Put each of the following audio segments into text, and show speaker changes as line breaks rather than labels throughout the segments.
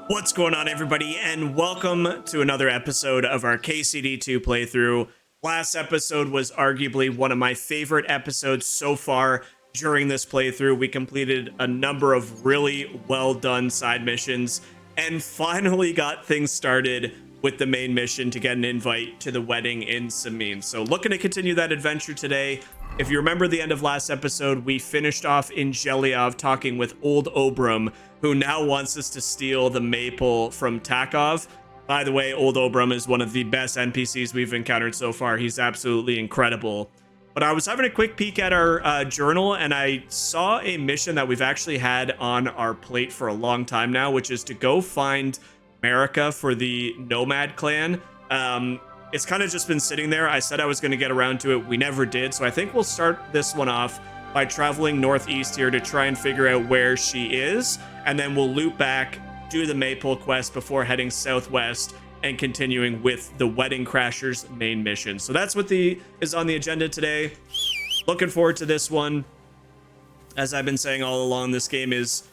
What's going on, everybody, and welcome to another episode of our KCD2 playthrough. Last episode was arguably one of my favorite episodes so far during this playthrough. We completed a number of really well done side missions and finally got things started with the main mission to get an invite to the wedding in SEMINE. So looking to continue that adventure today. If you remember the end of last episode, we finished off in Gelyov talking with Old Obram, who now wants us to steal the maple from Takov. By the way, Old Obram is one of the best NPCs we've encountered so far. He's absolutely incredible. But I was having a quick peek at our journal, and I saw a mission that we've actually had on our plate for a long time now, which is to go find Marika for the Nomad clan. It's kind of just been sitting there. I said I was going to get around to it. We never did. So I think we'll start this one off by traveling northeast here to try and figure out where she is. And then we'll loop back, do the Maple quest before heading southwest and continuing with the Wedding Crashers main mission. So that's what is on the agenda today. Looking forward to this one. As I've been saying all along, this game is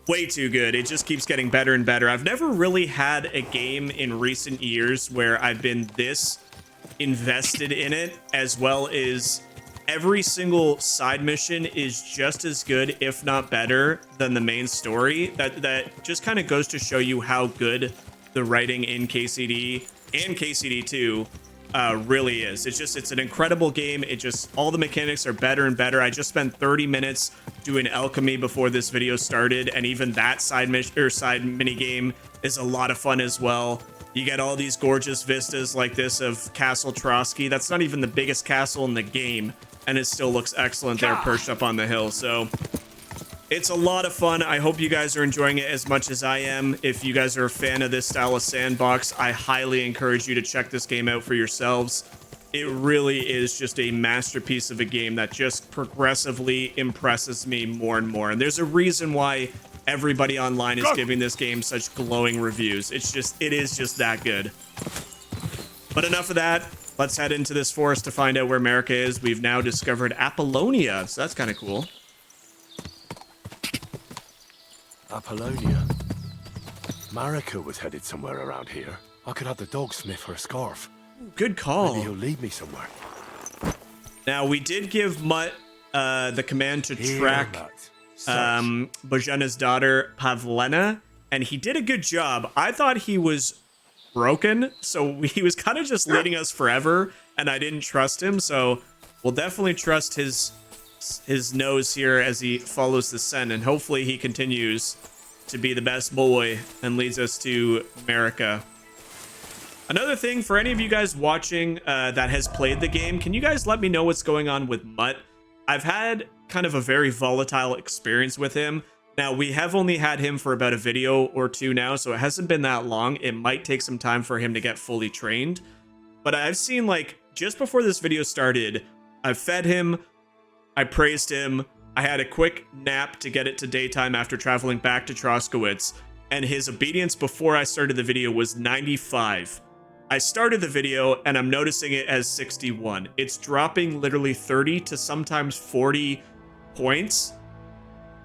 way too good. It just keeps getting better and better. I've never really had a game in recent years where I've been this invested in it, as well as every single side mission is just as good, if not better, than the main story. That just kind of goes to show you how good the writing in KCD and KCD2 really is. It's an incredible game. All the mechanics are better and better. I just spent 30 minutes doing alchemy before this video started, and even that side mini game is a lot of fun as well. You get all these gorgeous vistas like this of Castle Trotsky. That's not even the biggest castle in the game, and it still looks excellent there perched up on the hill. So it's a lot of fun. I hope you guys are enjoying it as much as I am. If you guys are a fan of this style of sandbox, I highly encourage you to check this game out for yourselves. It really is just a masterpiece of a game that just progressively impresses me more and more. And there's a reason why everybody online is giving this game such glowing reviews. It is just that good. But enough of that. Let's head into this forest to find out where Marika is. We've now discovered Apollonia, so that's kind of cool.
Apollonia. Marika was headed somewhere around here. I could have the dog sniff her scarf.
Good call.
Maybe he'll lead me somewhere.
Now, we did give Mutt the command to track Bojana's daughter, Pavlena, and he did a good job. I thought he was broken, so he was kind of just leading us forever, and I didn't trust him, so we'll definitely trust his nose here as he follows the scent, and hopefully he continues to be the best boy and leads us to Marika. Another thing, for any of you guys watching that has played the game, can you guys let me know what's going on with Mutt? I've had kind of a very volatile experience with him. Now, we have only had him for about a video or two now, so it hasn't been that long. It might take some time for him to get fully trained. But I've seen, like, just before this video started, I've fed him, I praised him, I had a quick nap to get it to daytime after traveling back to Troskowitz, and his obedience before I started the video was 95. I started the video and I'm noticing it as 61. It's dropping literally 30 to sometimes 40 points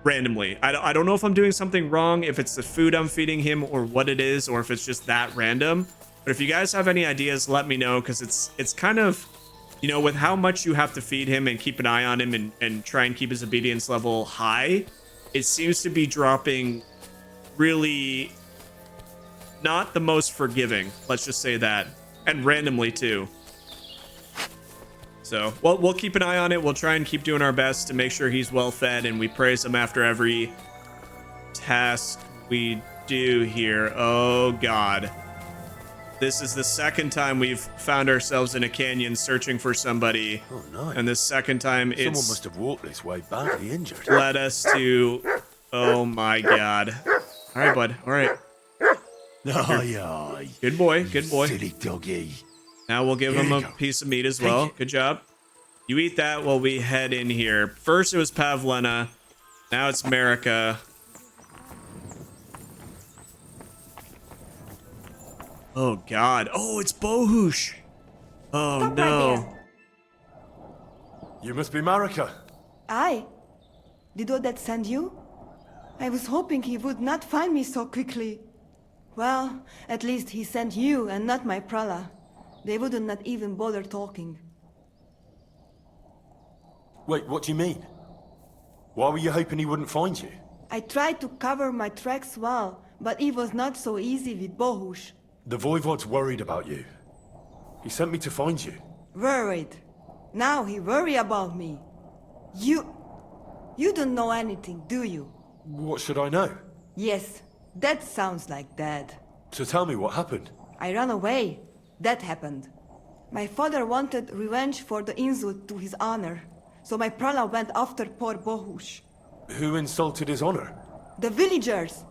randomly. I don't know if I'm doing something wrong, if it's the food I'm feeding him or what it is, or if it's just that random. But if you guys have any ideas, let me know, because it's kind of, you know, with how much you have to feed him and keep an eye on him and try and keep his obedience level high, it seems to be dropping really not the most forgiving, let's just say that, and randomly too. So we'll keep an eye on it. We'll try and keep doing our best to make sure he's well fed, and we praise him after every task we do here. Oh God. This is the second time we've found ourselves in a canyon searching for somebody.
Oh, nice.
And the second time
Someone must have walked this way badly injured.
led us to... Oh my God. All right, bud. All right.
Aye, aye.
Good boy. Good boy.
Silly doggy.
Now we'll give him a piece of meat as well. Good job. You eat that while we head in here. First it was Pavlena. Now it's Marika. Oh God. Oh, it's Bohush. Oh
Stop
no.
right there.
You must be Marika.
Aye. Did Odette send you? I was hoping he would not find me so quickly. Well, at least he sent you and not my prala. They wouldn't not even bother talking.
Wait, what do you mean? Why were you hoping he wouldn't find you?
I tried to cover my tracks well, but it was not so easy with Bohush.
The Voivod's worried about you. He sent me to find you.
Worried. Now he worry about me. You don't know anything, do you?
What should I know?
Yes, that sounds like Dad.
So tell me what happened.
I ran away. That happened. My father wanted revenge for the insult to his honor, so my prala went after poor Bohush.
Who insulted his honor?
The villagers!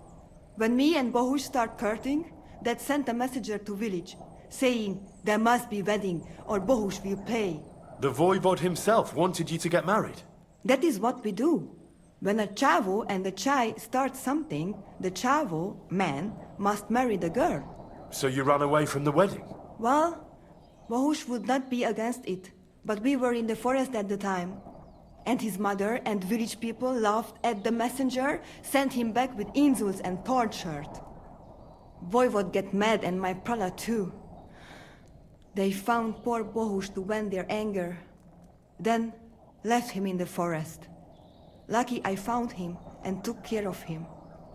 When me and Bohush start courting, Dad sent a messenger to village, saying there must be wedding or Bohush will pay.
The Voivod himself wanted you to get married.
That is what we do. When a chavo and a chai start something, the chavo, man, must marry the girl.
So you ran away from the wedding?
Well, Bohush would not be against it, but we were in the forest at the time. And his mother and village people laughed at the messenger, sent him back with insults and torn shirt. Voivod get mad and my prala too. They found poor Bohush to vent their anger. Then left him in the forest. Lucky I found him and took care of him.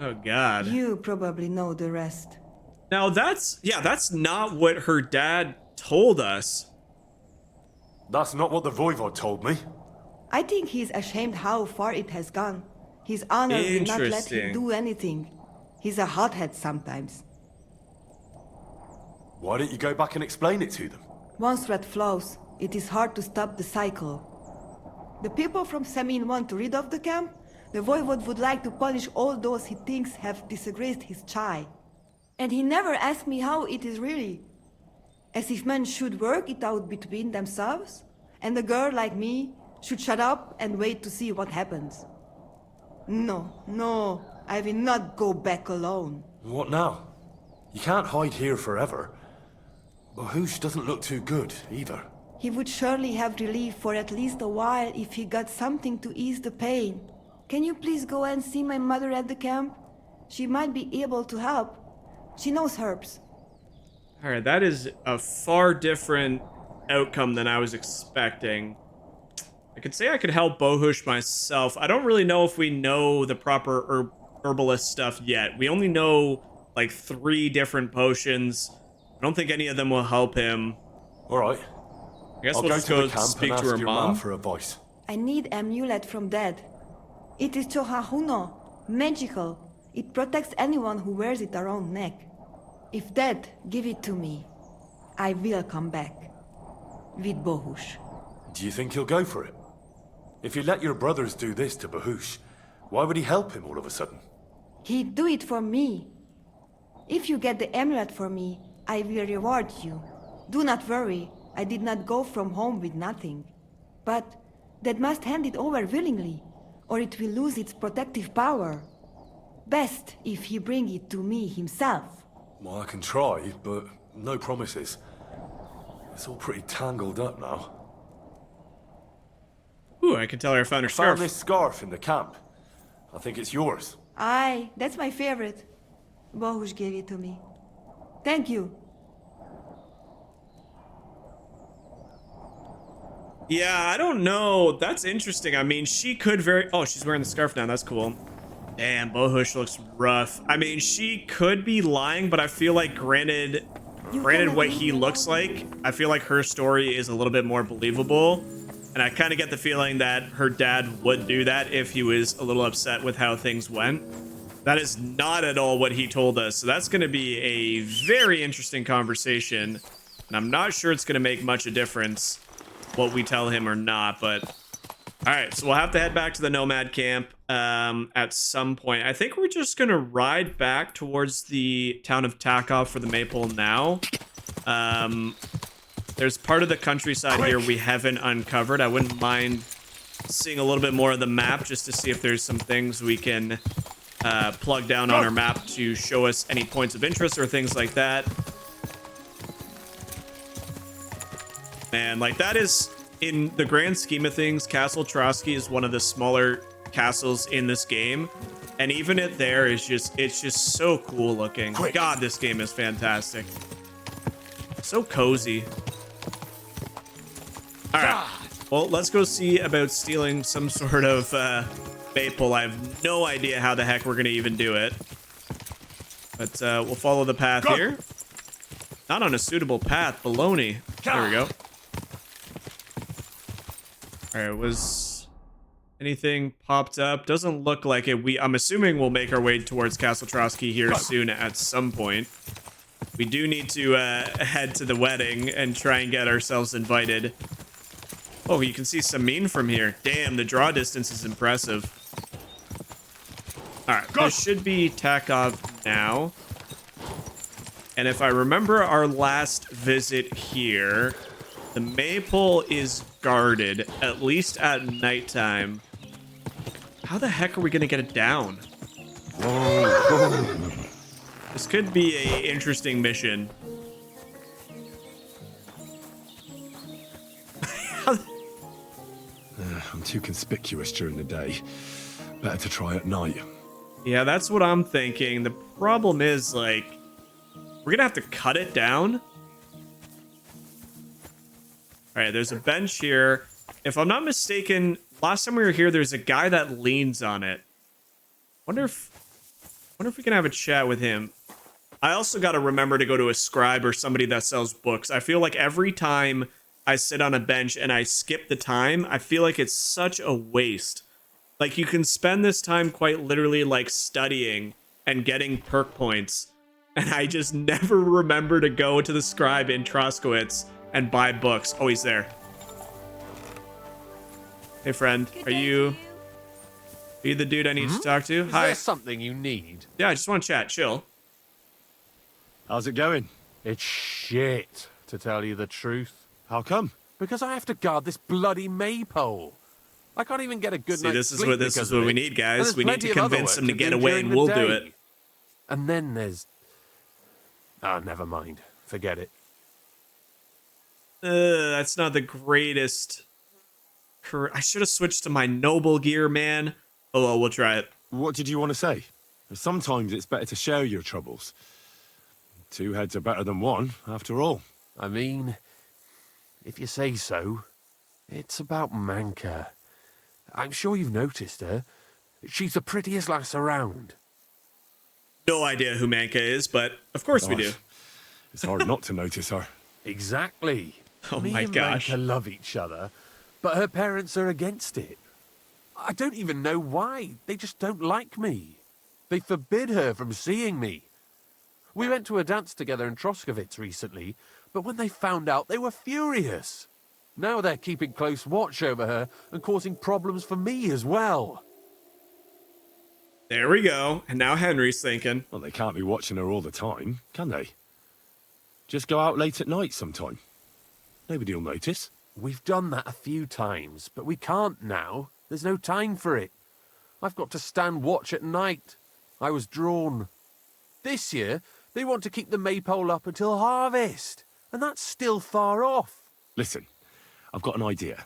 Oh, God.
You probably know the rest.
Now, that's not what her dad told us.
That's not what the Voivod told me.
I think he's ashamed how far it has gone. His honor will not let him
Interesting.
do anything. He's a hothead sometimes.
Why don't you go back and explain it to them?
Once red flows, it is hard to stop the cycle. The people from SEMINE want to rid of the camp. The Voivod would like to punish all those he thinks have disgraced his chai. And he never asked me how it is really. As if men should work it out between themselves, and a girl like me should shut up and wait to see what happens. No, I will not go back alone.
What now? You can't hide here forever. Bohush doesn't look too good, either.
He would surely have relief for at least a while if he got something to ease the pain. Can you please go and see my mother at the camp? She might be able to help. She knows herbs.
All right, that is a far different outcome than I was expecting. I could say I could help Bohush myself. I don't really know if we know the proper herbalist stuff yet. We only know like 3 different potions. I don't think any of them will help him.
All right.
I guess
I'll
we'll
go
just
to
go
the camp
speak
and
to
ask
her
your ma
mom.
for advice.
I need amulet from Dad. It is chohahuno, magical. It protects anyone who wears it around neck. If Dad give it to me, I will come back. With Bohush.
Do you think he'll go for it? If you let your brothers do this to Bohush, why would he help him all of a sudden?
He'd do it for me. If you get the amulet for me, I will reward you. Do not worry, I did not go from home with nothing. But Dad must hand it over willingly, or it will lose its protective power. Best if he bring it to me himself.
Well, I can try, but no promises. It's all pretty tangled up now.
Ooh, I can tell her I found her
Found
scarf.
this scarf in the camp. I think it's yours.
Aye, that's my favorite. Bohush gave it to me. Thank you.
Yeah, I don't know. That's interesting. I mean, she could very... Oh, she's wearing the scarf now. That's cool. Damn, Bohush looks rough. I mean, she could be lying, but I feel like granted what he looks like, I feel like her story is a little bit more believable. And I kind of get the feeling that her dad would do that if he was a little upset with how things went. That is not at all what he told us. So that's going to be a very interesting conversation. And I'm not sure it's going to make much a difference what we tell him or not. But all right, so we'll have to head back to the Nomad camp at some point. I think we're just going to ride back towards the town of Takov for the Maypole now. There's part of the countryside here we haven't uncovered. I wouldn't mind seeing a little bit more of the map just to see if there's some things we can plug down on our map to show us any points of interest or things like that. Man, like that is, in the grand scheme of things, Castle Trotsky is one of the smaller castles in this game. And even it there is it's just so cool looking.
Quick.
God, this game is fantastic. So cozy. All right. Well, let's go see about stealing some sort of maple. I have no idea how the heck we're going to even do it. But we'll follow the path here. Not on a suitable path. Baloney. There we go. All right. Was anything popped up? Doesn't look like it. I'm assuming we'll make our way towards Castle Trotsky here soon at some point. We do need to head to the wedding and try and get ourselves invited. Oh, you can see SEMINE from here. Damn, the draw distance is impressive. All right, this should be Takov now. And if I remember our last visit here, the maple is guarded, at least at nighttime. How the heck are we gonna get it down? This could be an interesting mission.
I'm too conspicuous during the day. Better to try at night.
Yeah, that's what I'm thinking. The problem is, like, we're gonna have to cut it down. All right, there's a bench here. If I'm not mistaken, last time we were here, there's a guy that leans on it. Wonder if we can have a chat with him. I also got to remember to go to a scribe or somebody that sells books. I feel like every time I sit on a bench and I skip the time, I feel like it's such a waste. Like, you can spend this time quite literally, like, studying and getting perk points. And I just never remember to go to the scribe in Troskowitz and buy books. Oh, he's there. Hey, friend. Are you the dude I need to talk to?
Is
Hi.
there something you need?
Yeah, I just want to chat. Chill.
How's it going?
It's shit, to tell you the truth.
How come?
Because I have to guard this bloody maypole. I can't even get a good
See,
night's
this is
sleep
what
because
we
of it.
need,
And
guys.
there's
We need
plenty
to
of other
convince
work
him to get
do
away,
during
and
the
we'll do
day.
it.
And then there's... Ah, never mind. Forget it.
That's not the greatest. I should have switched to my noble gear, man. Oh, well, we'll try it.
What did you want to say? Sometimes it's better to share your troubles. Two heads are better than one, after all.
I mean, if you say so. It's about Manka. I'm sure you've noticed her. She's the prettiest lass around.
No idea who Manka is, but of course we do.
It's hard not to notice her.
Exactly.
Oh
Me
my
and
gosh.
Manka love each other, but her parents are against it. I don't even know why. They just don't like me. They forbid her from seeing me. We went to a dance together in Troskowitz recently, but when they found out, they were furious. Now they're keeping close watch over her and causing problems for me as well.
There we go. And now Henry's thinking.
Well, they can't be watching her all the time, can they? Just go out late at night sometime. Nobody'll notice.
We've done that a few times, but we can't now. There's no time for it. I've got to stand watch at night. I was drawn. This year, they want to keep the maypole up until harvest, and that's still far off.
Listen, I've got an idea.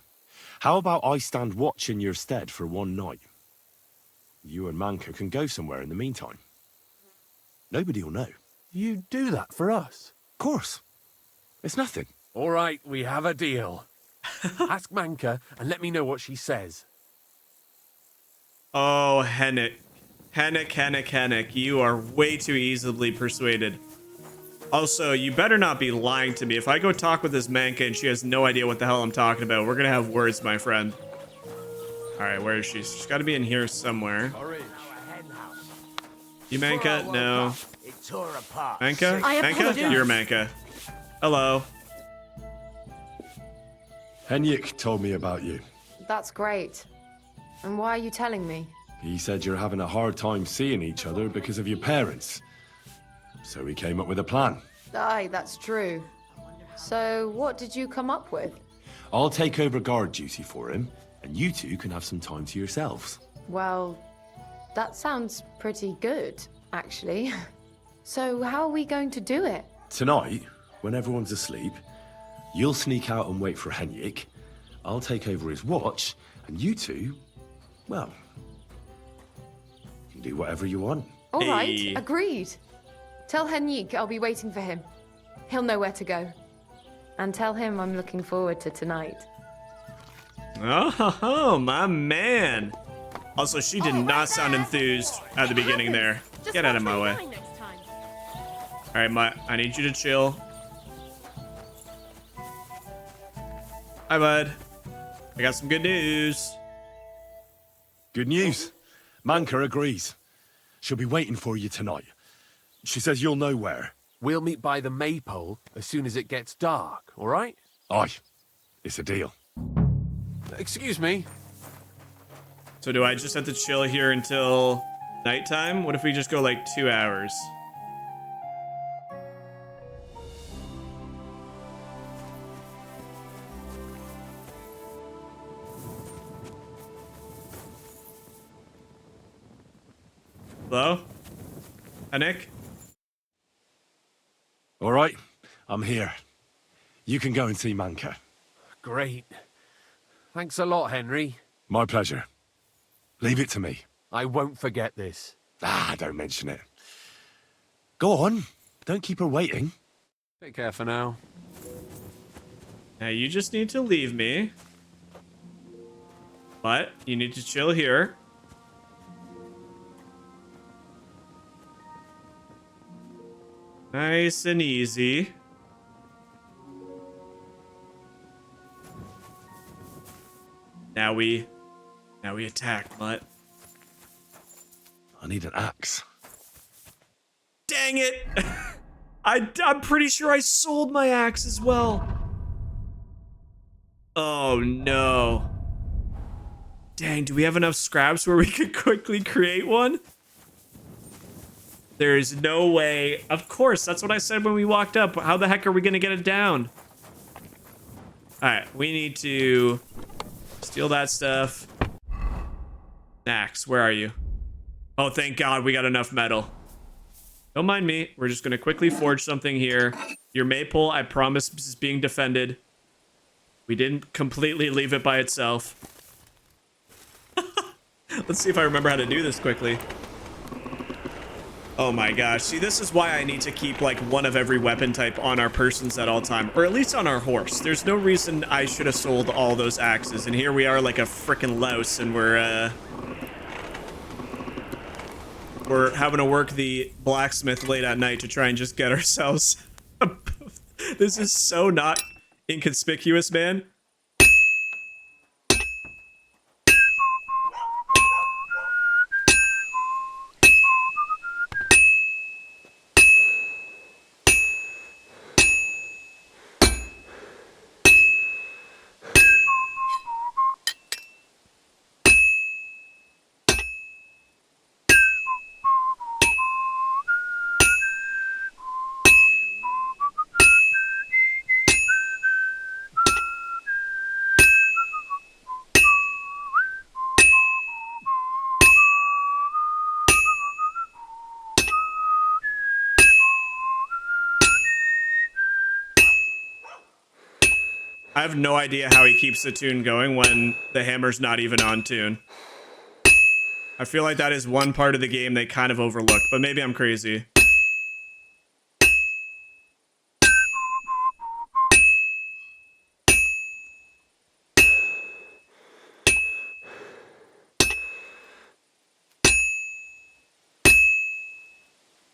How about I stand watch in your stead for one night? You and Manka can go somewhere in the meantime. Nobody'll know.
You do that for us?
Of course. It's nothing.
All right, we have a deal. Ask Manka and let me know what she says.
Oh, Hennick. Hennick. You are way too easily persuaded. Also, you better not be lying to me. If I go talk with this Manka and she has no idea what the hell I'm talking about, we're gonna have words, my friend. All right, where is she? She's got to be in here somewhere. You Manka? No. Manka?
I
Manka?
apologize.
You're Manka. Hello.
Henrik told me about you.
That's great. And why are you telling me?
He said you're having a hard time seeing each other because of your parents. So he came up with a plan.
Aye, that's true. So, what did you come up with?
I'll take over guard duty for him, and you two can have some time to yourselves.
Well, that sounds pretty good, actually. So, how are we going to do it?
Tonight, when everyone's asleep, you'll sneak out and wait for Henrik. I'll take over his watch, and you two, well, Do whatever you want.
All
Hey.
right, agreed. Tell Henrik I'll be waiting for him. He'll know where to go. And tell him I'm looking forward to tonight.
Oh, my man. Also, she did not sound enthused at the beginning there. Get out of my way. All right, I need you to chill. Hi, bud. I got some good news.
Good news. Manka agrees. She'll be waiting for you tonight. She says you'll know where.
We'll meet by the maypole as soon as it gets dark, all right?
Aye. It's a deal.
Excuse me.
So do I just have to chill here until nighttime? What if we just go like 2 hours? Hello? Hi, Nick?
All right. I'm here. You can go and see Manka.
Great. Thanks a lot, Henry.
My pleasure. Leave it to me.
I won't forget this.
Don't mention it. Go on. Don't keep her waiting.
Take care for now.
Now you just need to leave me. But you need to chill here. Nice and easy. Now we attack, Mutt.
I need an axe.
Dang it! I'm pretty sure I sold my axe as well. Oh no. Dang, do we have enough scraps where we could quickly create one? There is no way. Of course, that's what I said when we walked up. How the heck are we gonna get it down? All right, we need to steal that stuff. Axe, where are you? Oh, thank God we got enough metal. Don't mind me. We're just gonna quickly forge something here. Your maypole, I promise, is being defended. We didn't completely leave it by itself. Let's see if I remember how to do this quickly. Oh my gosh. See, this is why I need to keep like one of every weapon type on our persons at all time, or at least on our horse. There's no reason I should have sold all those axes, and here we are like a freaking louse, and we're having to work the blacksmith late at night to try and just get ourselves. This is so not inconspicuous, man. I have no idea how he keeps the tune going when the hammer's not even on tune. I feel like that is one part of the game they kind of overlooked, but maybe I'm crazy.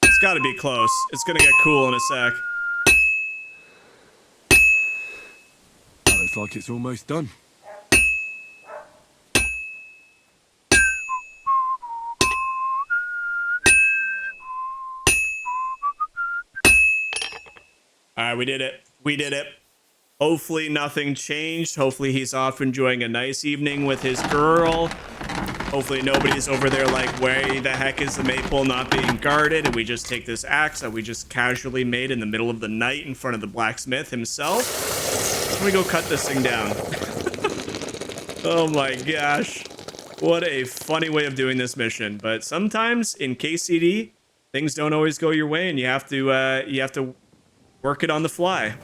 It's gotta be close. It's gonna get cool in a sec.
Looks like it's almost done.
All right, we did it. We did it. Hopefully nothing changed. Hopefully he's off enjoying a nice evening with his girl. Hopefully nobody's over there like, where the heck is the maypole not being guarded? And we just take this axe that we just casually made in the middle of the night in front of the blacksmith himself. Let me go cut this thing down. Oh my gosh. What a funny way of doing this mission. But sometimes in KCD, things don't always go your way and you have to work it on the fly.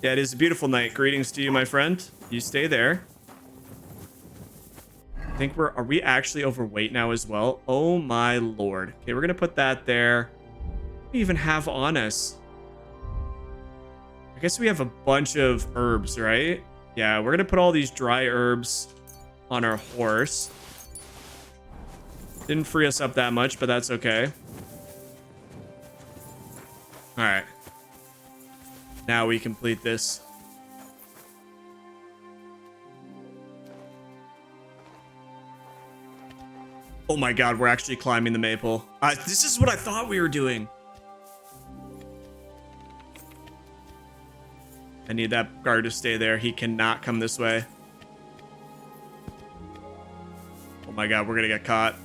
Yeah, it is a beautiful night. Greetings to you, my friend. You stay there. think are we actually overweight now as well? Oh my lord. Okay, we're gonna put that there. What do we even have on us? I guess we have a bunch of herbs, right? Yeah, we're gonna put all these dry herbs on our horse. Didn't free us up that much, but that's okay. All right. Now we complete this. Oh my god, we're actually climbing the maple. This is what I thought we were doing. I need that guard to stay there. He cannot come this way. Oh my god, we're gonna get caught.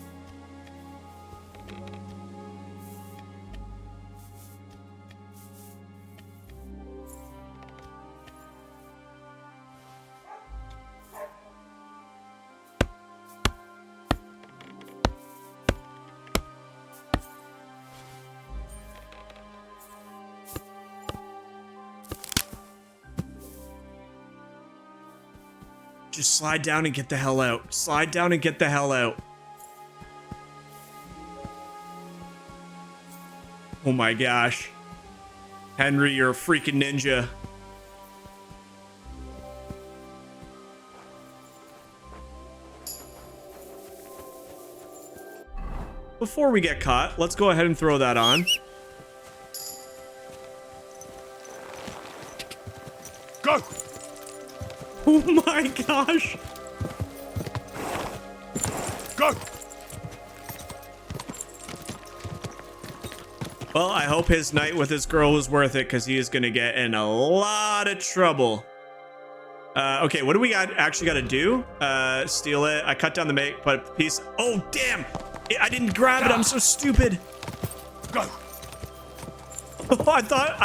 Just slide down and get the hell out. Slide down and get the hell out. Oh my gosh. Henry, you're a freaking ninja. Before we get caught, let's go ahead and throw that on.
Go!
Oh my gosh.
Go!
Well, I hope his night with his girl was worth it, because he is going to get in a lot of trouble. Okay, what do we actually got to do? Steal it. I cut down the mate, put a piece. Oh, damn. I didn't grab it. I'm so stupid.
Go!
Oh, I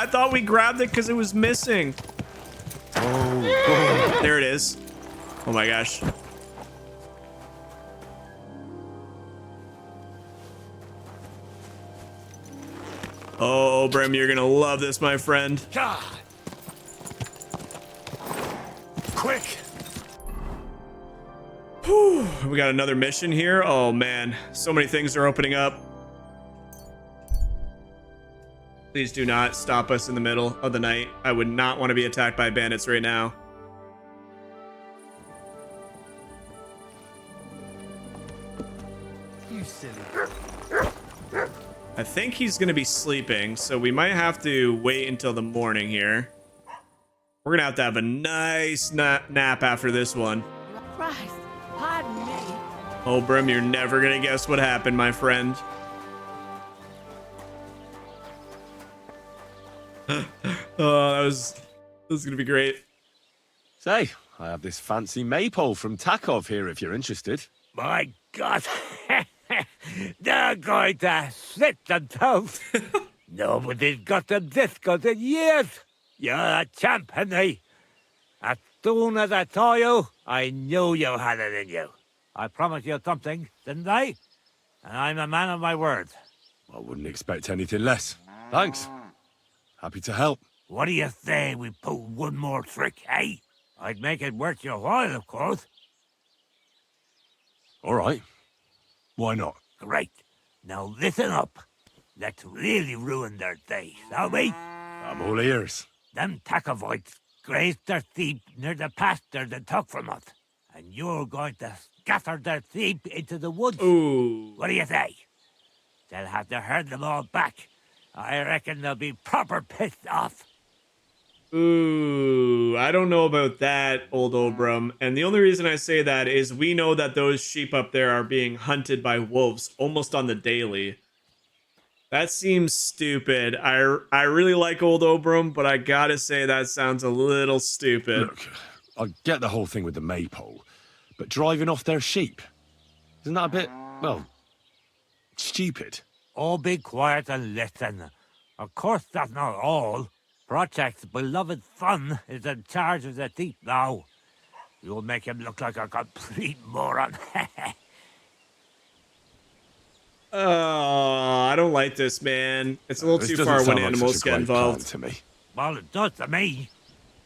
thought we grabbed it because it was missing.
Oh,
There it is. Oh my gosh. Oh, Brim, you're gonna love this, my friend.
God! Quick!
Whew, we got another mission here. Oh man, so many things are opening up. Please do not stop us in the middle of the night. I would not want to be attacked by bandits right now.
You silly.
I think he's going to be sleeping, so we might have to wait until the morning here. We're going to have a nice nap after this one.
Christ, pardon me.
Oh, Brim, you're never going to guess what happened, my friend. Oh, that was going to be great.
Say, I have this fancy maypole from Takov here if you're interested.
My God, they're going to slit them toast. Nobody's got them this good in years. You're a champ, Henry. As soon as I saw you, I knew you had it in you. I promised you something, didn't I? And I'm a man of my word.
I wouldn't expect anything less. Thanks. Happy to help.
What do you say we pull one more trick, eh? I'd make it worth your while, of course.
All right. Why not?
Great. Now listen up. Let's really ruin their day, shall we?
I'm all ears.
Them Takovites grazed their sheep near the pasture they took from us. And you're going to scatter their sheep into the woods.
Ooh.
What do you say? They'll have to herd them all back. I reckon they'll be proper pissed off.
Ooh, I don't know about that, old Obram. And the only reason I say that is we know that those sheep up there are being hunted by wolves almost on the daily. That seems stupid. I really like old Obram, but I gotta say that sounds a little stupid.
Look, I get the whole thing with the maypole, but driving off their sheep, isn't that a bit, well, stupid?
Oh, be quiet and listen. Of course, that's not all. Project's beloved son is in charge of the thief now. You'll make him look like a complete moron.
I don't like this, man. It's a little too far when animals get involved.
To me.
Well, it does to me.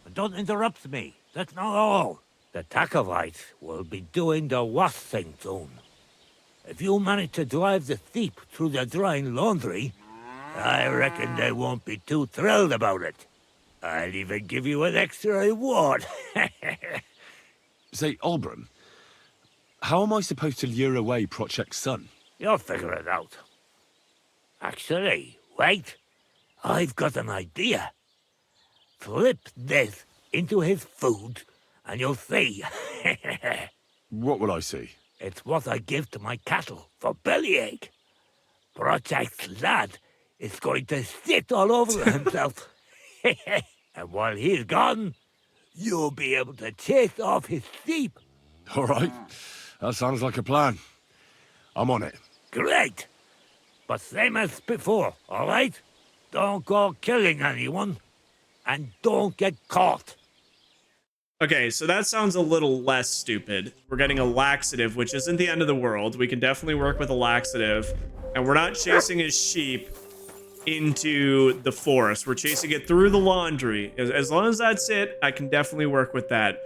But don't interrupt me. That's not all. The Tacovites will be doing the worst thing soon. If you manage to drive the thief through the drying laundry, I reckon they won't be too thrilled about it. I'll even give you an extra reward.
Say, Olbram, how am I supposed to lure away Prochek's son?
You'll figure it out. Actually, wait. I've got an idea. Flip this into his food, and you'll see.
What will I see?
It's what I give to my cattle for bellyache. Prochek's lad is going to sit all over himself. And while he's gone, you'll be able to chase off his sheep.
All right. That sounds like a plan. I'm on it.
Great. But same as before, all right? Don't go killing anyone, and don't get caught.
Okay, so that sounds a little less stupid. We're getting a laxative, which isn't the end of the world. We can definitely work with a laxative. And we're not chasing his sheep into the forest. We're chasing it through the laundry. As long as that's it, I can definitely work with that.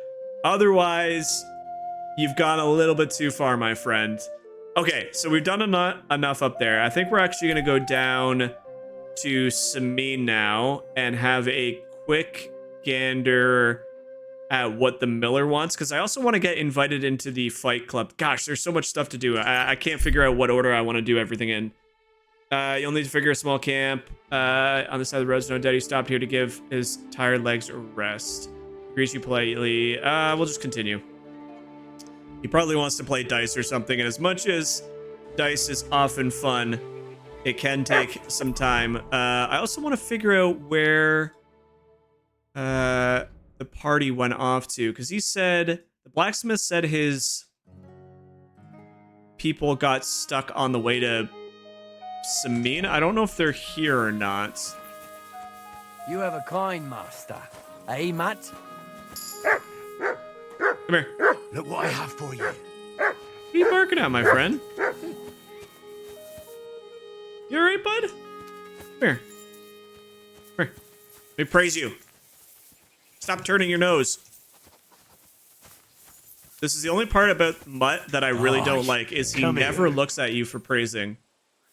Otherwise, you've gone a little bit too far, my friend. Okay, so we've done enough up there. I think we're actually going to go down to SEMINE now and have a quick gander at what the miller wants, because I also want to get invited into the fight club. Gosh, there's so much stuff to do. I can't figure out what order I want to do everything in. You'll need to figure a small camp on the side of the road. So no doubt he stopped here to give his tired legs a rest. Greet you politely. We'll just continue. He probably wants to play dice or something, and as much as dice is often fun, it can take some time. I also want to figure out where the party went off to, because he said, the blacksmith said his people got stuck on the way to SEMINE. I don't know if they're here or not.
You have a kind master, eh, Matt?
Come here.
Look what I have for you.
What are you barking at, my friend? You alright, bud? Come here. Come here. Let me praise you. Stop turning your nose. This is the only part about Mutt that I really don't like, is he never looks at you for praising.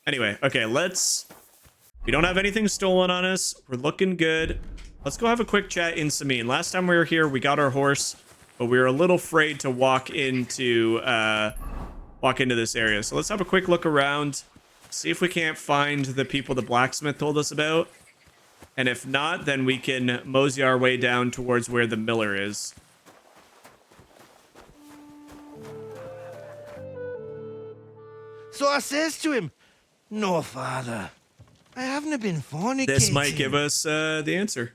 Anyway, okay, we don't have anything stolen on us. We're looking good. Let's go have a quick chat in SEMINE. Last time we were here, we got our horse, but we were a little afraid to walk into this area. So let's have a quick look around, see if we can't find the people the blacksmith told us about. And if not, then we can mosey our way down towards where the miller is.
So I says to him, "No, father, I haven't been fornicating.
This might give us the answer.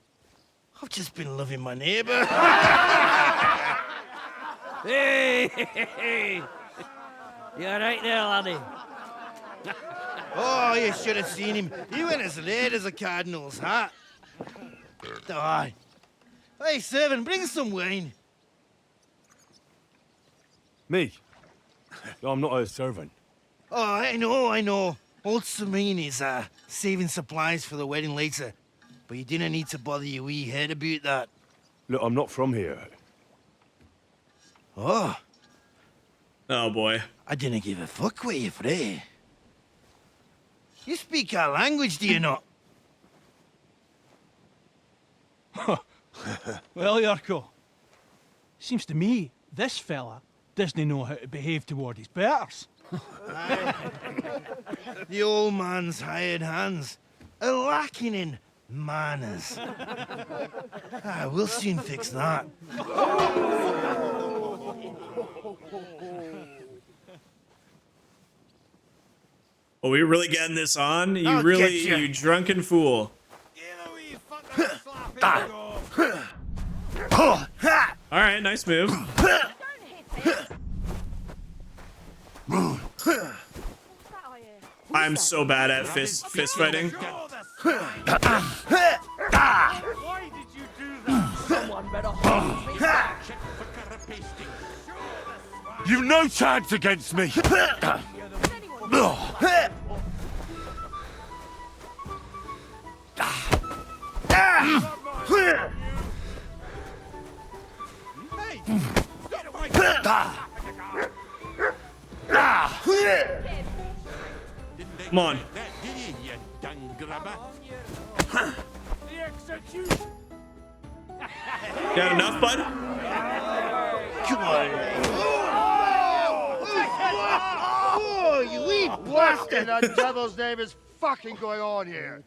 I've just been loving my neighbour."
Hey! You alright there, laddie?
Oh, you should have seen him. He went as red as a cardinal's hat. Aye. Hey, servant, bring some wine.
Me? No, I'm not a servant.
Oh, I know. Old SEMINE is saving supplies for the wedding later. But you didn't need to bother your wee head about that.
Look, I'm not from here.
Oh,
Oh boy.
I didn't give a fuck what you fray. You speak our language, do you not?
Well, Yarko, seems to me this fella doesn't know how to behave toward his betters.
The old man's hired hands are lacking in manners. We'll soon fix that.
Are we really getting this on? You
I'll
really,
get ya.
you drunken fool. All right, nice move. I'm so bad at fist fighting.
Why did you do that? Someone better hold me back for carapasting.
You've no chance against me.
Come on.
That did you dung grabber?
The execution.
Got enough, bud?
Come on. Oh, you wee bastard!
What in the devil's name is fucking going on here?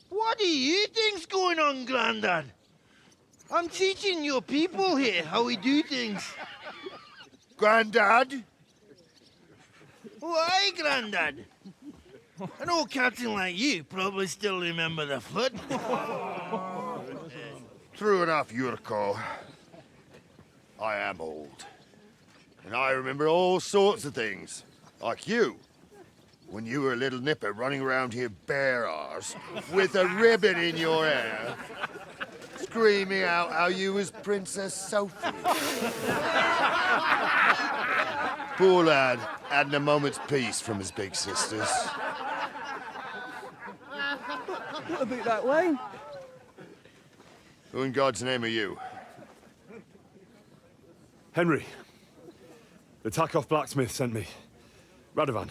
What do you think's going on, Grandad? I'm teaching your people here how we do things.
Grandad?
Why, Grandad? An old captain like you probably still remember the flood.
True enough, Yuriko. I am old. And I remember all sorts of things. Like you. When you were a little nipper running around here bare arse, with a ribbon in your hair, screaming out how you was Princess Sophie. Poor lad, hadn't a moment's peace from his big sisters.
What about that wine?
Who in God's name are you?
Henry. The Takoff blacksmith sent me. Radovan.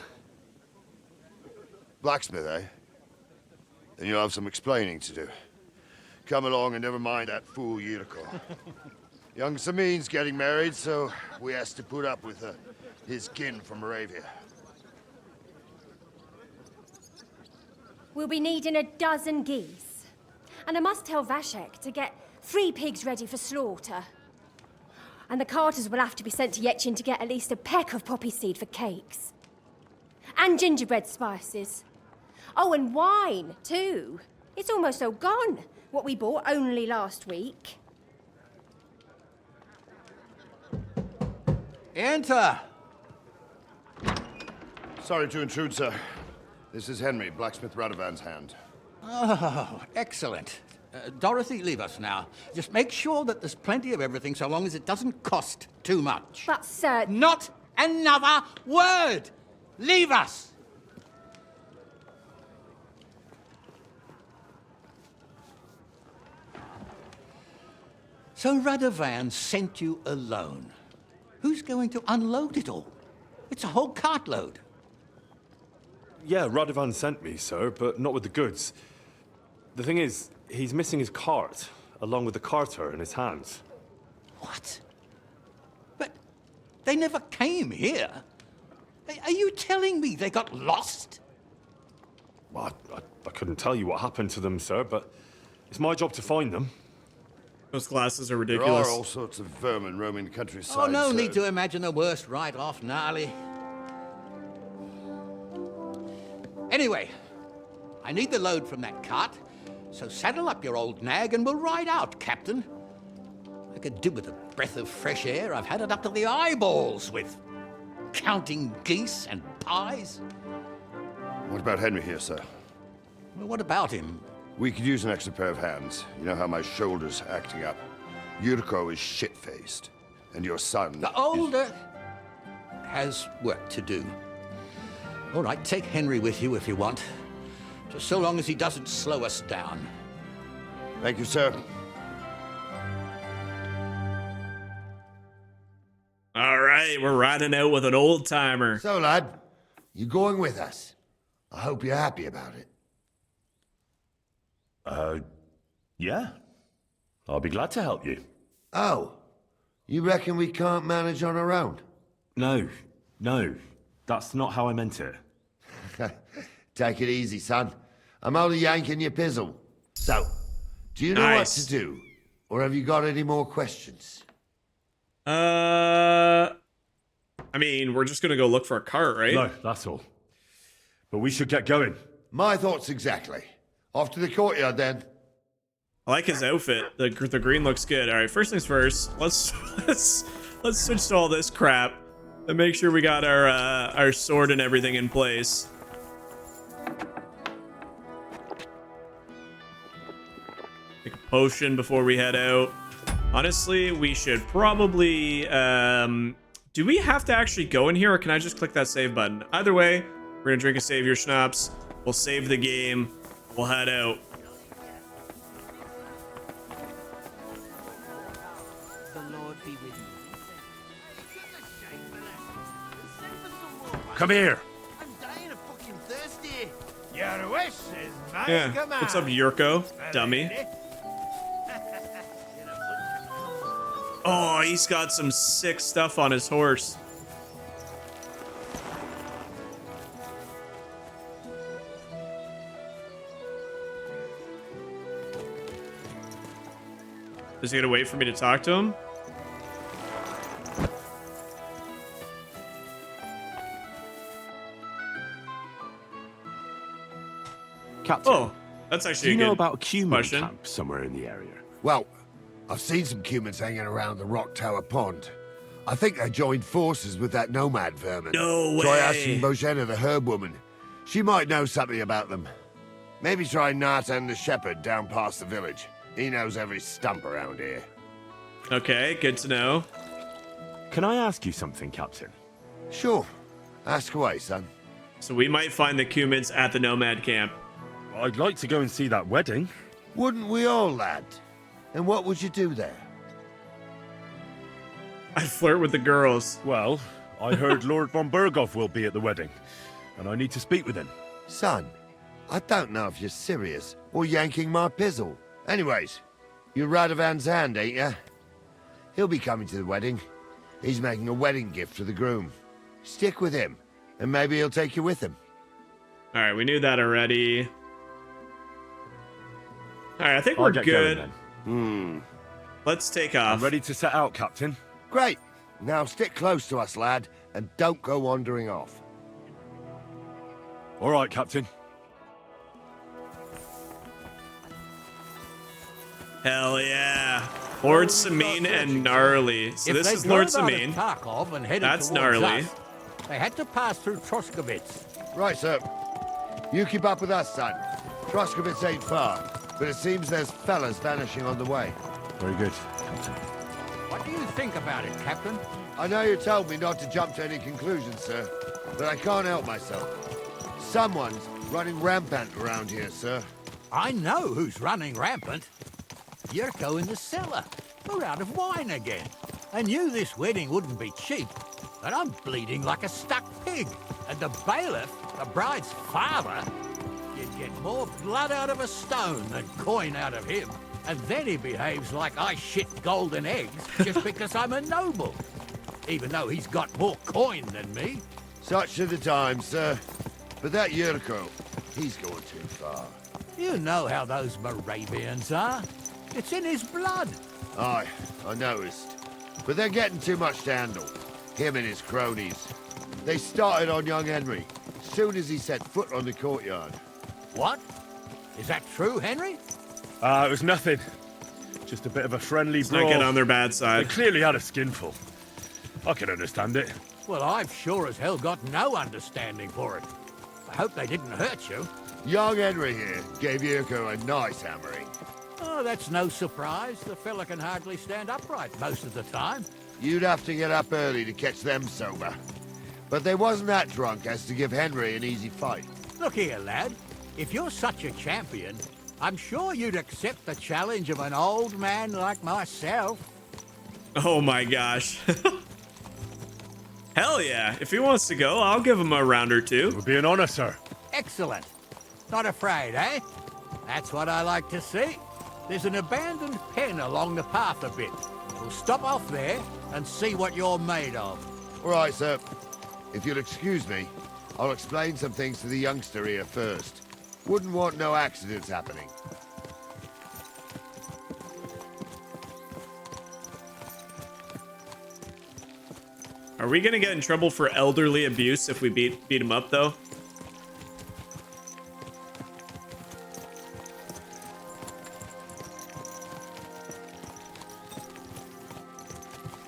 Blacksmith, eh? Then you'll have some explaining to do. Come along and never mind that fool Yuriko. Young SEMINE's getting married, so we has to put up with his kin from Moravia.
We'll be needing 12 geese. And I must tell Vashek to get 3 pigs ready for slaughter. And the carters will have to be sent to Yetchin to get at least a peck of poppy seed for cakes. And gingerbread spices. Oh, and wine, too. It's almost all gone, what we bought only last week.
Enter!
Sorry to intrude, sir. This is Henry, blacksmith Radovan's hand.
Oh, excellent. Dorothy, leave us now. Just make sure that there's plenty of everything so long as it doesn't cost too much.
But, sir...
Not another word! Leave us! So Radovan sent you alone. Who's going to unload it all? It's a whole cartload.
Yeah, Radovan sent me, sir, but not with the goods. The thing is, he's missing his cart, along with the carter in his hands.
What? But they never came here. Are you telling me they got lost?
Well, I couldn't tell you what happened to them, sir, but it's my job to find them.
Those glasses are
There
ridiculous.
are all sorts of vermin roaming the countryside.
Oh, no
sir.
need to imagine the worst right off, gnarly. Anyway, I need the load from that cart, so saddle up your old nag and we'll ride out, Captain. I could do with a breath of fresh air. I've had it up to the eyeballs with counting geese and pies.
What about Henry here, sir?
Well, what about him?
We could use an extra pair of hands. You know how my shoulder's acting up. Yuriko is shit-faced. And your son...
The older has work to do. All right, take Henry with you if you want. Just so long as he doesn't slow us down.
Thank you, sir.
All right, we're riding out with an old timer.
So, lad, you going with us? I hope you're happy about it.
Yeah. I'll be glad to help you.
Oh, you reckon we can't manage on our own?
No. That's not how I meant it.
Take it easy, son. I'm only yanking your pizzle. So, do you know what
Nice.
to do? Or have you got any more questions?
I mean, we're just gonna go look for a cart, right?
No, that's all. But we should get going.
My thoughts exactly. Off to the courtyard, then.
I like his outfit. The green looks good. All right, first things first. Let's switch to all this crap and make sure we got our sword and everything in place. Take a potion before we head out. Honestly, we should probably do we have to actually go in here, or can I just click that save button? Either way, we're gonna drink a save your schnapps. We'll save the game. We'll head out.
The Lord be with you.
Come here.
I'm dying of fucking thirsty.
Your wish is my
Yeah.
command.
What's up, Yurko? Dummy.
Lady.
Oh, he's got some sick stuff on his horse. Is he gonna wait for me to talk to him?
Captain,
Oh, that's
do
actually
you
a
know
good
about a Cuman
question.
camp somewhere in the area?
Well, I've seen some humans hanging around the Rock Tower Pond. I think they joined forces with that nomad vermin.
No
Try
way.
asking Bojena, the herb woman. She might know something about them. Maybe try Natan the shepherd down past the village. He knows every stump around here.
Okay, good to know.
Can I ask you something, Captain?
Sure. Ask away, son.
So we might find the Cumans at the Nomad camp.
I'd like to go and see that wedding.
Wouldn't we all, lad? And what would you do there?
I flirt with the girls.
Well, I heard Lord von Burgov will be at the wedding, and I need to speak with him.
Son, I don't know if you're serious or yanking my pizzle. Anyways, you're Radovan's hand, ain't ya? He'll be coming to the wedding. He's making a wedding gift for the groom. Stick with him, and maybe he'll take you with him.
All right, we knew that already. All right, I think
I'll
we're
get
good.
going then.
Let's take off.
I'm ready to set out, Captain.
Great. Now stick close to us, lad, and don't go wandering off.
All right, Captain.
Hell yeah. Lord Semine and Gnarly. So
If
this
they'd
is Lord
gone out of
Semine.
Tarkov and headed
That's
towards
Gnarly.
us, they had to pass through Troskowitz.
Right, sir. You keep up with us, son. Troskowitz ain't far, but it seems there's fellas vanishing on the way.
Very good, Captain.
What do you think about it, Captain?
I know you told me not to jump to any conclusions, sir, but I can't help myself. Someone's running rampant around here, sir.
I know who's running rampant. Yurko in the cellar. We're out of wine again. I knew this wedding wouldn't be cheap, but I'm bleeding like a stuck pig. And the bailiff, the bride's father, you'd get more blood out of a stone than coin out of him. And then he behaves like I shit golden eggs just because I'm a noble. Even though he's got more coin than me.
Such are the times, sir. But that Yurko, he's going too far.
You know how those Moravians are. It's in his blood.
Aye, I noticed. But they're getting too much to handle. Him and his cronies. They started on young Henry, soon as he set foot on the courtyard.
What? Is that true, Henry?
It was nothing. Just a bit of a friendly
Let's not
brawl.
get on their bad
They
side.
clearly had a skinful. I can understand it.
Well, I've sure as hell got no understanding for it. I hope they didn't hurt you.
Young Henry here gave Yurko a nice hammering.
Oh, that's no surprise. The fella can hardly stand upright most of the time.
You'd have to get up early to catch them sober. But they wasn't that drunk as to give Henry an easy fight.
Look here, lad. If you're such a champion, I'm sure you'd accept the challenge of an old man like myself.
Oh my gosh. Hell yeah. If he wants to go, I'll give him a round or two.
It would be an honor, sir.
Excellent. Not afraid, eh? That's what I like to see. There's an abandoned pen along the path a bit. We'll stop off there and see what you're made of.
All right, sir. If you'll excuse me, I'll explain some things to the youngster here first. Wouldn't want no accidents happening.
Are we gonna get in trouble for elderly abuse if we beat him up though?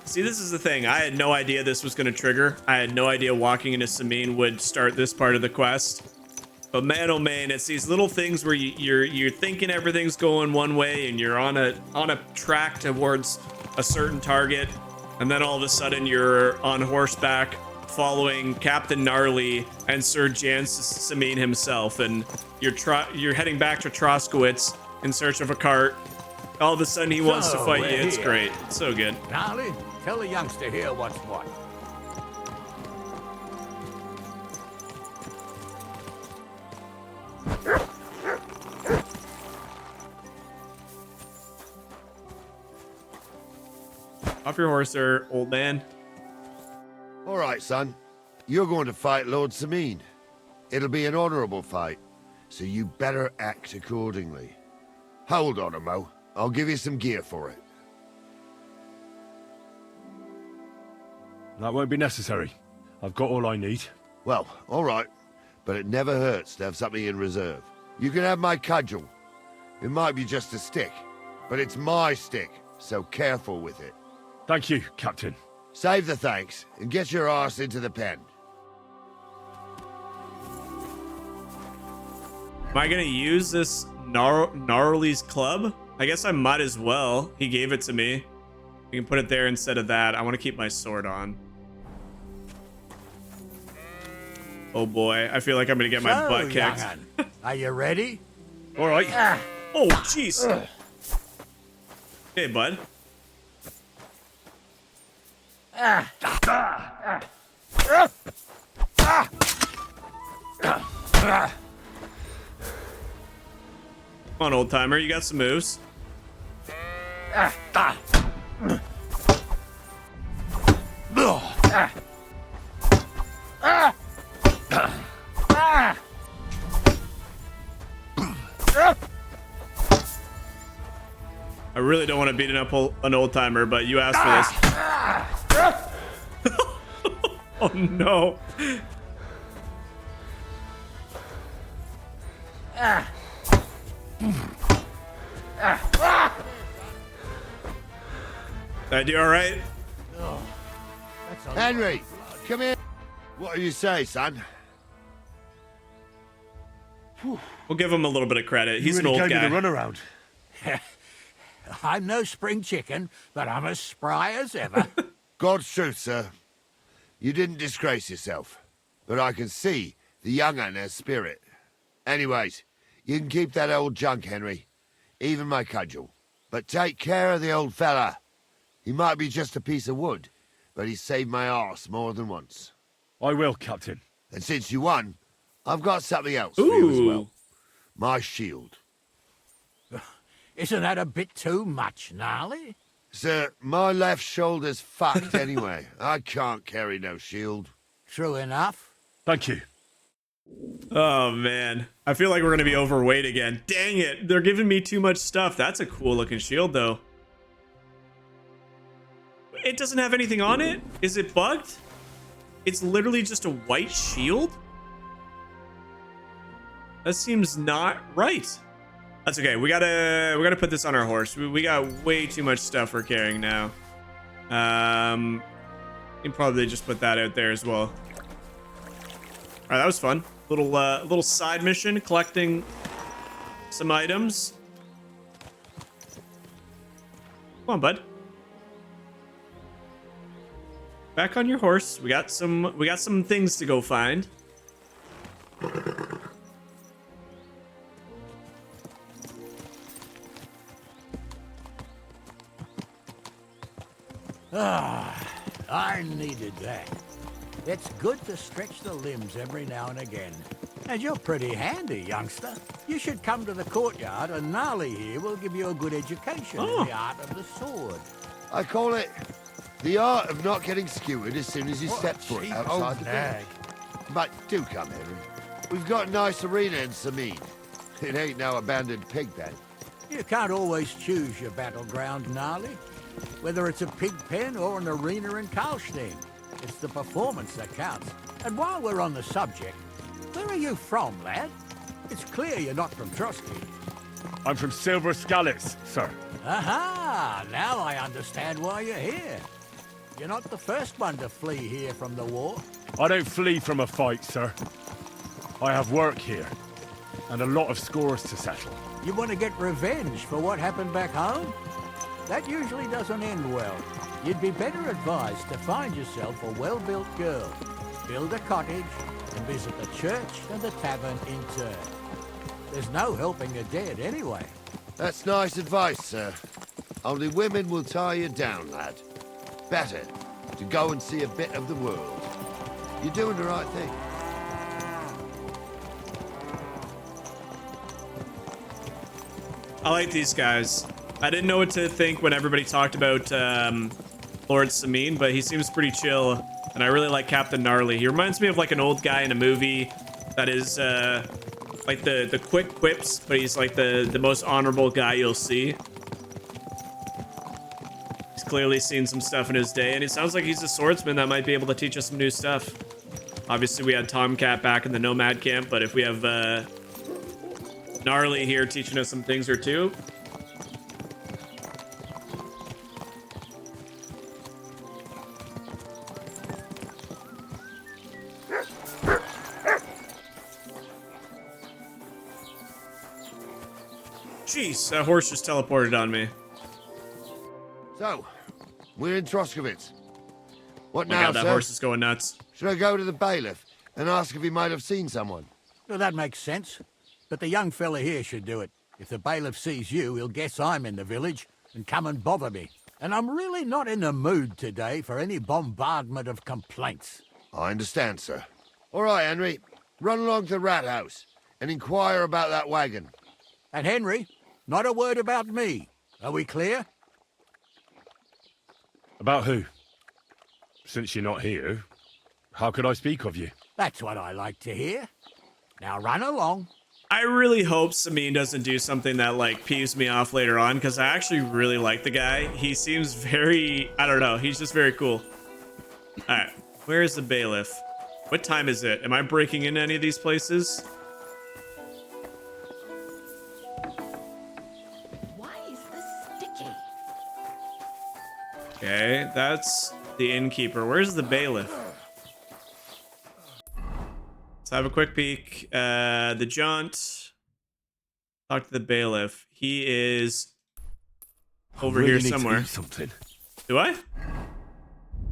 See, this is the thing. I had no idea this was gonna trigger. I had no idea walking into Semine would start this part of the quest. But man, oh man, it's these little things where you're thinking everything's going one way and you're on a track towards a certain target, and then all of a sudden you're on horseback following Captain Gnarly and Sir Jan Semine himself, and you're heading back to Troskowitz in search of a cart. All of a sudden he wants to
So
fight
we're
you. It's
here.
great. It's so good.
Gnarly, tell the youngster here what's what.
Off your horse, sir, old man.
All right, son. You're going to fight Lord SEMINE. It'll be an honorable fight, so you better act accordingly. Hold on, Mo. I'll give you some gear for it.
That won't be necessary. I've got all I need.
Well, all right. But it never hurts to have something in reserve. You can have my cudgel. It might be just a stick, but it's my stick, so careful with it.
Thank you, Captain.
Save the thanks, and get your arse into the pen.
Am I gonna use this Gnarly's club? I guess I might as well. He gave it to me. We can put it there instead of that. I want to keep my sword on. Oh boy, I feel like I'm gonna get my butt kicked.
Are you ready?
All right. Oh, jeez. Hey, bud. Come on, old timer. You got some moves. I really don't want to beat an old timer, but you asked for this. Oh no. I do all right?
Henry, come here. What do you say, son?
We'll give him a little bit of credit. He's
You
an
really
old
gave
guy.
me the runaround.
I'm no spring chicken, but I'm as spry as ever.
God's truth, sir. You didn't disgrace yourself, but I can see the young un has spirit. Anyways, you can keep that old junk, Henry. Even my cudgel. But take care of the old fella. He might be just a piece of wood, but he saved my arse more than once.
I will, Captain.
And since you won, I've got something else for you as well. My shield.
Isn't that a bit too much, Gnarly?
Sir, my left shoulder's fucked anyway. I can't carry no shield.
True enough.
Thank you.
Oh, man. I feel like we're going to be overweight again. Dang it. They're giving me too much stuff. That's a cool looking shield, though. It doesn't have anything on it? Is it bugged? It's literally just a white shield? That seems not right. That's okay. We gotta put this on our horse. We got way too much stuff we're carrying now. You can probably just put that out there as well. All right, that was fun. Little side mission, collecting some items. Come on, bud. Back on your horse. We got some things to go find.
I needed that. It's good to stretch the limbs every now and again. And you're pretty handy, youngster. You should come to the courtyard, and Gnarly here will give you a good education in the art of the sword.
I call it the art of not getting skewered as soon as you step foot outside the door. But do come, Henry. We've got a nice arena in SEMINE. It ain't no abandoned pig pen.
You can't always choose your battleground, Gnarly. Whether it's a pig pen or an arena in Karlstein, it's the performance that counts. And while we're on the subject, where are you from, lad? It's clear you're not from Trotsky.
I'm from Silver Scallops, sir.
Aha! Now I understand why you're here. You're not the first one to flee here from the war.
I don't flee from a fight, sir. I have work here, and a lot of scores to settle.
You want to get revenge for what happened back home? That usually doesn't end well. You'd be better advised to find yourself a well-built girl, build a cottage, and visit the church and the tavern in turn. There's no helping the dead anyway.
That's nice advice, sir. Only women will tie you down, lad. Better to go and see a bit of the world. You're doing the right thing.
I like these guys. I didn't know what to think when everybody talked about Lord SEMINE, but he seems pretty chill, and I really like Captain Gnarly. He reminds me of like an old guy in a movie that is like the quick quips, but he's like the most honorable guy you'll see. He's clearly seen some stuff in his day, and it sounds like he's a swordsman that might be able to teach us some new stuff. Obviously, we had Tomcat back in the Nomad camp, but if we have Gnarly here teaching us some things or two. Jeez, that horse just teleported on me.
So, we're in Troskovitz. What
Oh my
now,
God, that
sir?
horse is going nuts.
Should I go to the bailiff and ask if he might have seen someone?
Well, that makes sense. But the young fella here should do it. If the bailiff sees you, he'll guess I'm in the village and come and bother me. And I'm really not in the mood today for any bombardment of complaints.
I understand, sir. All right, Henry. Run along to the rat house and inquire about that wagon.
And Henry, not a word about me. Are we clear?
About who? Since you're not here, how could I speak of you?
That's what I like to hear. Now run along.
I really hope SEMINE doesn't do something that like peeves me off later on, because I actually really like the guy. He seems very, I don't know, he's just very cool. All right, where's the bailiff? What time is it? Am I breaking into any of these places?
Why is this sticky?
Okay, that's the innkeeper. Where's the bailiff? Let's have a quick peek. The jaunt. Talk to the bailiff. He is over
really
here
need to
somewhere.
eat something.
Do I?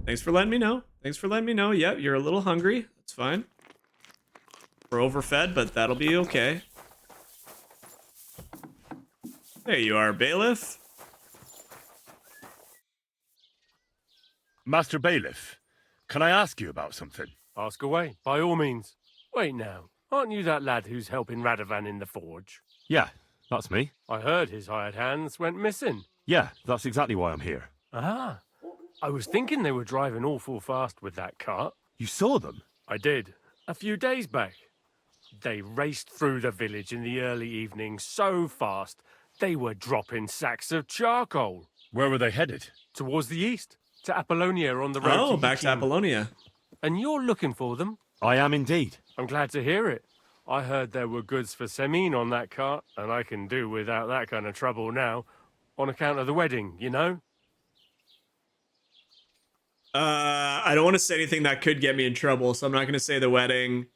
Thanks for letting me know. Thanks for letting me know. Yep, you're a little hungry. That's fine. We're overfed, but that'll be okay. There you are, bailiff.
Master Bailiff, can I ask you about something?
Ask away, by all means. Wait now, aren't you that lad who's helping Radovan in the forge?
Yeah, that's me.
I heard his hired hands went missing.
Yeah, that's exactly why I'm here.
Ah, I was thinking they were driving awful fast with that cart.
You saw them?
I did, a few days back. They raced through the village in the early evening so fast, they were dropping sacks of charcoal.
Where were they headed?
Towards the east, to Apollonia on the road
Oh,
to
back to
Yijin.
Apollonia.
And you're looking for them?
I am indeed.
I'm glad to hear it. I heard there were goods for SEMINE on that cart, and I can do without that kind of trouble now, on account of the wedding, you know?
I don't want to say anything that could get me in trouble, so I'm not going to say the wedding.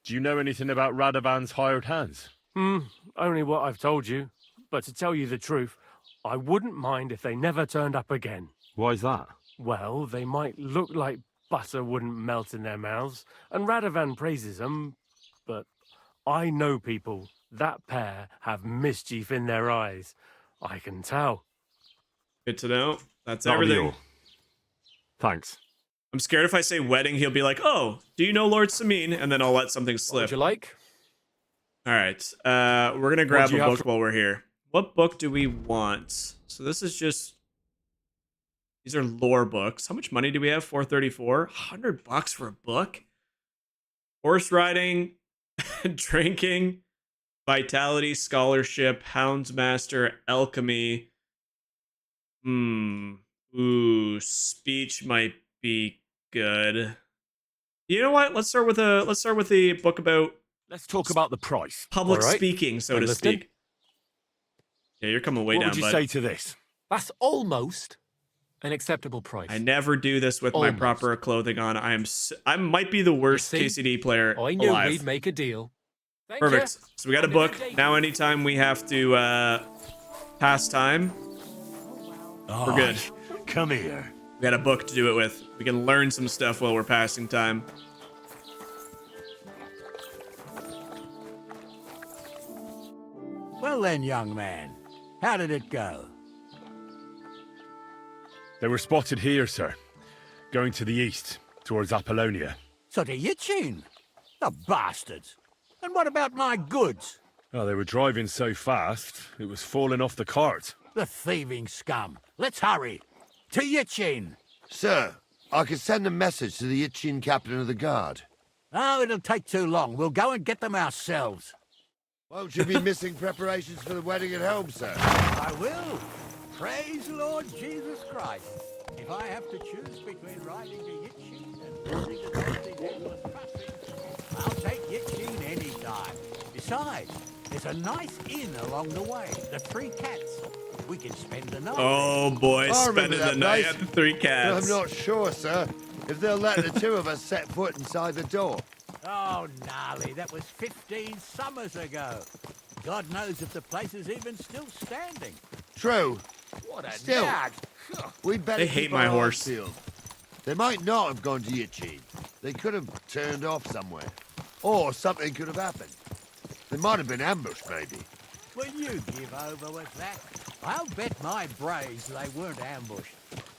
Do you know anything about Radovan's hired hands?
Only what I've told you. But to tell you the truth, I wouldn't mind if they never turned up again.
Why's that?
Well, they might look like butter wouldn't melt in their mouths, and Radovan praises them, but I know people. That pair have mischief in their eyes. I can tell.
Good to know. That's
That'll be
everything.
all. Thanks.
I'm scared if I say wedding, he'll be like, oh, do you know Lord SEMINE? And then I'll let something
What
slip.
would you like?
All right. We're going to grab
do
a
you have
book while we're here. What book do we want? So this is just... These are lore books. How much money do we have? 434? $100 for a book? Horse riding, drinking, vitality, scholarship, houndsmaster, alchemy. Ooh, speech might be good. You know what? Let's start with a book about
Let's talk about the price.
public
All right.
speaking, so
I'm
to
listening.
speak. Yeah, you're coming way
What
down,
would you
bud.
say to this?
That's almost an acceptable price.
I never do this with my
Almost.
proper clothing on. I might be the worst
see?
KCD player
I knew
alive.
we'd make a deal. Thank
Perfect.
you.
So we got a
Have
book.
good day.
Now anytime we have to pass time, we're good.
Come here.
We got a book to do it with. We can learn some stuff while we're passing time.
Well then, young man, how did it go?
They were spotted here, sir. Going to the east, towards Apollonia.
So to Yijin? The bastards. And what about my goods?
Oh, they were driving so fast, it was falling off the cart.
The thieving scum. Let's hurry. To Yichin.
Sir, I can send a message to the Yichin captain of the guard.
Oh, it'll take too long. We'll go and get them ourselves.
Won't you be missing preparations for the wedding at home, sir?
I will. Praise Lord Jesus Christ. If I have to choose between riding to Yichin and listening to Destiny's endless fussing, I'll take Yichin any time. Besides, there's a nice inn along the way, the Three Cats. We can spend the night.
Oh boy,
I remember
spending
that
the night
place.
at the Three
But
Cats.
I'm not sure, sir, if they'll let the two of us set foot inside the door.
Oh, gnarly, that was 15 summers ago. God knows if the place is even still standing.
True.
What a
Still,
nag.
we'd better
They hate
keep
my
our
horse.
eyes peeled. They might not have gone to Yichin. They could have turned off somewhere. Or something could have happened. They might have been ambushed, maybe.
Will you give over with that? I'll bet my braves they weren't ambushed.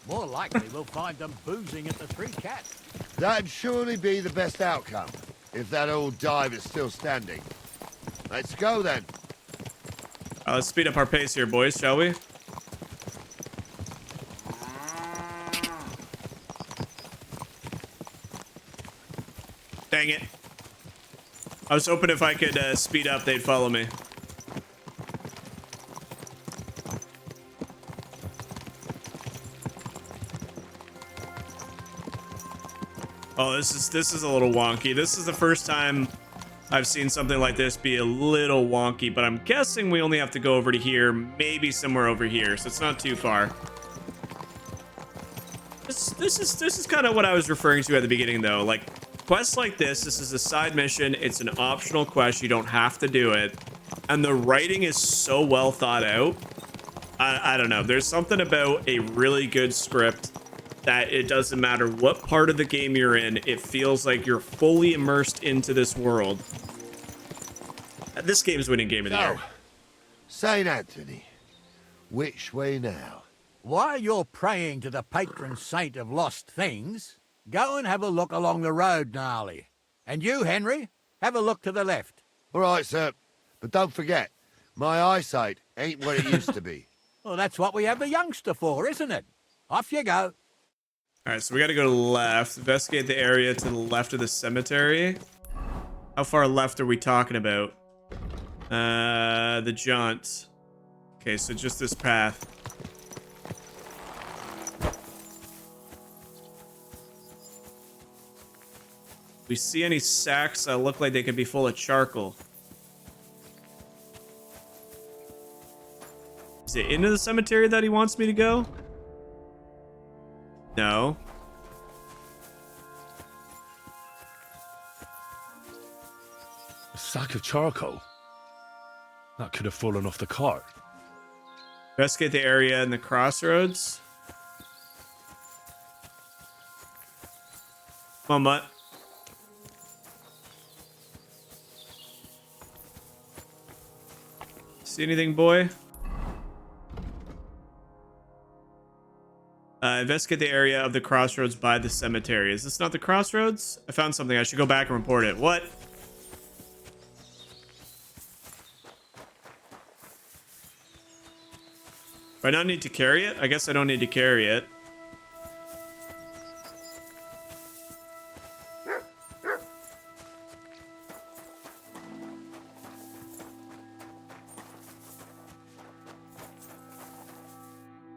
More likely we'll find them boozing at the Three Cats.
That'd surely be the best outcome, if that old dive is still standing. Let's go, then.
Let's speed up our pace here, boys, shall we? Dang it. I was hoping if I could speed up, they'd follow me. Oh, this is a little wonky. This is the first time I've seen something like this be a little wonky, but I'm guessing we only have to go over to here, maybe somewhere over here, so it's not too far. This is kind of what I was referring to at the beginning, though. Like, quests like this is a side mission. It's an optional quest. You don't have to do it. And the writing is so well thought out. I don't know. There's something about a really good script that it doesn't matter what part of the game you're in. It feels like you're fully immersed into this world. This game's winning Game of the Year.
St. Anthony, which way now?
While you're praying to the patron saint of lost things, go and have a look along the road, Gnarly. And you, Henry, have a look to the left.
All right, sir. But don't forget, my eyesight ain't what it used to be.
Well, that's what we have the youngster for, isn't it? Off you go.
All right, so we got to go to the left. Investigate the area to the left of the cemetery. How far left are we talking about? The jaunt. Okay, so just this path. We see any sacks that look like they could be full of charcoal. Is it into the cemetery that he wants me to go? No.
A sack of charcoal? That could have fallen off the cart.
Investigate the area in the crossroads. Come on, Mutt. See anything, boy? Investigate the area of the crossroads by the cemetery. Is this not the crossroads? I found something. I should go back and report it. What? Do I not need to carry it? I guess I don't need to carry it.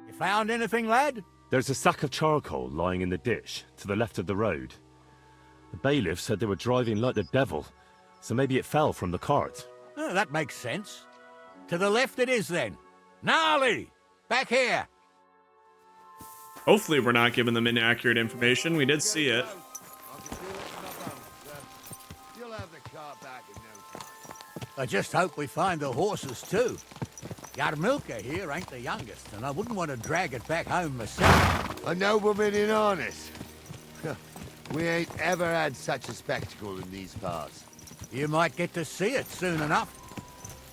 You found anything, lad?
There's a sack of charcoal lying in the ditch to the left of the road. The bailiff said they were driving like the devil, so maybe it fell from the cart.
Oh, that makes sense. To the left it is, then. Gnarly! Back here!
Hopefully we're not giving them inaccurate information. We did see it.
You'll have the car back in no time.
I just hope we find the horses, too. Yarmilka here ain't the youngest, and I wouldn't want to drag it back home myself.
A nobleman in harness. We ain't ever had such a spectacle in these parts.
You might get to see it soon enough.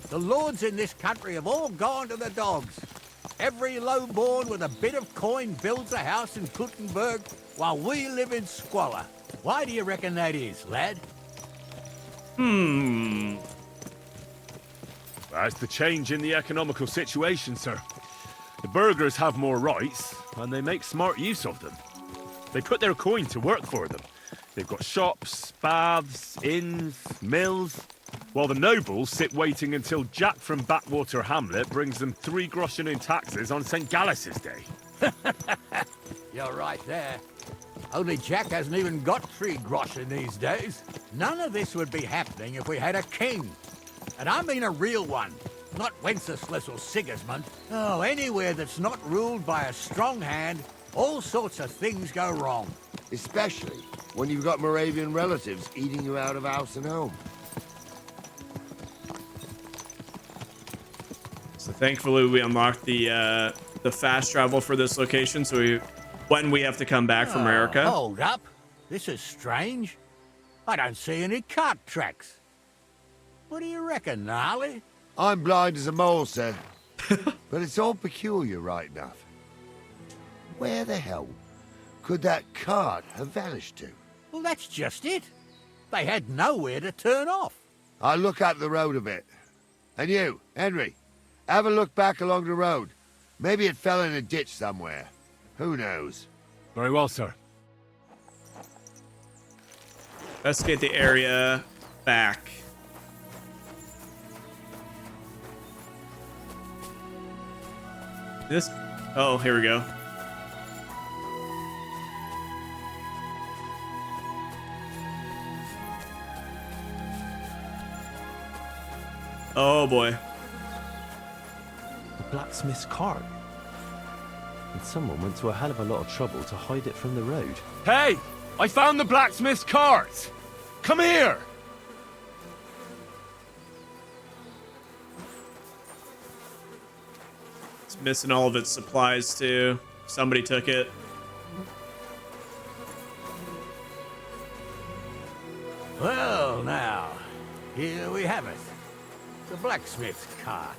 The lords in this country have all gone to the dogs. Every lowborn with a bit of coin builds a house in Kuttenberg while we live in squalor. Why do you reckon that is, lad?
It's the change in the economical situation, sir. The burghers have more rights, and they make smart use of them. They put their coin to work for them. They've got shops, baths, inns, mills, while the nobles sit waiting until Jack from Backwater Hamlet brings them 3 groschen in taxes on St. Gallus's Day.
You're right there. Only Jack hasn't even got 3 groschen these days. None of this would be happening if we had a king. And I mean a real one. Not Wenceslas or Sigismund. Oh, anywhere that's not ruled by a strong hand, all sorts of things go wrong.
Especially when you've got Moravian relatives eating you out of house and home.
So thankfully we unlocked the fast travel for this location, so when we have to come back from America.
Hold up. This is strange. I don't see any cart tracks. What do you reckon, Gnarly?
I'm blind as a mole, sir. But it's all peculiar, right enough. Where the hell could that cart have vanished to?
Well, that's just it. They had nowhere to turn off.
I'll look up the road a bit. And you, Henry, have a look back along the road. Maybe it fell in a ditch somewhere. Who knows?
Very well, sir.
Investigate the area back. This... Oh, here we go. Oh, boy.
The blacksmith's cart. And someone went to a hell of a lot of trouble to hide it from the road. Hey! I found the blacksmith's cart! Come here!
It's missing all of its supplies, too. Somebody took it.
Well, now, here we have it. The blacksmith's cart.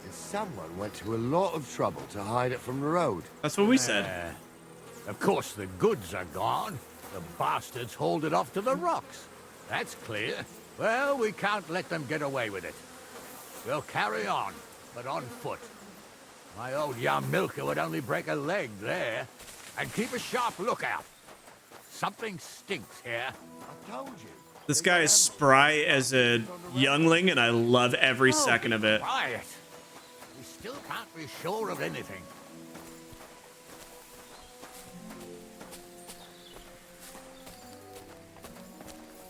And someone went to a lot of trouble to hide it from the road.
That's what we said.
Of course, the goods are gone. The bastards hauled it off to the rocks. That's clear. Well, we can't let them get away with it. We'll carry on, but on foot. My old young milker would only break a leg there. And keep a sharp lookout. Something stinks here.
I told you.
This guy is spry as a youngling, and I love every second of it.
Quiet. We still can't be sure of anything.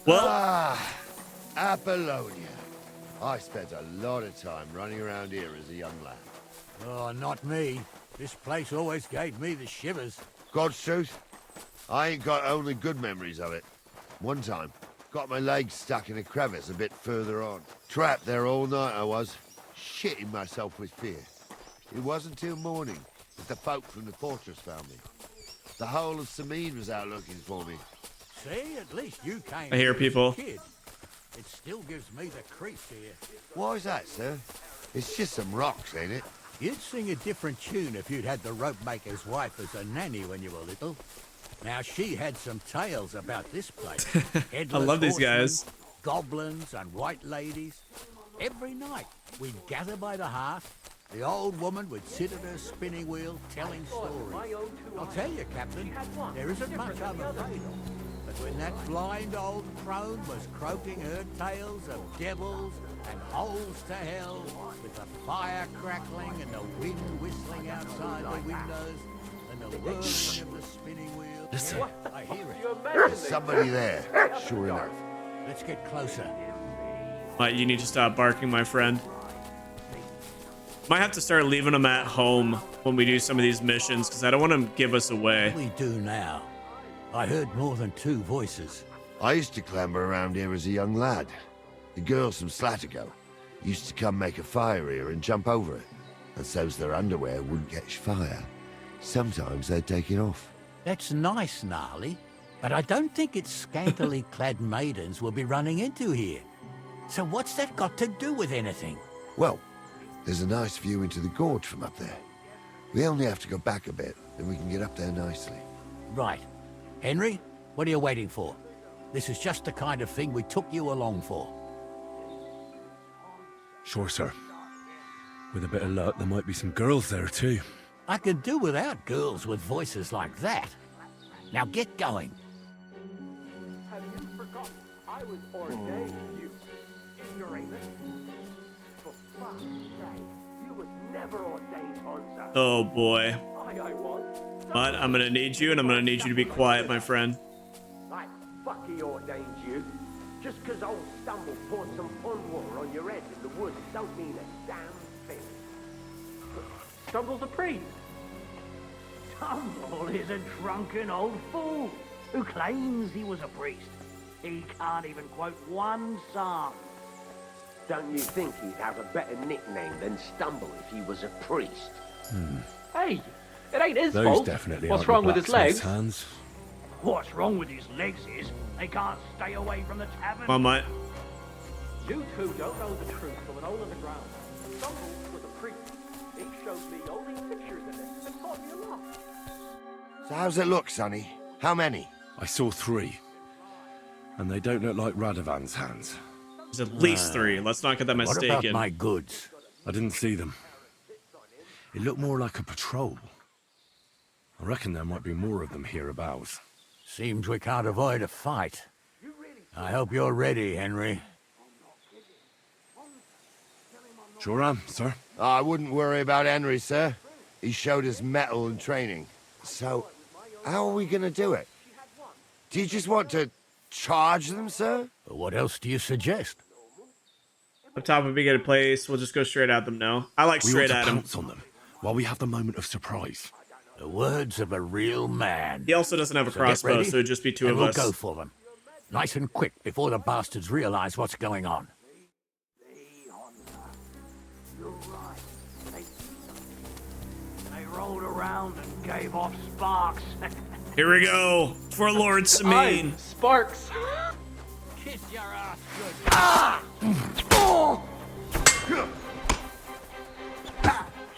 Well,
Apollonia. I spent a lot of time running around here as a young lad.
Oh, not me. This place always gave me the shivers.
God's truth, I ain't got only good memories of it. One time, got my legs stuck in a crevice a bit further on. Trapped there all night I was, shitting myself with fear. It wasn't till morning that the folk from the fortress found me. The whole of SEMINE was out looking for me.
See, at least you came.
I hear
here as a
people.
kid. It still gives me the creeps here.
Why is that, sir? It's just some rocks, ain't it?
You'd sing a different tune if you'd had the rope maker's wife as a nanny when you were little. Now, she had some tales about this place.
I love these guys.
Goblins and white ladies. Every night, we'd gather by the hearth. The old woman would sit at her spinning wheel telling stories. I'll tell you, Captain, there isn't much I'm afraid of. But when that blind old crone was croaking her tales of devils and holes to hell, with the fire crackling and the wind whistling outside the windows, and the whirring of the spinning wheel.
Listen.
Yeah, I hear it.
There's somebody there, sure enough.
Let's get closer.
You need to stop barking, my friend. Might have to start leaving them at home when we do some of these missions, because I don't want them to give us away.
What do we do now? I heard more than 2 voices.
I used to clamber around here as a young lad. The girls from Slatigo used to come make a fire here and jump over it. And so's their underwear wouldn't catch fire. Sometimes they'd take it off.
That's nice, Gnarly, but I don't think it's scantily clad maidens we'll be running into here. So what's that got to do with anything?
Well, there's a nice view into the gorge from up there. We only have to go back a bit, and we can get up there nicely.
Right. Henry, what are you waiting for? This is just the kind of thing we took you along for.
Sure, sir. With a bit of luck, there might be some girls there too.
I could do without girls with voices like that. Now get going.
Have you forgotten I was ordained you, ignoramus? For fuck's sake, you was never ordained, Honza.
Oh boy.
I was.
But I'm gonna need you, and I'm gonna need you to be quiet, my friend.
Like, fuck he ordained you. Just 'cause old Stumble poured some pond water on your head in the woods don't mean a damn thing. Stumble's a priest.
Stumble is a drunken old fool who claims he was a priest. He can't even quote one psalm.
Don't you think he'd have a better nickname than Stumble if he was a priest?
Hey, it ain't his
Those
fault.
definitely
What's
aren't the
wrong with his
blacksmith's
legs?
hands.
What's wrong with his legs is they can't stay away from the tavern.
Come on, mate.
You two don't know the truth from an hole in the ground. Stumble was a priest. He showed me all these pictures in it and taught me a lot.
So how's it look, Sonny? How many?
I saw 3. And they don't look like Radovan's hands.
There's at least 3. Let's not get that
What
mistaken.
about my goods?
I didn't see them. It looked more like a patrol. I reckon there might be more of them hereabouts.
Seems we can't avoid a fight. I hope you're ready, Henry.
Sure am, sir.
I wouldn't worry about Henry, sir. He showed us mettle and training. So, how are we gonna do it? Do you just want to charge them, sir?
What else do you suggest?
Up top would be a good place. We'll just go straight at them now. I like
We
straight
ought
at
to
him.
pounce on them while we have the moment of surprise.
The words of a real man.
He also doesn't have a
So get
crossbow,
ready,
so it'd just be 2
and
of
we'll
us.
go for them. Nice and quick before the bastards realize what's going on.
You're right. They rolled around and gave off sparks.
Here we go. For Lord Semine.
Sparks.
Kiss your ass good.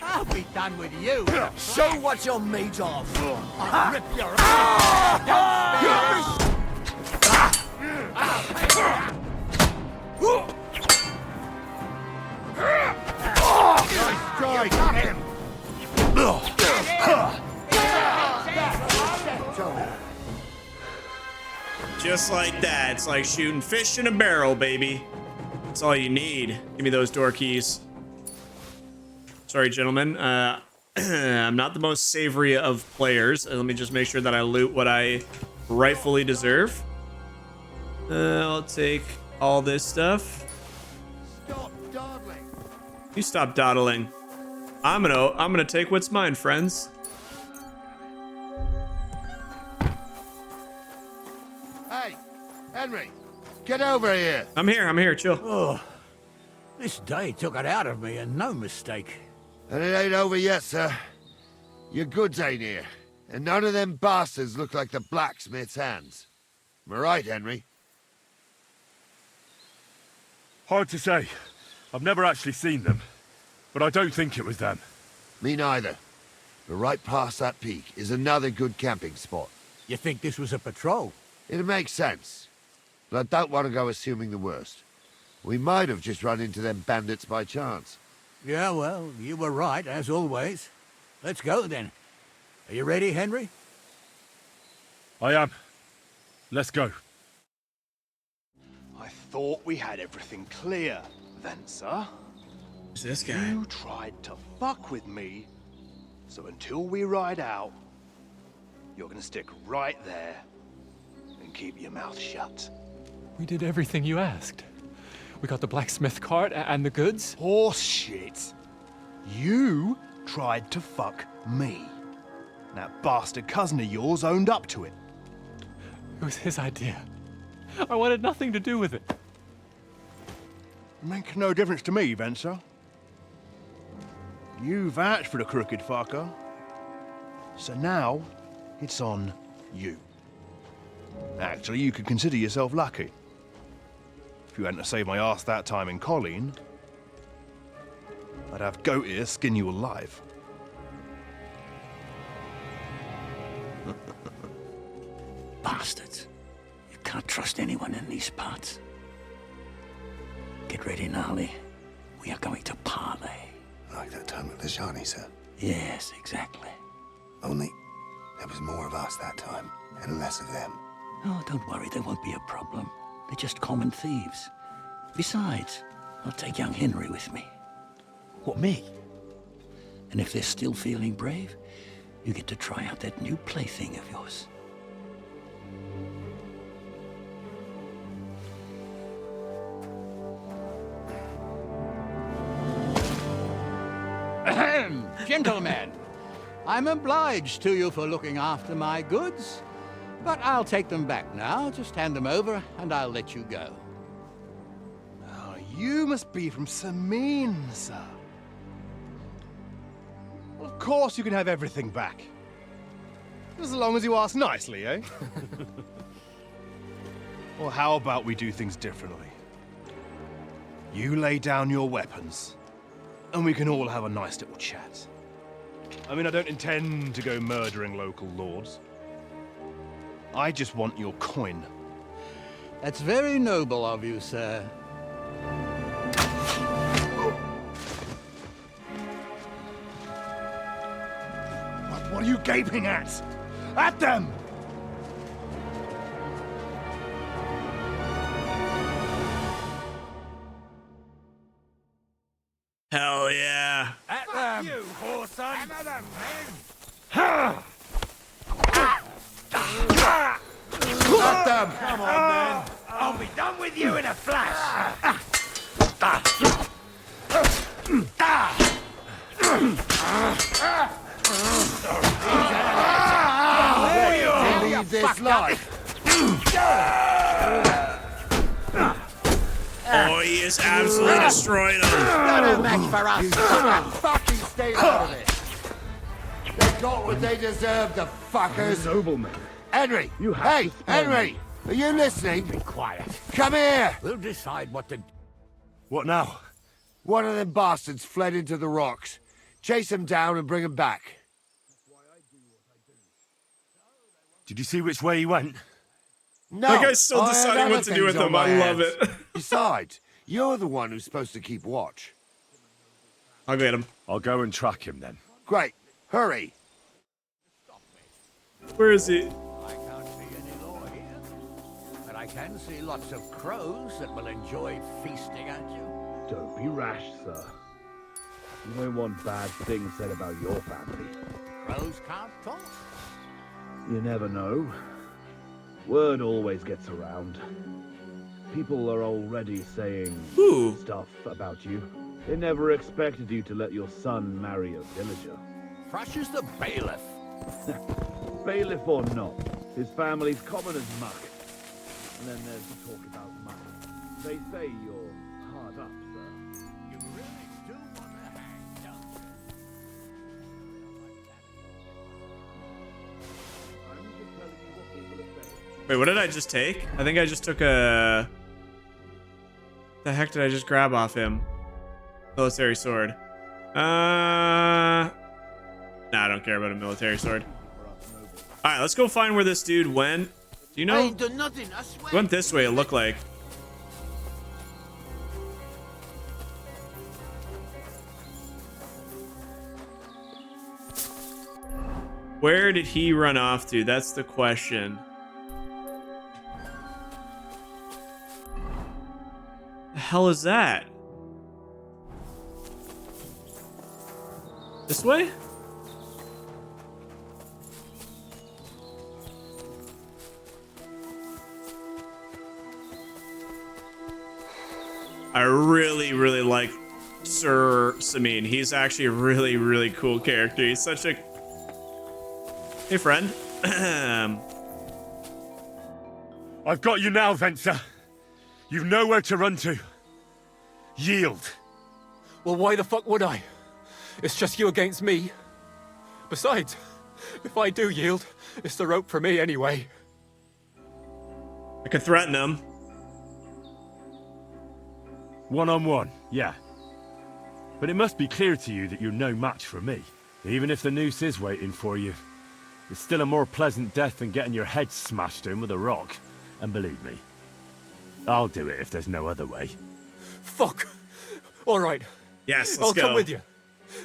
I'll be done with you.
Show what you're made of.
I'll rip your
Try, got him!
Just like that. It's like shooting fish in a barrel, baby. That's all you need. Give me those door keys. Sorry, gentlemen. I'm not the most savory of players. Let me just make sure that I loot what I rightfully deserve. I'll take all this stuff.
Stop dawdling.
You stop dawdling. I'm gonna take what's mine, friends.
Hey, Henry, get over here.
I'm here, chill.
Oh, this day took it out of me, and no mistake.
And it ain't over yet, sir. Your goods ain't here. And none of them bastards look like the blacksmith's hands. Am I right, Henry?
Hard to say. I've never actually seen them. But I don't think it was them.
Me neither. But right past that peak is another good camping spot.
You think this was a patrol?
It makes sense. But I don't want to go assuming the worst. We might have just run into them bandits by chance.
Yeah, well, you were right, as always. Let's go, then. Are you ready, Henry?
I am. Let's go.
I thought we had everything clear, then, sir.
Who's this guy?
You tried to fuck with me, so until we ride out, you're gonna stick right there and keep your mouth shut.
We did everything you asked. We got the blacksmith cart and the goods.
Horse shit. You tried to fuck me. That bastard cousin of yours owned up to it.
It was his idea. I wanted nothing to do with it.
Make no difference to me, Venser. You vouched for the crooked fucker. So now, it's on you. Actually, you could consider yourself lucky. If you hadn't have saved my ass that time in Colleen, I'd have goat ear skin you alive.
Bastards. You can't trust anyone in these parts. Get ready, Gnarly.
We are going to parley.
Like that time at the Shani, sir.
Yes, exactly.
Only there was more of us that time, and less of them.
Oh, don't worry, there won't be a problem. They're just common thieves. Besides, I'll take young Henry with me.
What, me?
And if they're still feeling brave, you get to try out that new plaything of yours.
Ahem, gentlemen, I'm obliged to you for looking after my goods, but I'll take them back now. Just hand them over, and I'll let you go.
Oh, you must be from SEMINE, sir. Well, of course you can have everything back. As long as you ask nicely, eh? Well, how about we do things differently? You lay down your weapons, and we can all have a nice little chat. I mean, I don't intend to go murdering local lords. I just want your coin.
That's very noble of you, sir.
What are you gaping at? At them!
Hell yeah.
At them! You, whoreson! Another
At them!
Come on, then. I'll be done with you in a flash.
Leave this life.
Oh, he is absolutely destroying him.
Not a match for us. Fucking stay out of it. They got what they deserved, the fuckers.
Nobleman.
Henry! Hey, Henry! Are you listening?
Be quiet.
Come here!
We'll decide what to...
What now?
One of them bastards fled into the rocks. Chase him down and bring him back.
Did you see which way he went?
No!
That guy's still
I had
deciding
other
what to do
things
with
on
him.
my
I love
hands.
it.
Besides, you're the one who's supposed to keep watch.
I'll get him.
I'll go and track him then.
Great. Hurry.
Where is he?
I can't see any law here, but I can see lots of crows that will enjoy feasting at you.
Don't be rash, sir. You don't want bad things said about your family.
Crows can't talk.
You never know. Word always gets around. People are already saying stuff about you. They never expected you to let your son marry a villager.
Fresh is the bailiff.
Bailiff or not, his family's common as muck. And then there's the talk about money. They say you're hard up, sir.
You really do want to hang, don't you?
I'm just telling you what people are saying.
Wait, what did I just take? I think I just took a... The heck did I just grab off him? Military sword. Nah, I don't care about a military sword. Alright, let's go find where this dude went. Do you know?
I ain't done nothing, I swear.
He went this way, it looked like. Where did he run off to? That's the question. The hell is that? This way? I really, really like Sir SEMINE. He's actually a really, really cool character. He's such a... Hey, friend.
I've got you now, Venser. You've nowhere to run to. Yield.
Well, why the fuck would I? It's just you against me. Besides, if I do yield, it's the rope for me anyway.
I could threaten him.
One-on-one, yeah. But it must be clear to you that you're no match for me. Even if the noose is waiting for you. It's still a more pleasant death than getting your head smashed in with a rock. And believe me, I'll do it if there's no other way.
Fuck! All right.
Yes, let's
I'll
go.
come with you.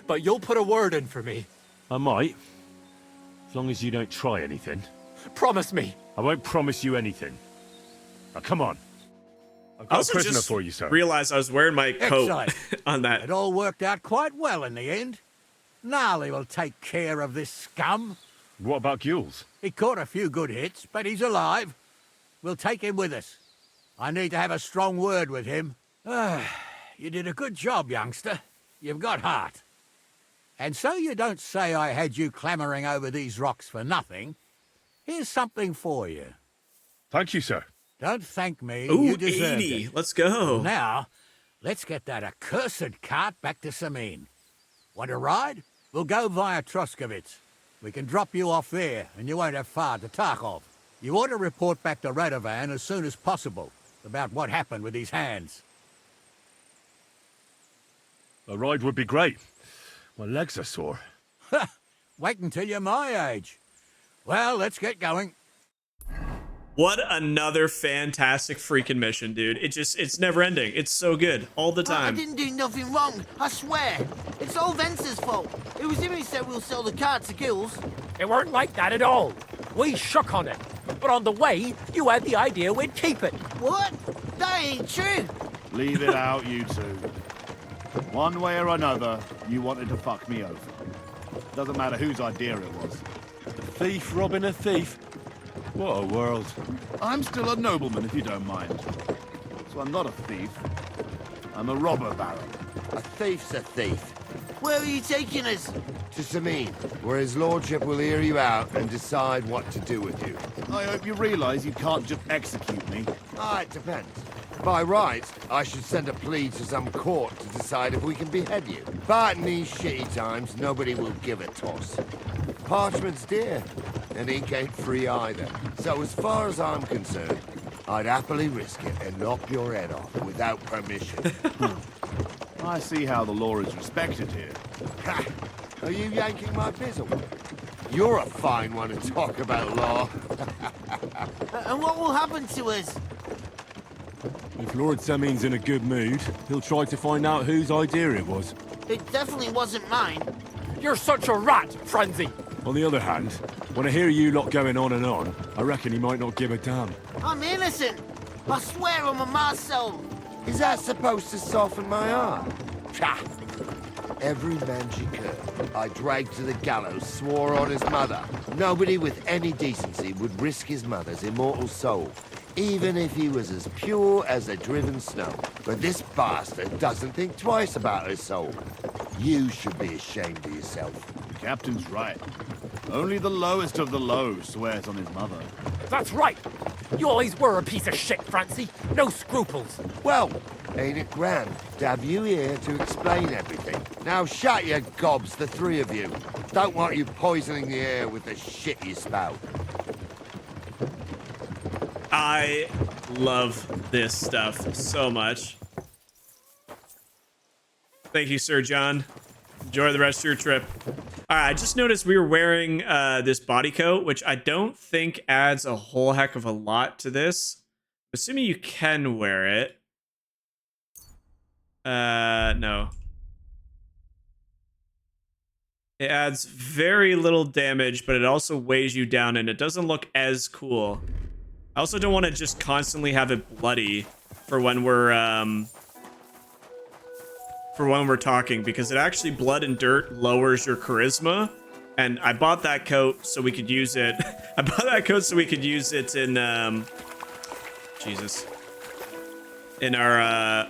But you'll put a word in for me.
I might. As long as you don't try anything.
Promise me.
I won't promise you anything. Now, come on. I've got a prisoner for you, sir.
Realized I was wearing my coat
Excellent.
on that.
It all worked out quite well in the end. Gnarly will take care of this scum.
What about Gules?
He caught a few good hits, but he's alive. We'll take him with us. I need to have a strong word with him. You did a good job, youngster. You've got heart. And so you don't say I had you clambering over these rocks for nothing. Here's something for you.
Thank you, sir.
Don't thank me.
Ooh,
you deserved
80.
it.
Let's go.
Now, let's get that accursed cart back to SEMINE. Want a ride? We'll go via Troskovitz. We can drop you off there, and you won't have far to Tarkov. You ought to report back to Radovan as soon as possible about what happened with these hands.
A ride would be great. My legs are sore.
Wait until you're my age. Well, let's get going.
What another fantastic freaking mission, dude. It's never ending. It's so good all the
I
time.
didn't do nothing wrong, I swear. It's all Vence's fault. It was him who said we'll sell the car to Gills.
It weren't like that at all. We shook on it. But on the way, you had the idea we'd keep it.
What? That ain't true.
Leave it out, you two. One way or another, you wanted to fuck me over. Doesn't matter whose idea it was.
A thief robbing a thief. What a world.
I'm still a nobleman, if you don't mind. So I'm not a thief. I'm a robber baron.
A thief's a thief.
Where are you taking us?
To SEMINE, where his lordship will hear you out and decide what to do with you.
I hope you realise you can't just execute me.
It depends. By rights, I should send a plea to some court to decide if we can behead you. But in these shitty times, nobody will give a toss. Parchment's dear, and ink ain't free either. So as far as I'm concerned, I'd happily risk it and knock your head off without permission.
I see how the law is respected here.
Ha! Are you yanking my bizzle? You're a fine one to talk about law.
And what will happen to us?
If Lord Semine's in a good mood, he'll try to find out whose idea it was.
It definitely wasn't mine.
You're such a rat, Frenzy.
On the other hand, when I hear you lot going on, I reckon he might not give a damn.
I'm innocent. I swear on my ma's soul.
Is that supposed to soften my heart? Pah! Every man she could, I dragged to the gallows, swore on his mother. Nobody with any decency would risk his mother's immortal soul, even if he was as pure as the driven snow. But this bastard doesn't think twice about his soul. You should be ashamed of yourself.
The captain's right. Only the lowest of the low swears on his mother.
That's right. You always were a piece of shit, Francie. No scruples.
Well, ain't it grand to have you here to explain everything? Now shut your gobs, the three of you. Don't want you poisoning the air with the shit you spout.
I love this stuff so much. Thank you, Sir John. Enjoy the rest of your trip. All right, I just noticed we were wearing this body coat, which I don't think adds a whole heck of a lot to this. Assuming you can wear it. No. It adds very little damage, but it also weighs you down, and it doesn't look as cool. I also don't want to just constantly have it bloody for when we're talking, because it actually, blood and dirt lowers your charisma, and I bought that coat so we could use it. I bought that coat so we could use it in Jesus, in our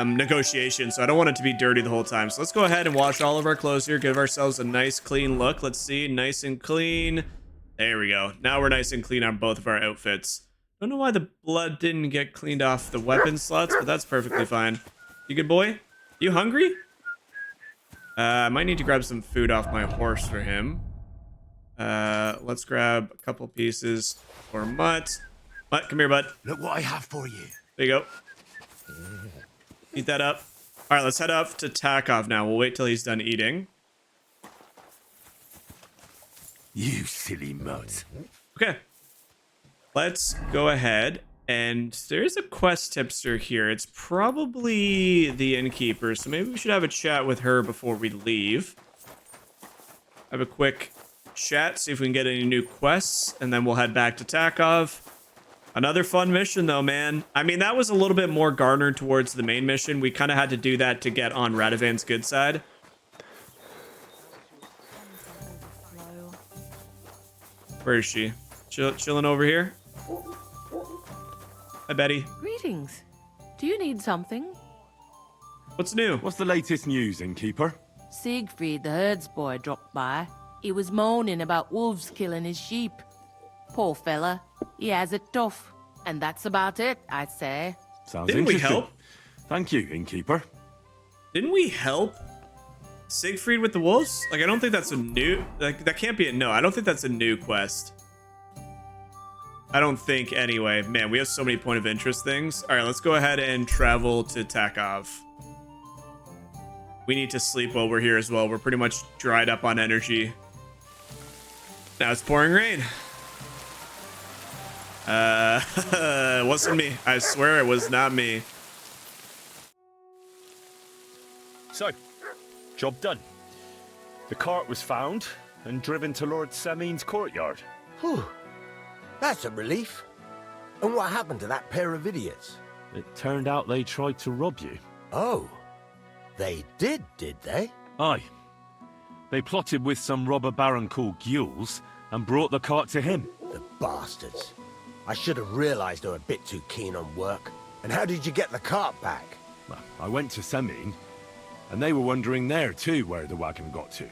negotiation, so I don't want it to be dirty the whole time. So let's go ahead and wash all of our clothes here, give ourselves a nice clean look. Let's see, nice and clean. There we go. Now we're nice and clean on both of our outfits. Don't know why the blood didn't get cleaned off the weapon slots, but that's perfectly fine. You good boy? You hungry? I might need to grab some food off my horse for him. Let's grab a couple pieces for Mutt. Mutt, come here, bud.
Look what I have for you.
There you go. Eat that up. All right, let's head up to Tarkov now. We'll wait till he's done eating.
You silly mutt.
Okay. Let's go ahead And there's a quest tipster here. It's probably the innkeeper, so maybe we should have a chat with her before we leave. Have a quick chat, see if we can get any new quests, and then we'll head back to Takov. Another fun mission, though, man. I mean, that was a little bit more garnered towards the main mission. We kind of had to do that to get on Radovan's good side. Where is she? Chilling over here? Hi, Betty.
Greetings. Do you need something?
What's new?
What's the latest news, innkeeper?
Siegfried, the herdsboy, dropped by. He was moaning about wolves killing his sheep. Poor fella. He has it tough. And that's about it, I'd say.
Sounds
Didn't we
interesting.
help?
Thank you, innkeeper.
Didn't we help Siegfried with the wolves? Like, I don't think that's a new... Like, that can't be a... No, I don't think that's a new quest. I don't think, anyway. Man, we have so many point of interest things. All right, let's go ahead and travel to Takov. We need to sleep while we're here as well. We're pretty much dried up on energy. Now it's pouring rain. It wasn't me. I swear it was not me.
So, job done. The cart was found and driven to Lord Semine's courtyard.
Whew. That's a relief. And what happened to that pair of idiots?
It turned out they tried to rob you.
Oh. They did they?
Aye. They plotted with some robber baron called Gules and brought the cart to him.
The bastards. I should have realized they were a bit too keen on work. And how did you get the cart back?
Well, I went to Semine, and they were wondering there too where the wagon got to.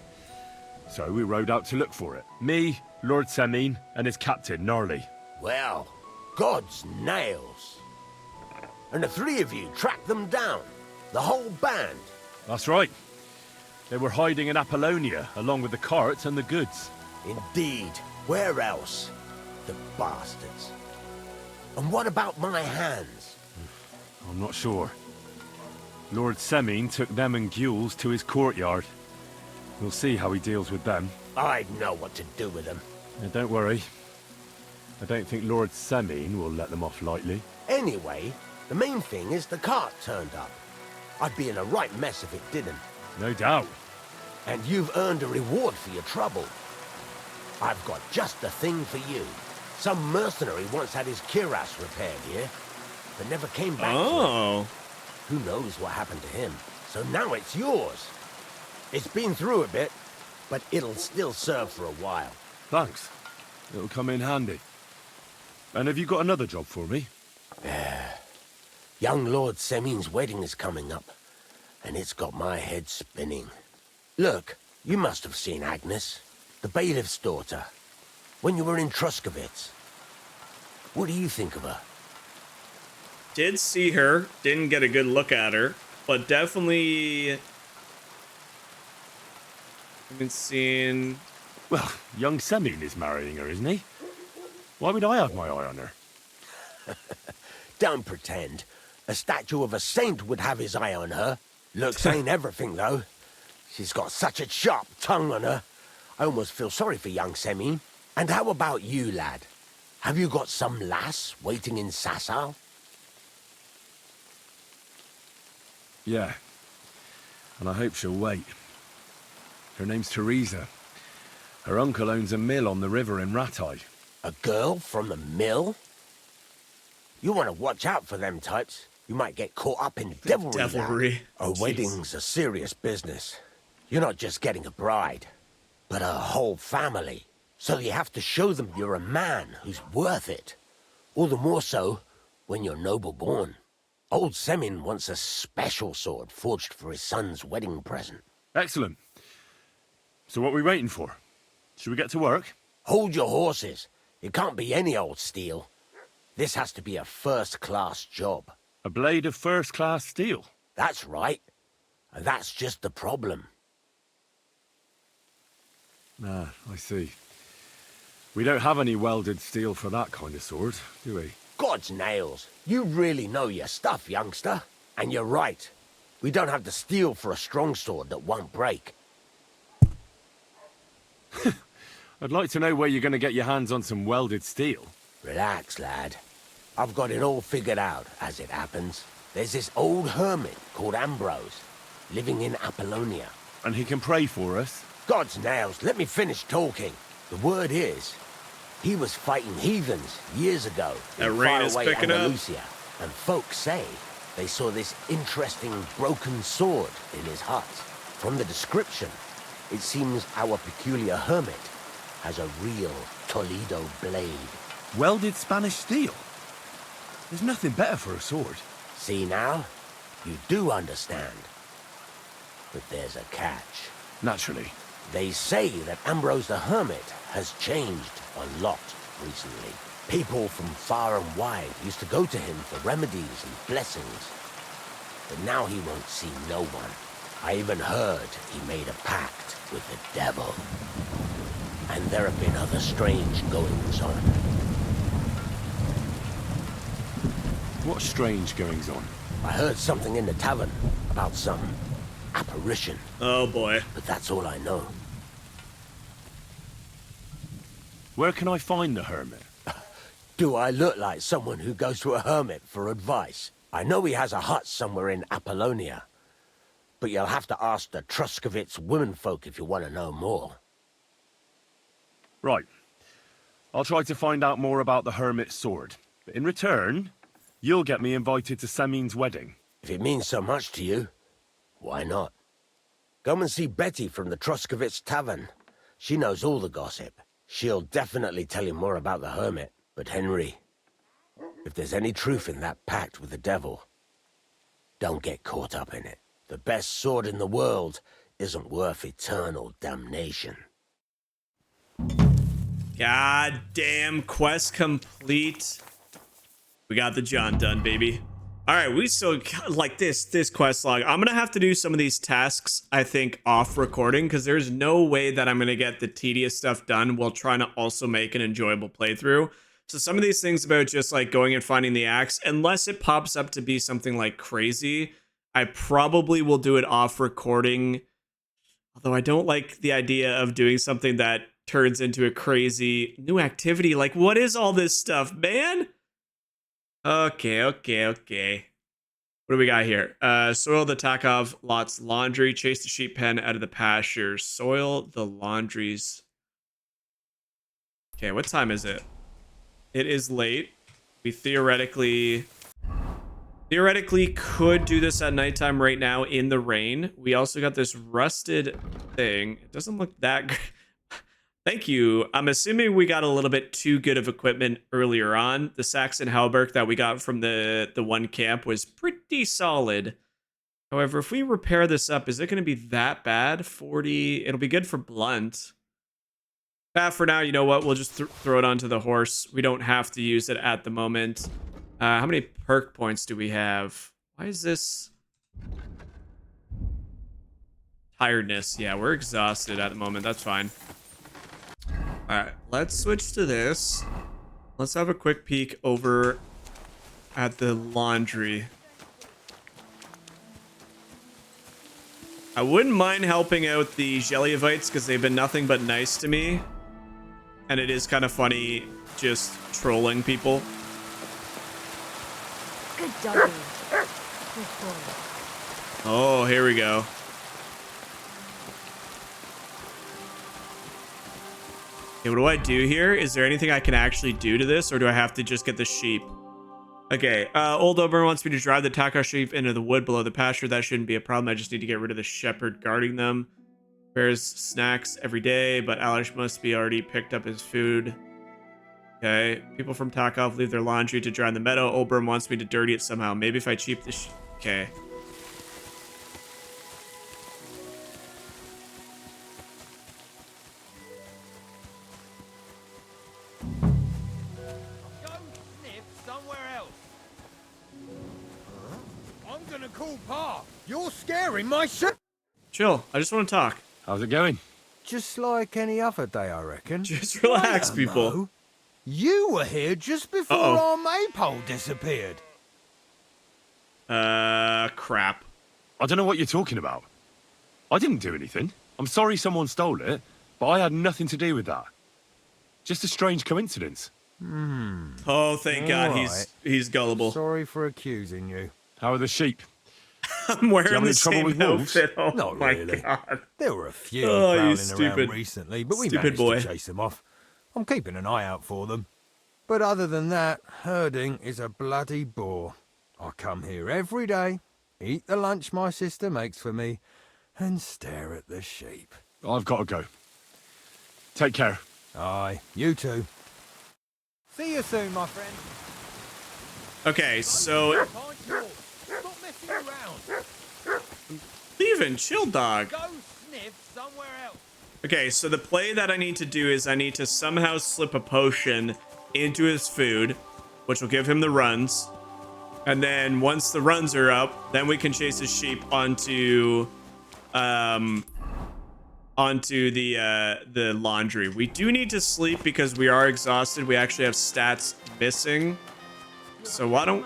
So we rode out to look for it. Me, Lord Semine, and his captain, Gnarly.
Well, God's nails. And the three of you tracked them down? The whole band?
That's right. They were hiding in Apollonia, along with the cart and the goods.
Indeed. Where else? The bastards. And what about my hands?
I'm not sure. Lord Semine took them and Gules to his courtyard. We'll see how he deals with them.
I know what to do with them.
Now, don't worry. I don't think Lord Semine will let them off lightly.
Anyway, the main thing is the cart turned up. I'd be in a right mess if it didn't.
No doubt.
And you've earned a reward for your trouble. I've got just the thing for you. Some mercenary once had his cuirass repaired here, but never came back.
Oh.
Who knows what happened to him? So now it's yours. It's been through a bit, but it'll still serve for a while.
Thanks. It'll come in handy. And have you got another job for me?
Young Lord Semine's wedding is coming up, and it's got my head spinning. Look, you must have seen Agnes, the bailiff's daughter, when you were in Truskovitz. What do you think of her?
Did see her, didn't get a good look at her, but definitely... I've been seeing...
Well, young Semine is marrying her, isn't he? Why would I have my eye on her?
Don't pretend. A statue of a saint would have his eye on her. Looks ain't everything, though. She's got such a sharp tongue on her. I almost feel sorry for young Semine. And how about you, lad? Have you got some lass waiting in Sasau?
Yeah. And I hope she'll wait. Her name's Teresa. Her uncle owns a mill on the river in Ratai.
A girl from the mill? You want to watch out for them types. You might get caught up in devilry.
Devilry.
A wedding's a serious business. You're not just getting a bride, but a whole family. So you have to show them you're a man who's worth it. All the more so when you're noble born. Old Semine wants a special sword forged for his son's wedding present.
Excellent. So what are we waiting for? Should we get to work?
Hold your horses. It can't be any old steel. This has to be a first-class job.
A blade of first-class steel?
That's right. And that's just the problem.
Ah, I see. We don't have any welded steel for that kind of sword, do we?
God's nails. You really know your stuff, youngster. And you're right. We don't have the steel for a strong sword that won't break.
I'd like to know where you're going to get your hands on some welded steel.
Relax, lad. I've got it all figured out, as it happens. There's this old hermit called Ambrose, living in Apollonia.
And he can pray for us?
God's nails, let me finish talking. The word is, he was fighting heathens years ago
That
in
rain is
faraway
picking up.
Andalusia. And folks say they saw this interesting broken sword in his hut. From the description, it seems our peculiar hermit has a real Toledo blade.
Welded Spanish steel? There's nothing better for a sword.
See now? You do understand. But there's a catch.
Naturally.
They say that Ambrose the Hermit has changed a lot recently. People from far and wide used to go to him for remedies and blessings. But now he won't see no one. I even heard he made a pact with the devil. And there have been other strange goings-on.
What strange goings on?
I heard something in the tavern about some apparition.
Oh boy.
But that's all I know.
Where can I find the hermit?
Do I look like someone who goes to a hermit for advice? I know he has a hut somewhere in Apollonia. But you'll have to ask the Truscovitz womenfolk if you want to know more.
Right. I'll try to find out more about the hermit's sword. But in return, you'll get me invited to Semine's wedding.
If it means so much to you, why not? Come and see Betty from the Truscovitz Tavern. She knows all the gossip. She'll definitely tell you more about the hermit. But Henry, if there's any truth in that pact with the devil, don't get caught up in it. The best sword in the world isn't worth eternal damnation.
God damn, quest complete. We got the John done, baby. All right, we still like this quest log. I'm gonna have to do some of these tasks, I think, off recording, because there's no way that I'm gonna get the tedious stuff done while trying to also make an enjoyable playthrough. So some of these things about just like going and finding the axe, unless it pops up to be something like crazy, I probably will do it off recording. Although I don't like the idea of doing something that turns into a crazy new activity. Like, what is all this stuff, man? Okay. What do we got here? Soil the Takov lot's laundry. Chase the sheep pen out of the pasture. Soil the laundries. Okay, what time is it? It is late. We theoretically could do this at nighttime right now in the rain. We also got this rusted thing. It doesn't look that great. Thank you. I'm assuming we got a little bit too good of equipment earlier on. The Saxon Halberg that we got from the one camp was pretty solid. However, if we repair this up, is it going to be that bad? 40. It'll be good for blunt. For now, you know what? We'll just throw it onto the horse. We don't have to use it at the moment. How many perk points do we have? Why is this? Tiredness. Yeah, we're exhausted at the moment. That's fine. All right, let's switch to this. Let's have a quick peek over at the laundry. I wouldn't mind helping out the Jelliavites because they've been nothing but nice to me. And it is kind of funny just trolling people.
Good doggy. Good boy.
Oh, here we go. Okay, what do I do here? Is there anything I can actually do to this, or do I have to just get the sheep? Okay, Old Oberon wants me to drive the Taka sheep into the wood below the pasture. That shouldn't be a problem. I just need to get rid of the shepherd guarding them. Bears snacks every day, but Alish must be already picked up his food. Okay, people from Takov leave their laundry to dry in the meadow. Oberon wants me to dirty it somehow. Maybe if I cheap the okay.
I'm gonna call Pa. You're scaring my shit.
Chill. I just want to talk.
How's it going?
Just like any other day, I reckon.
Just relax, people.
You were here just before our maypole disappeared.
Crap.
I don't know what you're talking about. I didn't do anything. I'm sorry someone stole it, but I had nothing to do with that. Just a strange coincidence.
Oh, thank God,
Alright.
he's gullible.
Sorry for accusing you.
How are the sheep?
I'm
Do you
wearing
have
the
any trouble
same
with wolves?
outfit. Oh
Not
my
really.
God.
There were a few
Oh, you
prowling
stupid,
around recently, but we
stupid
managed
boy.
to chase them off. I'm keeping an eye out for them. But other than that, herding is a bloody bore. I come here every day, eat the lunch my sister makes for me, and stare at the sheep.
I've got to go. Take care.
Aye, you too. See you soon, my friend.
Okay, so
Stop messing around.
leaving, chill, dog.
Go sniff somewhere else.
Okay, so the play that I need to do is I need to somehow slip a potion into his food, which will give him the runs. And then once the runs are up, then we can chase his sheep onto the laundry. We do need to sleep because we are exhausted. We actually have stats missing. So why don't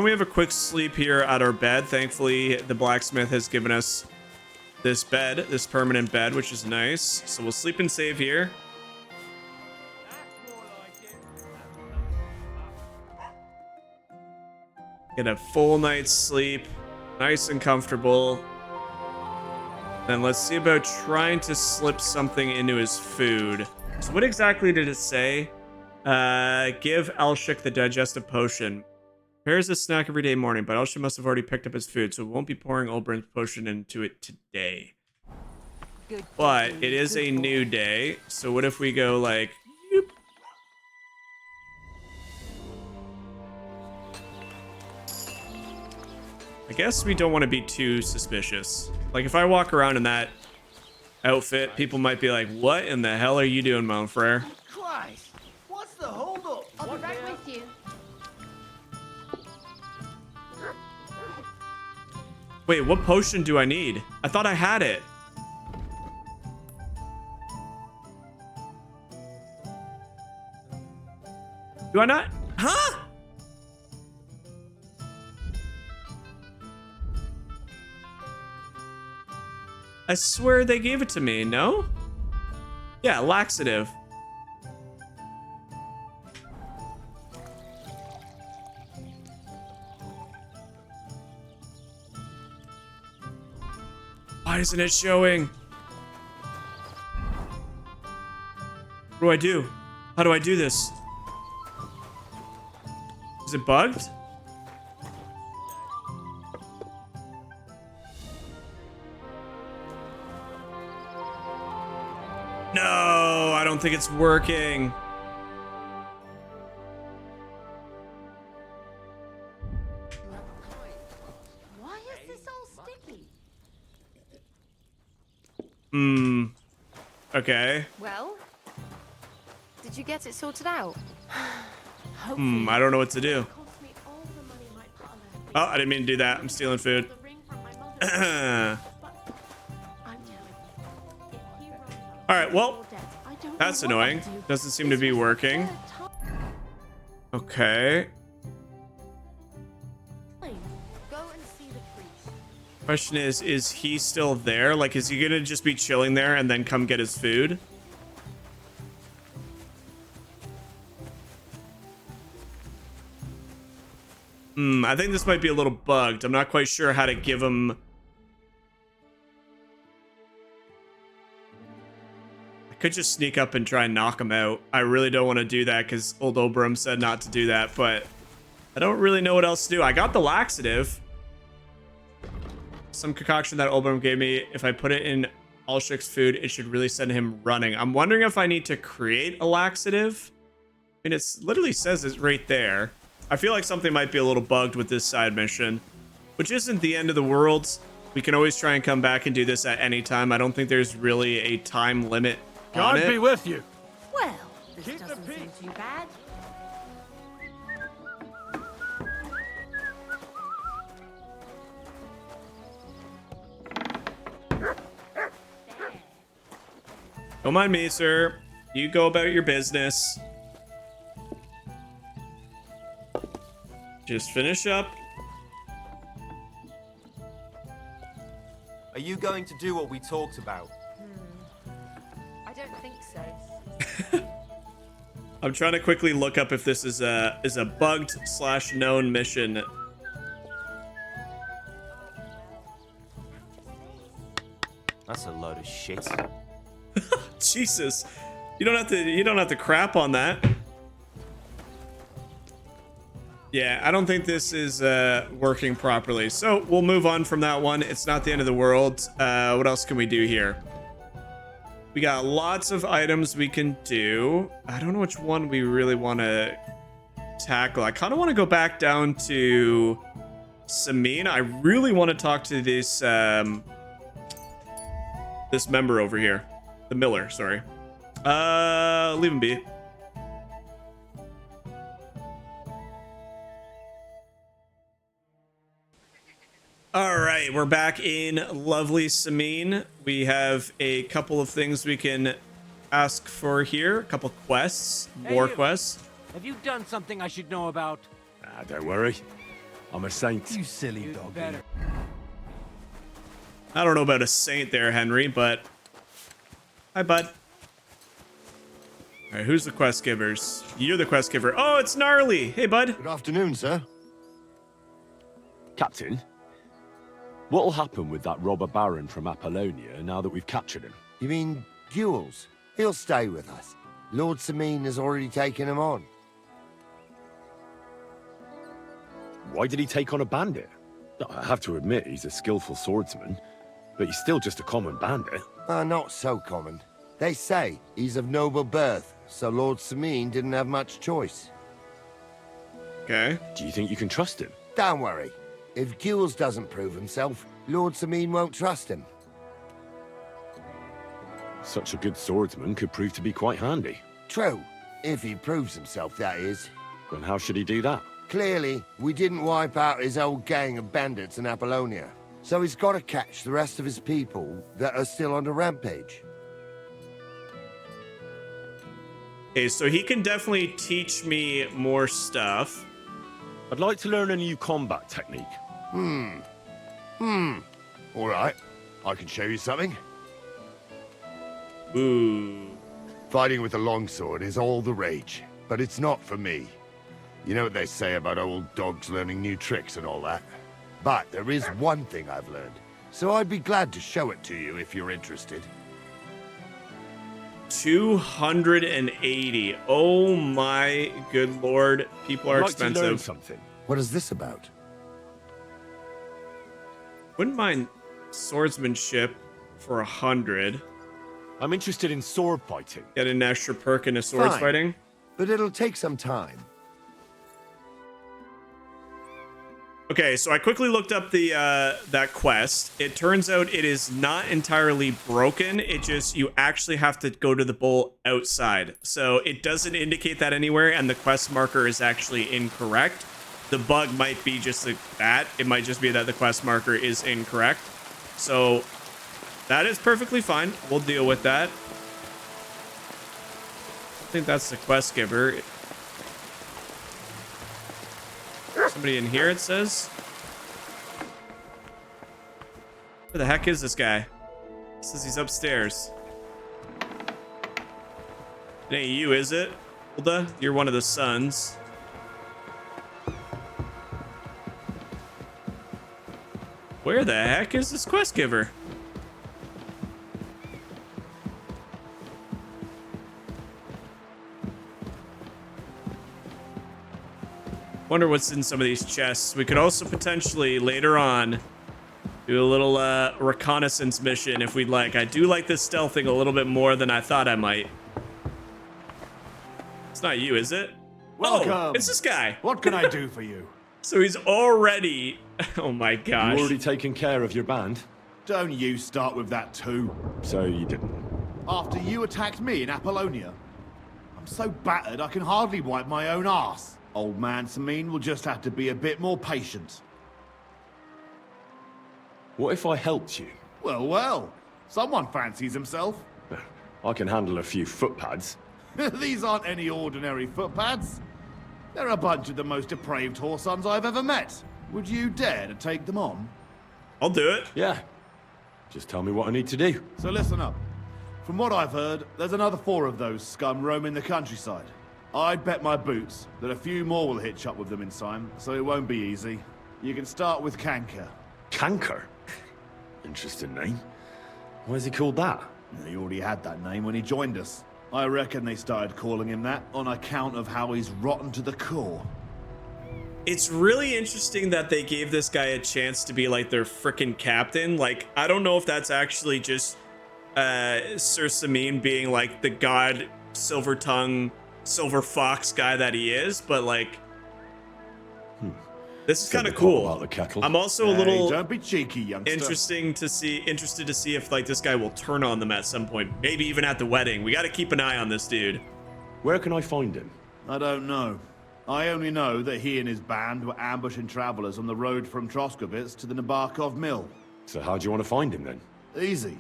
we have a quick sleep here at our bed? Thankfully, the blacksmith has given us this bed, this permanent bed, which is nice. So we'll sleep and save here. Get a full night's sleep, nice and comfortable. Then let's see about trying to slip something into his food. So what exactly did it say? Give Elshik the digestive potion. Prepares a snack every day morning, but Elshik must have already picked up his food, so it won't be pouring Oberon's potion into it today. But it is a new day, so what if we go like... Yoop. I guess we don't want to be too suspicious. Like, if I walk around in that outfit, people might be like, what in the hell are you doing, Montfrere?
Christ! What's the holdup?
I'll be right with you.
Wait, what potion do I need? I thought I had it. Do I not? Huh? I swear they gave it to me, no? Yeah, laxative. Why isn't it showing? What do I do? How do I do this? Is it bugged? No, I don't think it's working.
Why is this all sticky?
Okay.
Well, did you get it sorted out?
I don't know what to do. Oh, I didn't mean to do that. I'm stealing food. Alright, well, that's annoying. Doesn't seem to be working. Okay. Question is he still there? Like, is he gonna just be chilling there and then come get his food? I think this might be a little bugged. I'm not quite sure how to give him... I could just sneak up and try and knock him out. I really don't want to do that because old Oberon said not to do that, but I don't really know what else to do. I got the laxative. Some concoction that Oberon gave me. If I put it in Alshik's food, it should really send him running. I'm wondering if I need to create a laxative. I mean, it literally says it right there. I feel like something might be a little bugged with this side mission, which isn't the end of the world. We can always try and come back and do this at any time. I don't think there's really a time limit on
God
it.
be with you.
Well, this doesn't seem too bad.
Don't mind me, sir. You go about your business. Just finish up.
Are you going to do what we talked about?
I don't think so.
I'm trying to quickly look up if this is a bugged / known mission.
That's a load of shit.
Jesus, you don't have to crap on that. Yeah, I don't think this is working properly. So we'll move on from that one. It's not the end of the world. What else can we do here? We got lots of items we can do. I don't know which one we really want to tackle. I kind of want to go back down to SEMINE. I really want to talk to this this member over here. The miller, sorry. Leave him be. All right, we're back in lovely SEMINE. We have a couple of things we can ask for here. A couple quests, more quests.
Have you done something I should know about?
Don't worry. I'm a saint.
You silly dog.
I don't know about a saint there, Henry, but... Hi, bud. All right, who's the quest givers? You're the quest giver. Oh, it's Gnarly. Hey, bud.
Good afternoon, sir.
Captain, what'll happen with that robber baron from Apollonia now that we've captured him?
You mean Gules? He'll stay with us. Lord SEMINE has already taken him on.
Why did he take on a bandit? I have to admit, he's a skillful swordsman, but he's still just a common bandit.
Not so common. They say he's of noble birth, so Lord SEMINE didn't have much choice.
Okay.
Do you think you can trust him?
Don't worry. If Gules doesn't prove himself, Lord SEMINE won't trust him.
Such a good swordsman could prove to be quite handy.
True. If he proves himself, that is.
Then how should he do that?
Clearly, we didn't wipe out his old gang of bandits in Apollonia. So he's got to catch the rest of his people that are still on the rampage.
Okay, so he can definitely teach me more stuff.
I'd like to learn a new combat technique.
All right. I can show you something.
Ooh.
Fighting with a longsword is all the rage, but it's not for me. You know what they say about old dogs learning new tricks and all that? But there is one thing I've learned, so I'd be glad to show it to you if you're interested.
280. Oh my good lord. People are
I'd like
expensive.
to learn something.
What is this about?
Wouldn't mind swordsmanship for 100.
I'm interested in sword fighting.
Get an extra perk into swords
Fine.
fighting.
But it'll take some time.
Okay, so I quickly looked up the that quest. It turns out it is not entirely broken. It just, you actually have to go to the bowl outside. So it doesn't indicate that anywhere, and the quest marker is actually incorrect. The bug might be just like that. It might just be that the quest marker is incorrect. So that is perfectly fine. We'll deal with that. I think that's the quest giver. Somebody in here, it says. Where the heck is this guy? It says he's upstairs. It ain't you, is it? Hilda, you're one of the sons. Where the heck is this quest giver? Wonder what's in some of these chests. We could also potentially later on do a little reconnaissance mission if we'd like. I do like this stealthing a little bit more than I thought I might. It's not you, is it?
Welcome.
Oh, it's this guy.
What can I do for you?
So he's already... Oh my gosh.
You already taken care of your band?
Don't you start with that too.
So you didn't.
After you attacked me in Apollonia. I'm so battered I can hardly wipe my own arse. Old man SEMINE will just have to be a bit more patient.
What if I helped you?
Well, well. Someone fancies himself.
I can handle a few footpads.
These aren't any ordinary footpads. They're a bunch of the most depraved whoresons I've ever met. Would you dare to take them on?
I'll do it.
Yeah. Just tell me what I need to do.
So listen up. From what I've heard, there's another 4 of those scum roaming the countryside. I'd bet my boots that a few more will hitch up with them in time, so it won't be easy. You can start with Canker.
Canker? Interesting name. Why is he called that?
He already had that name when he joined us. I reckon they started calling him that on account of how he's rotten to the core.
It's really interesting that they gave this guy a chance to be like their frickin' captain. Like, I don't know if that's actually just Sir SEMINE being like the god silver tongue, silver fox guy that he is, but like, this is kind of cool. I'm also a little
don't be cheeky, youngster.
interested to see if like this guy will turn on them at some point, maybe even at the wedding. We got to keep an eye on this dude.
Where can I find him?
I don't know. I only know that he and his band were ambushing travelers on the road from Troskovitz to the Nabarkov mill.
So how do you want to find him then?
Easy.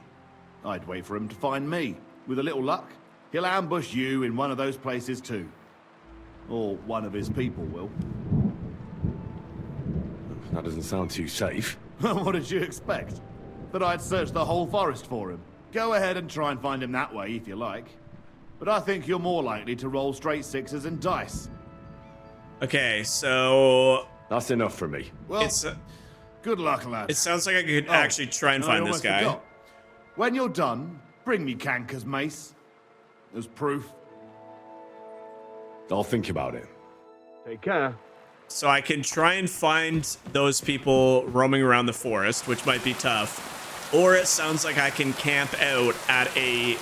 I'd wait for him to find me. With a little luck, he'll ambush you in one of those places too. Or one of his people will.
That doesn't sound too safe.
What did you expect? That I'd search the whole forest for him? Go ahead and try and find him that way if you like. But I think you're more likely to roll straight sixes and dice.
Okay, so
that's enough for me.
Well, good luck, lad.
It sounds like I could actually try and find this guy.
Forgot. When you're done, bring me Canker's mace. As proof.
I'll think about it.
Take care.
So I can try and find those people roaming around the forest, which might be tough. Or it sounds like I can camp out at a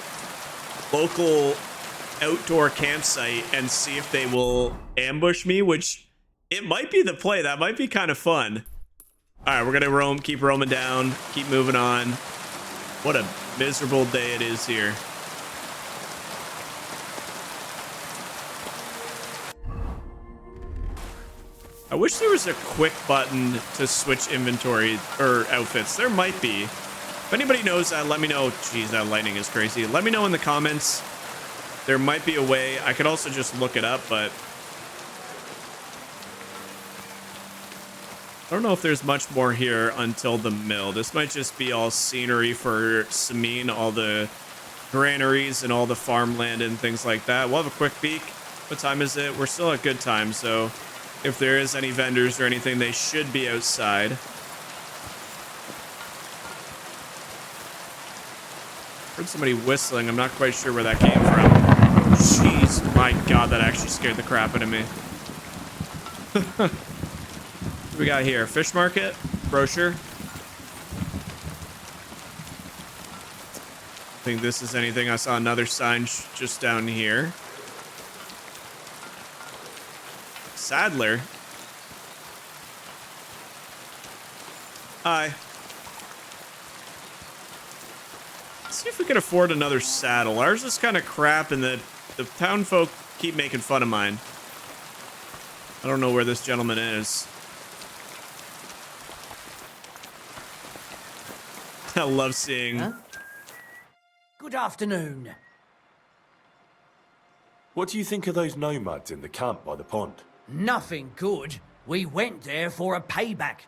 local outdoor campsite and see if they will ambush me, which it might be the play. That might be kind of fun. All right, we're gonna keep roaming down, keep moving on. What a miserable day it is here. I wish there was a quick button to switch inventory or outfits. There might be. If anybody knows that, let me know. Jeez, that lightning is crazy. Let me know in the comments. There might be a way. I could also just look it up, but I don't know if there's much more here until the mill. This might just be all scenery for SEMINE, all the granaries and all the farmland and things like that. We'll have a quick peek. What time is it? We're still at good time, so if there is any vendors or anything, they should be outside. Heard somebody whistling. I'm not quite sure where that came from. Jeez, my God, that actually scared the crap out of me. What we got here? Fish market? Brochure? I think this is anything. I saw another sign just down here. Saddler. Hi. Let's see if we can afford another saddle. Ours is kind of crap, and the town folk keep making fun of mine. I don't know where this gentleman is. I love seeing...
Huh? Good afternoon.
What do you think of those nomads in the camp by the pond?
Nothing good. We went there for a payback.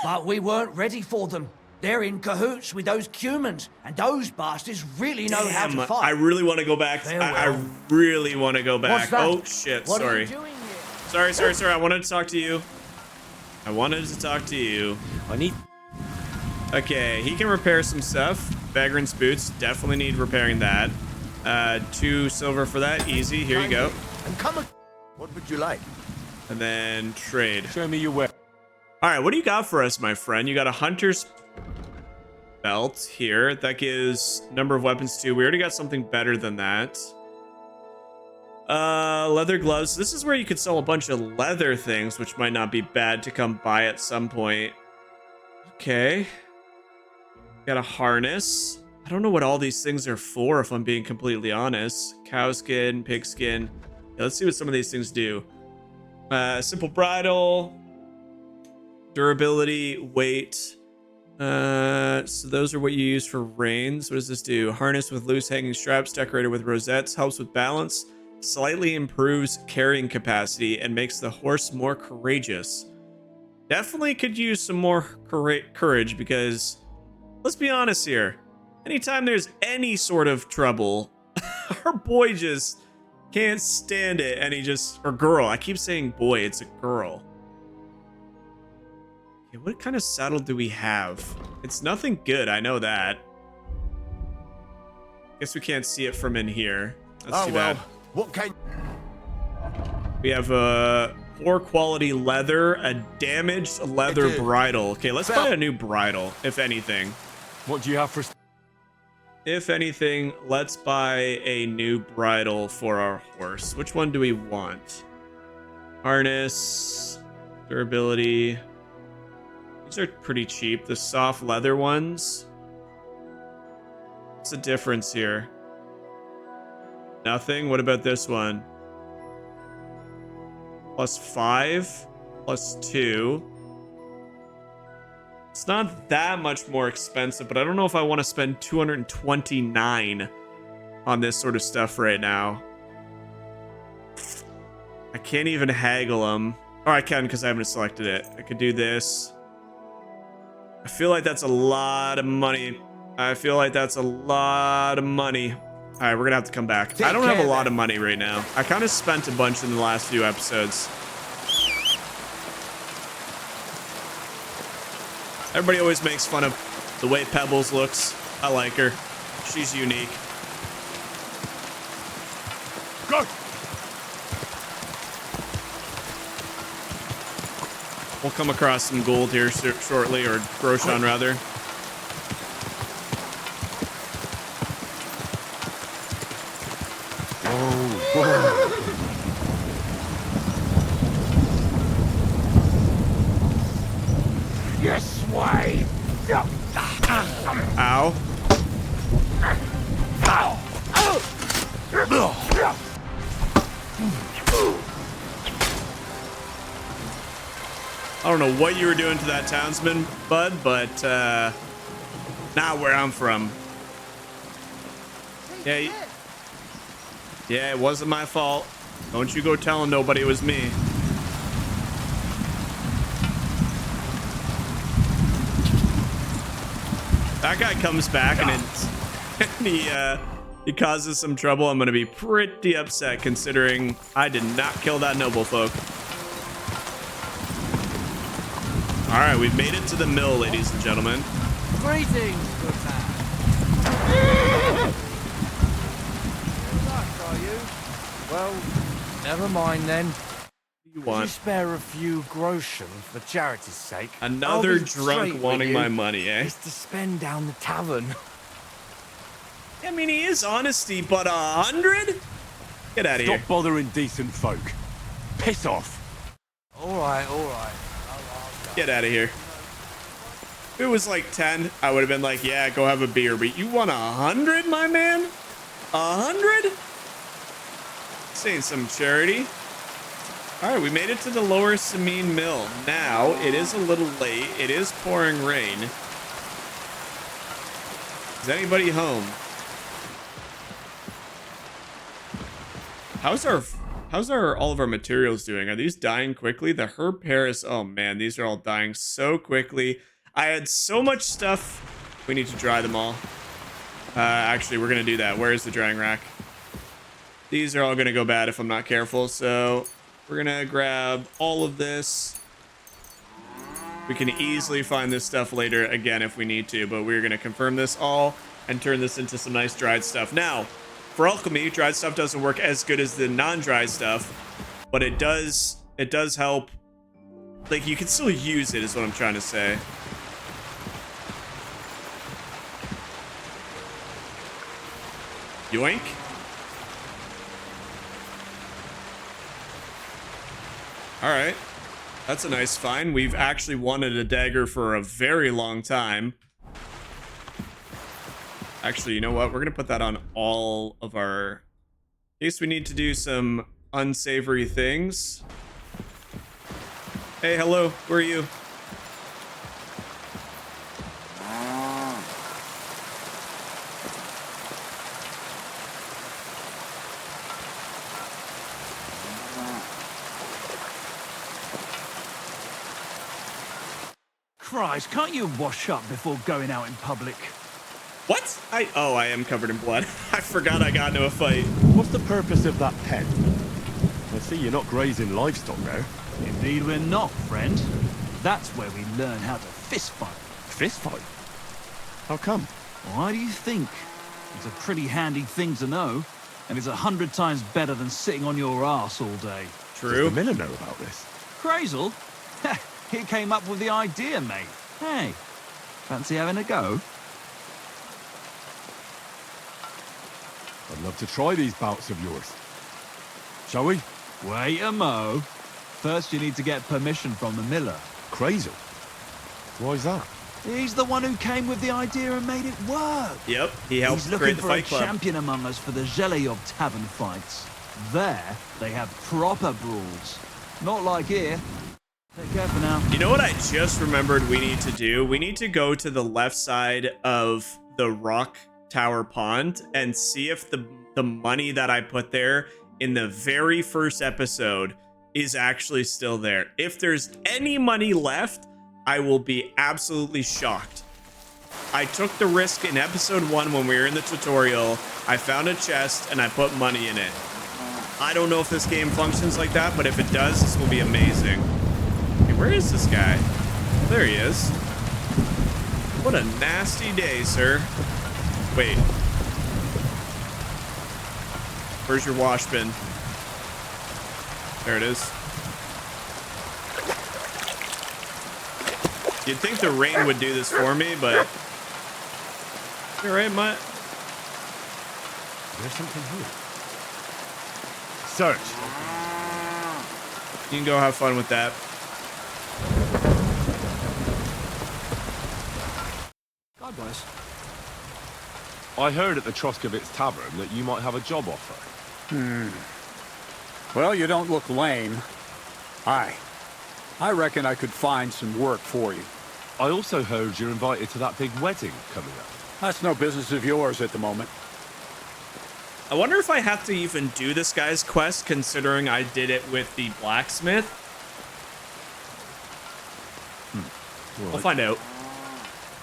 But we weren't ready for them. They're in cahoots with those Cumans, and those bastards really know how to fight.
I really want to go back. I really want to go back. Oh, shit.
What
Sorry.
Are you doing
Sorry.
here?
I wanted to talk to you. I need... Okay, he can repair some stuff. Vagrant's boots. Definitely need repairing that. 2 silver for that. Easy. Here you go.
What would you like?
And then trade.
Show me your way.
All right, what do you got for us, my friend? You got a hunter's belt here. That gives number of weapons too. We already got something better than that. Leather gloves. This is where you could sell a bunch of leather things, which might not be bad to come by at some point. Okay. Got a harness. I don't know what all these things are for, if I'm being completely honest. Cow skin, pig skin. Yeah, let's see what some of these things do. Simple bridle. Durability, weight. So those are what you use for reins. What does this do? Harness with loose hanging straps, decorated with rosettes, helps with balance, slightly improves carrying capacity, and makes the horse more courageous. Definitely could use some more courage, because let's be honest here. Anytime there's any sort of trouble, our boy just Can't stand it. And he just, or girl. I keep saying boy, it's a girl. Okay, what kind of saddle do we have? It's nothing good, I know that. Guess we can't see it from in here. That's too bad.
What kind?
We have a poor quality leather, a damaged leather bridle. Okay, let's buy a new bridle, if anything.
What do you have for...
If anything, let's buy a new bridle for our horse. Which one do we want? Harness, durability. These are pretty cheap. The soft leather ones. What's the difference here? Nothing? What about this one? +5, +2. It's not that much more expensive, but I don't know if I want to spend 229 on this sort of stuff right now. I can't even haggle them. Or I can because I haven't selected it. I could do this. I feel like that's a lot of money. I feel like that's a lot of money. All right, we're gonna have to come back. I don't have a lot of money right now. I kind of spent a bunch in the last few episodes. Everybody always makes fun of the way Pebbles looks. I like her. She's unique.
Go!
We'll come across some gold here shortly, or Groshan rather.
Yes, way.
Ow. I don't know what you were doing to that townsman, bud, but not where I'm from. Yeah, yeah, it wasn't my fault. Don't you go telling nobody it was me. That guy comes back and he causes some trouble. I'm gonna be pretty upset considering I did not kill that noble folk. All right, we've made it to the mill, ladies and gentlemen.
Greetings, good man. Are you? Well, never mind then.
You want?
Could you spare a few groschen for charity's sake?
Another
I'll be
drunk
straight
wanting
with
my
you.
money, eh?
It's to spend down the tavern.
I mean, he is honesty, but 100? Get out of here.
Stop bothering decent folk. Piss off.
All right, all right.
Get out of here. If it was like 10, I would have been like, yeah, go have a beer. But you want 100, my man? 100? This ain't some charity. All right, we made it to the lower SEMINE mill. Now, it is a little late. It is pouring rain. Is anybody home? How's our all of our materials doing? Are these dying quickly? The herb Paris. Oh man, these are all dying so quickly. I had so much stuff. We need to dry them all. Actually, we're gonna do that. Where is the drying rack? These are all gonna go bad if I'm not careful. So we're gonna grab all of this. We can easily find this stuff later again if we need to, but we're gonna confirm this all and turn this into some nice dried stuff. Now, for alchemy, dried stuff doesn't work as good as the non-dried stuff, but it does help. Like, you can still use it is what I'm trying to say. Yoink. All right. That's a nice find. We've actually wanted a dagger for a very long time. Actually, you know what? We're going to put that on all of our... In case we need to do some unsavory things. Hey, hello. Where are you?
Christ, can't you wash up before going out in public?
What? I am covered in blood. I forgot I got into a fight.
What's the purpose of that pen? I see you're not grazing livestock there.
Indeed we're not, friend. That's where we learn how to fist fight.
Fist fight? How come?
Why do you think? It's a pretty handy thing to know, and it's 100 times better than sitting on your ass all day.
True.
Does the miller know about this?
Crazel? He came up with the idea, mate. Hey, fancy having a go?
I'd love to try these bouts of yours. Shall we?
Wait a mo. First you need to get permission from the miller.
Crazy. Why's that?
He's the one who came with the idea and made it work.
Yep, he helped
He's looking
create the
for
Fight
a
Club.
champion among us for the Zhelyov tavern fights. There, they have proper brawls. Not like here. Take care for now.
You know what I just remembered we need to do? We need to go to the left side of the rock tower pond and see if the money that I put there in the very first episode is actually still there. If there's any money left, I will be absolutely shocked. I took the risk in episode 1 when we were in the tutorial. I found a chest and I put money in it. I don't know if this game functions like that, but if it does, this will be amazing. Okay, where is this guy? There he is. What a nasty day, sir. Wait. Where's your wash bin? There it is. You'd think the rain would do this for me, but... You're right, Mutt.
There's something here. Search.
You can go have fun with that.
God bless.
I heard at the Troskovitz Tavern that you might have a job offer.
Well, you don't look lame. I reckon I could find some work for you.
I also heard you're invited to that big wedding coming up.
That's no business of yours at the moment.
I wonder if I have to even do this guy's quest, considering I did it with the blacksmith.
Right.
We'll find out.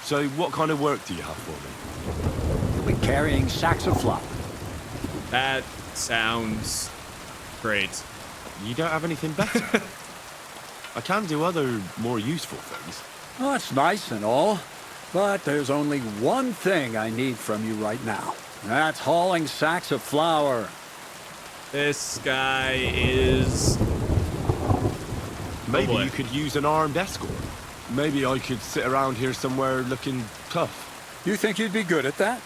So what kind of work do you have for me?
We're carrying sacks of flour.
That sounds great.
You don't have anything better? I can do other, more useful things.
Well, that's nice and all, but there's only one thing I need from you right now. And that's hauling sacks of flour.
This guy is...
Maybe you could use an armed escort. Maybe I could sit around here somewhere looking tough.
You think you'd be good at that?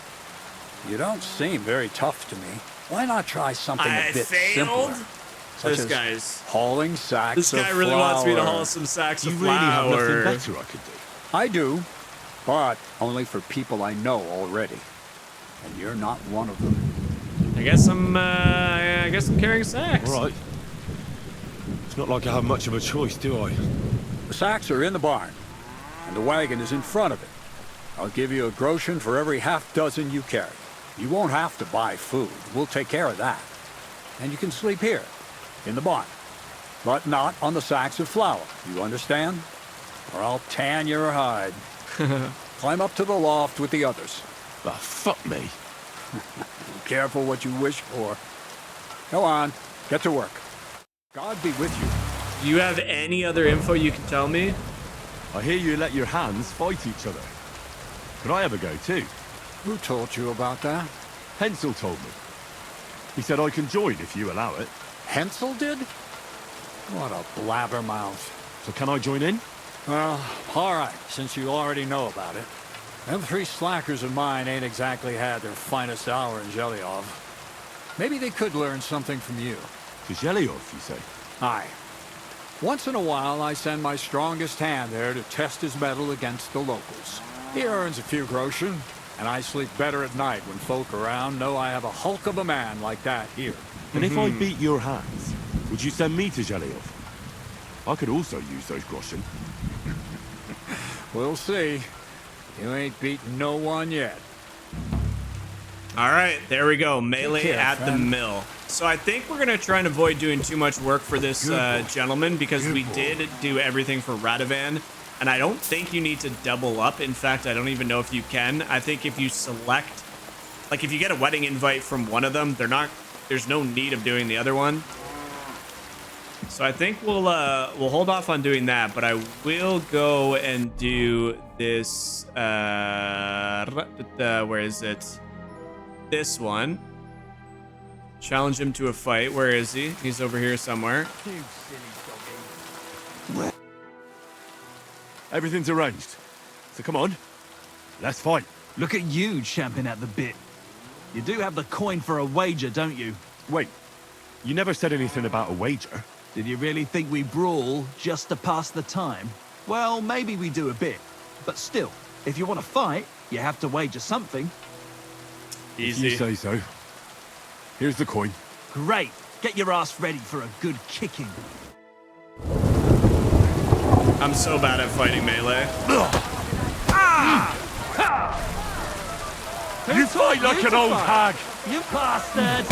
You don't seem very tough to me. Why not try something a bit simpler? Such
This
as
guy's...
hauling sacks
This guy
of
really
flour.
wants me to haul some sacks of
You really have
flour.
nothing better I could do.
I do, but only for people I know already. And you're not one of them.
I guess I'm carrying sacks.
All right. It's not like I have much of a choice, do I?
The sacks are in the barn, and the wagon is in front of it. I'll give you a groschen for every half dozen you carry. You won't have to buy food. We'll take care of that. And you can sleep here, in the barn. But not on the sacks of flour. You understand? Or I'll tan your hide. Climb up to the loft with the others.
Ah, fuck me.
Be careful what you wish for. Go on, get to work. God be with you.
Do you have any other info you can tell me?
I hear you let your hands fight each other. Could I have a go too?
Who told you about that?
Hensel told me. He said I can join if you allow it.
Hensel did? What a blabbermouth.
So can I join in?
Well, all right, since you already know about it. Them 3 slackers of mine ain't exactly had their finest hour in Zhelyov. Maybe they could learn something from you.
To Zhelyov, you say?
Aye. Once in a while, I send my strongest hand there to test his mettle against the locals. He earns a few groschen, and I sleep better at night when folk around know I have a hulk of a man like that here.
And if I beat your hands, would you send me to Zhelyov? I could also use those groschen.
We'll see. You ain't beaten no one yet.
All right, there we go. Melee
Take care,
at the
friend.
mill. So I think we're going to try and avoid doing too much work for this gentleman because we did do everything for Radovan. And I don't think you need to double up. In fact, I don't even know if you can. I think if you select, like if you get a wedding invite from one of them, there's no need of doing the other one. So I think we'll hold off on doing that, but I will go and do this, where is it? This one. Challenge him to a fight. Where is he? He's over here somewhere.
You silly doggy. Everything's arranged. So come on, let's fight.
Look at you champing at the bit. You do have the coin for a wager, don't you?
Wait, you never said anything about a wager.
Did you really think we brawl just to pass the time? Well, maybe we do a bit. But still, if you want to fight, you have to wager something.
Easy. If you say so. Here's the coin.
Great. Get your ass ready for a good kicking.
I'm so bad at fighting melee.
You fight like an old hag.
You bastard!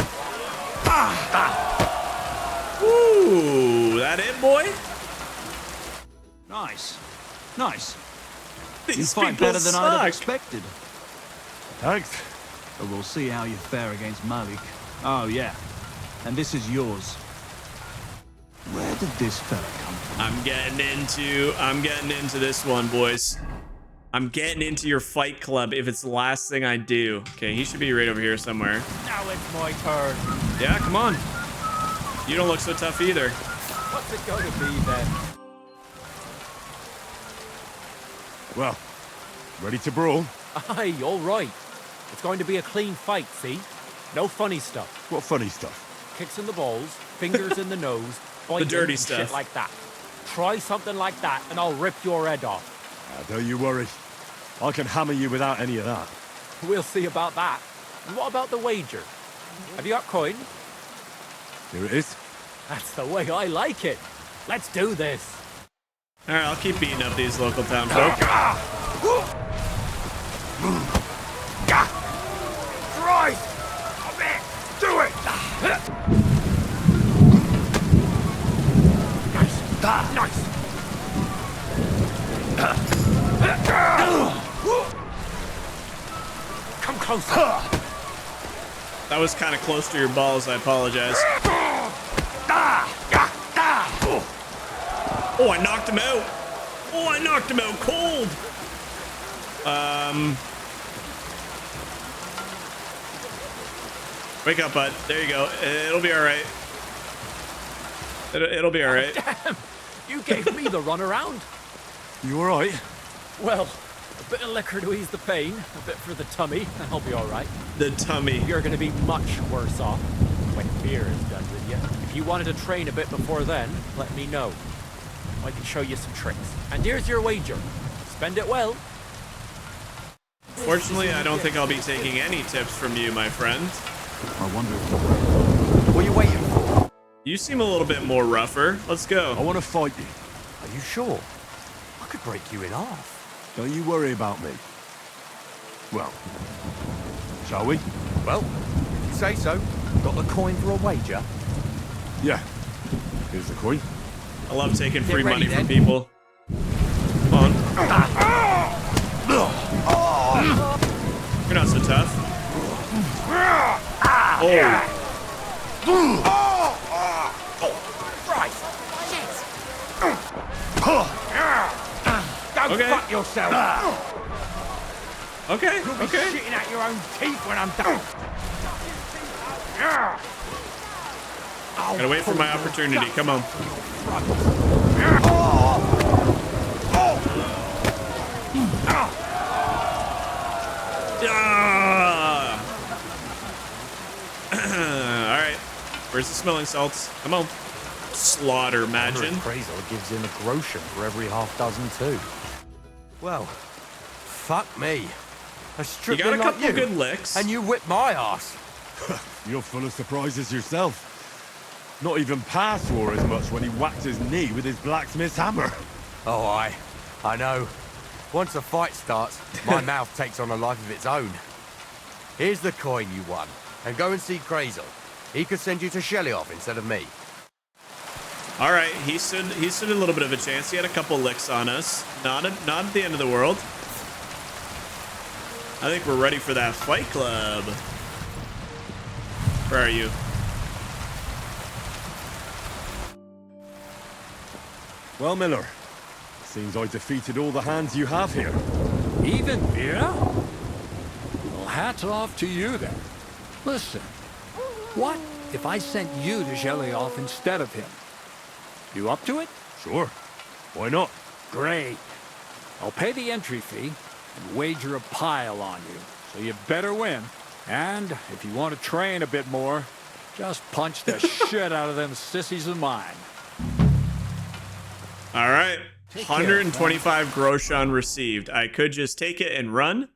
Ooh, that it, boy?
Nice. Nice.
These
you fight
people
better than
suck.
I'd have expected.
Thanks.
But we'll see how you fare against Malik. Oh, yeah. And this is yours. Where did this fella come from?
I'm getting into this one, boys. I'm getting into your fight club if it's the last thing I do. Okay, he should be right over here somewhere.
Now it's my turn.
Yeah, come on. You don't look so tough either.
What's it going to be then?
Well, ready to brawl?
Aye, all right. It's going to be a clean fight, see? No funny stuff.
What funny stuff?
Kicks in the balls, fingers in the nose, biting,
dirty
and
stuff.
shit like that. Try something like that and I'll rip your head off.
Don't you worry. I can hammer you without any of that.
We'll see about that. And what about the wager? Have you got coin?
Here it is.
That's the way I like it. Let's do this.
All right, I'll keep beating up these local town folk.
Right! Come in! Do it! Nice! Nice!
Come closer!
That was kind of close to your balls. I apologize. Oh, I knocked him out. Oh, I knocked him out cold. Wake up, bud. There you go. It'll be all right. It'll be all right.
Damn! You gave me the runaround.
You all right?
Well, a bit of liquor to ease the pain, a bit for the tummy, and I'll be all right.
The tummy.
You're going to be much worse off when beer is done with you. If you wanted to train a bit before then, let me know. I can show you some tricks. And here's your wager. Spend it well.
Fortunately, I don't think I'll be taking any tips from you, my friend.
I wonder.
What are you waiting for?
You seem a little bit more rougher. Let's go.
I want to fight you.
Are you sure? I could break you in half.
Don't you worry about me. Well, shall we?
Well, if you say so. Got the coin for a wager?
Yeah. Here's the coin.
I love taking free
ready,
money from
then.
people. Come on. You're not so tough.
Don't
Okay.
fuck yourself.
Okay,
You'll be
okay.
shitting out your own teeth when I'm done.
Gotta wait for my opportunity. Come on. Ah! All right. Where's the smelling salts? Come on. Slaughter, imagine.
Appraisal gives him a groschen for every half dozen too. Well, fuck me. A
You
stripling
got a
like
couple
you,
good licks.
and you whipped my ass.
You're full of surprises yourself. Not even Pa swore as much when he whacked his knee with his blacksmith's hammer.
Oh, I know. Once a fight starts, my mouth takes on a life of its own. Here's the coin you won, and go and see Crazel. He could send you to Shelly off instead of me.
All right, he stood a little bit of a chance. He had a couple licks on us. Not at the end of the world. I think we're ready for that fight club. Where are you?
Well, Miller, seems I defeated all the hands you have here.
Even Vera? Well, hats off to you then. Listen, what if I sent you to Zhelyov instead of him? You up to it?
Sure. Why not?
Great. I'll pay the entry fee and wager a pile on you, so you better win. And if you want to train a bit more, just punch the shit out of them sissies of mine.
All right. 125 groschen received. I could just take it and run,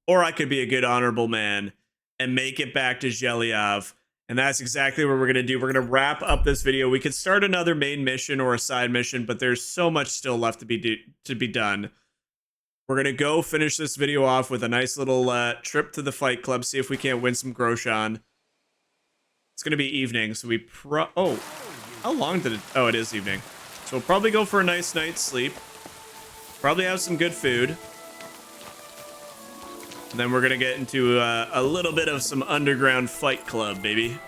or I could be a good honorable man and make it back to Zhelyov. And that's exactly what we're going to do. We're going to wrap up this video. We could start another main mission or a side mission, but there's so much still left to be done. We're going to go finish this video off with a nice little trip to the fight club, see if we can't win some groschen. It's going to be evening, so we oh, how long did it? Oh, it is evening. So we'll probably go for a nice night's sleep. Probably have some good food. And then we're going to get into a little bit of some underground fight club, baby.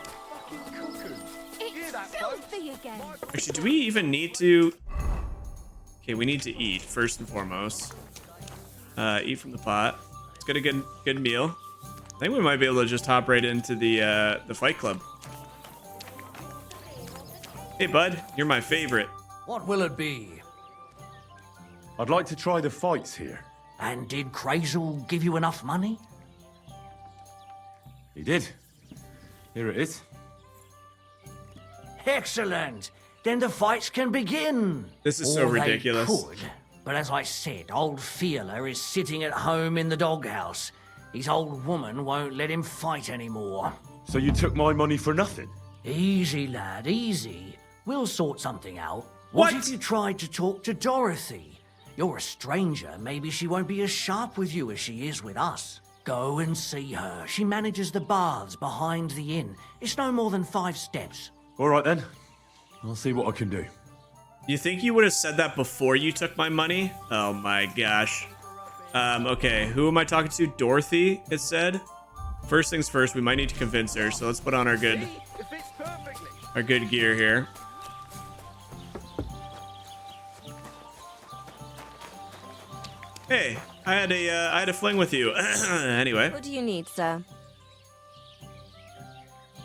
Actually, do we even need to... Okay, we need to eat, first and foremost. Eat from the pot. Let's get a good meal. I think we might be able to just hop right into the fight club. Hey, bud, you're my favorite.
What will it be?
I'd like to try the fights here.
And did Krazel give you enough money?
He did. Here it is.
Excellent. Then the fights can begin.
This is so ridiculous.
They could, but as I said, old Fiala is sitting at home in the doghouse. His old woman won't let him fight anymore.
So you took my money for nothing?
Easy, lad, easy. We'll sort something out. What if you tried to talk to Dorothy? You're a stranger. Maybe she won't be as sharp with you as she is with us. Go and see her. She manages the baths behind the inn. It's no more than 5 steps.
All right, then. I'll see what I can do.
You think you would have said that before you took my money? Oh my gosh. Okay, who am I talking to? Dorothy, it said. First things first, we might need to convince her, so let's put on our good gear here. Hey, I had a fling with you. Anyway.
What do you need, sir?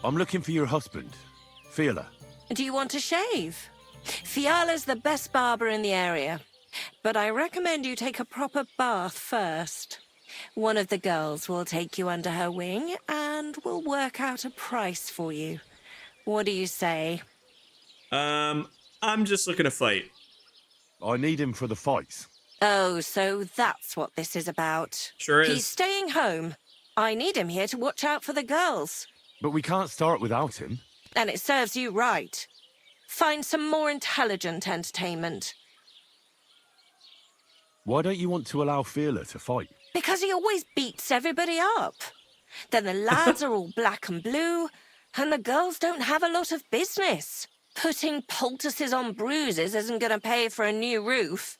I'm looking for your husband, Fiala.
Do you want to shave? Fiala's the best barber in the area, but I recommend you take a proper bath first. One of the girls will take you under her wing and will work out a price for you. What do you say?
I'm just looking to fight.
I need him for the fights.
Oh, so that's what this is about.
Sure is.
He's staying home. I need him here to watch out for the girls.
But we can't start without him.
And it serves you right. Find some more intelligent entertainment.
Why don't you want to allow Fiala to fight?
Because he always beats everybody up. Then the lads are all black and blue, and the girls don't have a lot of business. Putting poultices on bruises isn't going to pay for a new roof.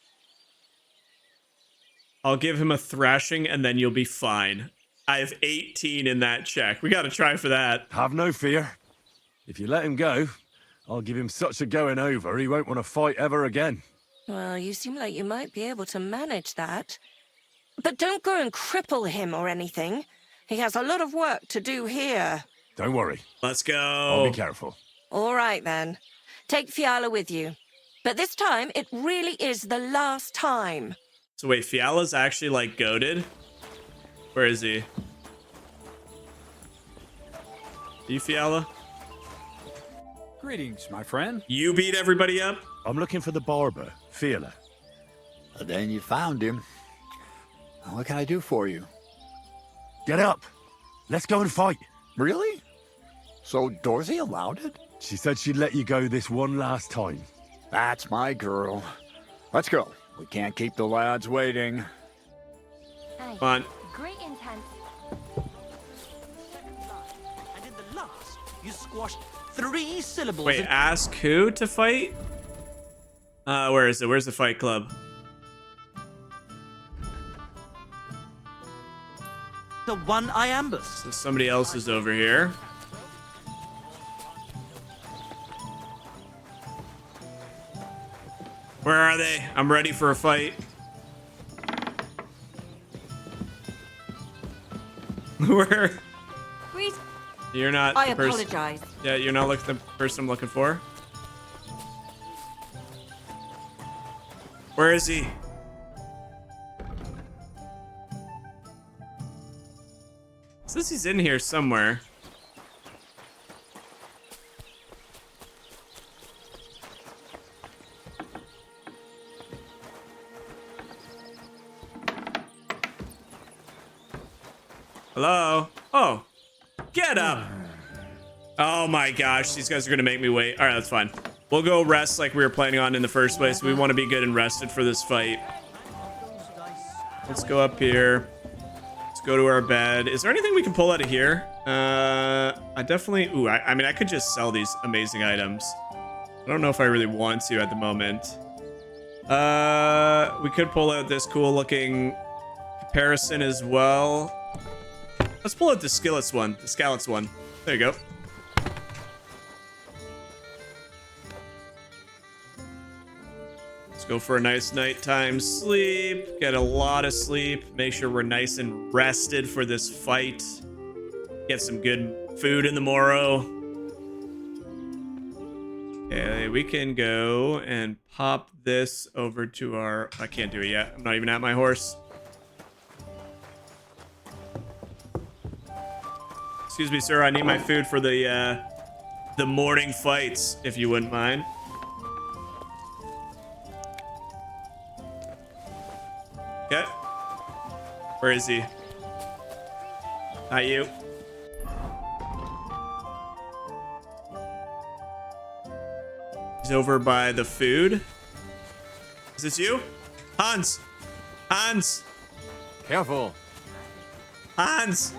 I'll give him a thrashing, and then you'll be fine. I have 18 in that check. We got to try for that.
Have no fear. If you let him go, I'll give him such a going over, he won't want to fight ever again.
Well, you seem like you might be able to manage that. But don't go and cripple him or anything. He has a lot of work to do here.
Don't worry.
Let's go.
I'll be careful.
All right, then. Take Fiala with you. But this time, it really is the last time.
So wait, Fiala's actually, like, goated? Where is he? You, Fiala?
Greetings, my friend.
You beat everybody up?
I'm looking for the barber, Fiala.
Then you found him. What can I do for you?
Get up. Let's go and fight.
Really? So Dorothy allowed it?
She said she'd let you go this one last time.
That's my girl. Let's go. We can't keep the lads waiting.
Come on.
Great intent.
And in the last, you squashed 3 syllables.
Wait, ask who to fight? Where is it? Where's the fight club?
The one I ambushed.
So somebody else is over here. Where are they? I'm ready for a fight. Where? You're not.
I
the pers-
apologize.
Yeah, you're not the person I'm looking for. Where is he? Says he's in here somewhere. Hello? Oh. Get up. Oh my gosh, these guys are gonna make me wait. All right, that's fine. We'll go rest like we were planning on in the first place. We want to be good and rested for this fight. Let's go up here. Let's go to our bed. Is there anything we can pull out of here? I definitely... Ooh, I mean, I could just sell these amazing items. I don't know if I really want to at the moment. We could pull out this cool looking comparison as well. Let's pull out the skillets one, the scallops one. There you go. Let's go for a nice nighttime sleep. Get a lot of sleep. Make sure we're nice and rested for this fight. Get some good food in the morrow. Okay, we can go and pop this over to our... I can't do it yet. I'm not even at my horse. Excuse me, sir. I need my food for the morning fights, if you wouldn't mind. Okay. Where is he? Not you. He's over by the food. Is this you? Hans! Hans!
Careful.
Hans!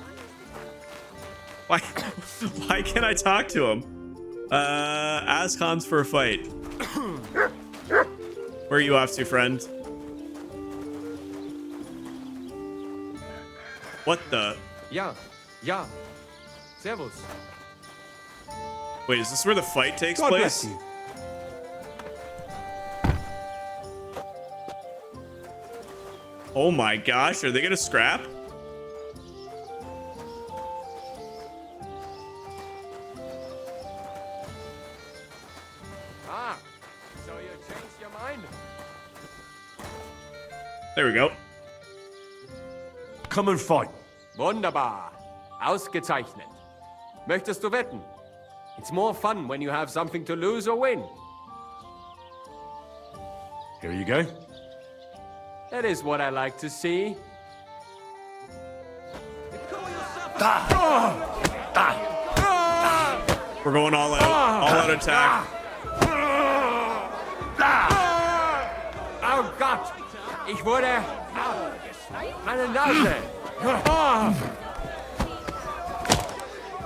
Why can't I talk to him? Ask Hans for a fight. Where are you off to, friend? What the?
Ja. Servus.
Wait, is this where the fight takes
God
place?
bless you.
Oh my gosh, are they gonna scrap?
Ah, so you changed your mind?
There we go.
Come and fight.
Wunderbar. Ausgezeichnet. Möchtest du wetten? It's more fun when you have something to lose or win.
Here you go.
That is what I like to see.
We're going all out attack.
Oh Gott, ich wurde... Meine Nase.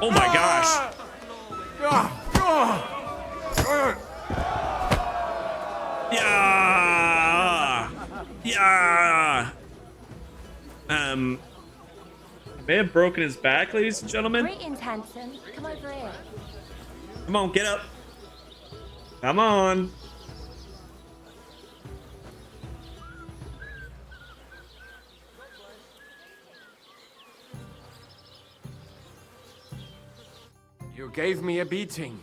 Oh my gosh. Yeah. Yeah. I may have broken his back, ladies and gentlemen.
Greetings, handsome. Come over here.
Come on, get up. Come on.
You gave me a beating.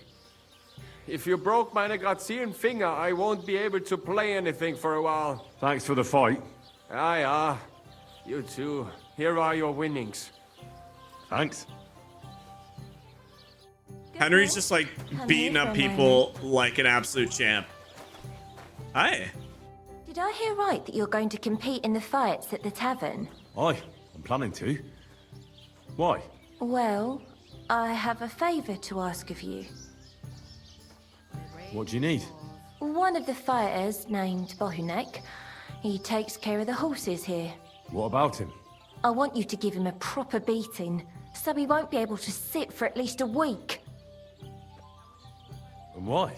If you broke meine grazilen Finger, I won't be able to play anything for a while.
Thanks for the fight.
Ja. You too. Here are your winnings.
Thanks.
Henry's just like beating up people like an absolute champ. Hi.
Did I hear right that you're going to compete in the fights at the tavern?
Aye, I'm planning to. Why?
Well, I have a favour to ask of you.
What do you need?
One of the fighters, named Bohunek, he takes care of the horses here.
What about him?
I want you to give him a proper beating, so he won't be able to sit for at least a week.
And why?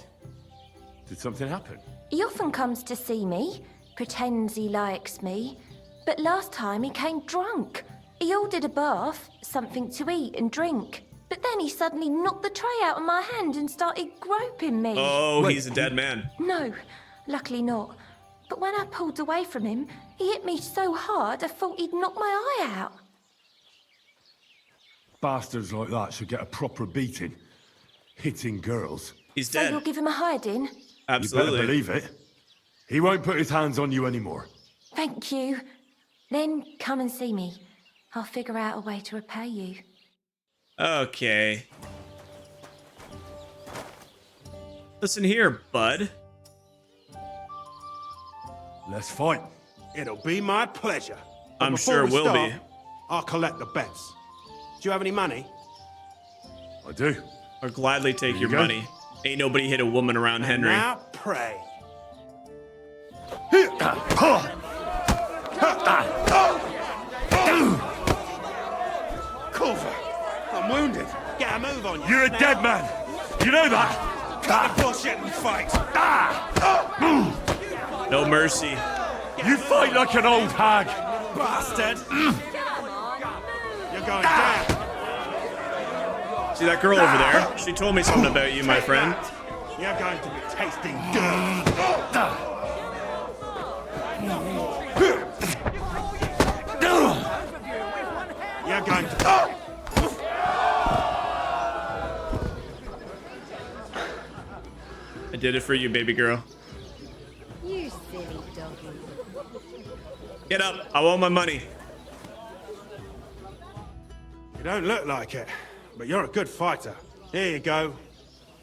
Did something happen?
He often comes to see me, pretends he likes me, but last time he came drunk. He ordered a bath, something to eat and drink, but then he suddenly knocked the tray out of my hand and started groping me.
Oh, he's a dead man.
No, luckily not. But when I pulled away from him, he hit me so hard I thought he'd knock my eye out.
Bastards like that should get a proper beating. Hitting girls.
He's
So you'll give him a hiding?
Absolutely.
You better believe it. He won't put his hands on you anymore.
Thank you. Then come and see me. I'll figure out a way to repay you.
Okay. Listen here, bud.
Let's fight.
It'll be my pleasure. But
I'm
before
sure
we
it will
start,
be.
I'll collect the bets. Do you have any money?
I do.
I'll gladly take
Here
your
you go.
money. Ain't nobody hit a woman around
And
Henry.
now pray. Culver, I'm wounded. Get a move on you.
You're a
now.
dead man. You know that?
Cut the bullshit and fight.
No mercy.
You fight like an old hag.
Bastard. You're going down.
See that girl over there? She told me something about you, my friend.
You're going to be tasting dirt. You're going to...
I did it for you, baby girl.
You silly doggy.
Get up. I want my money.
You don't look like it, but you're a good fighter. Here you go.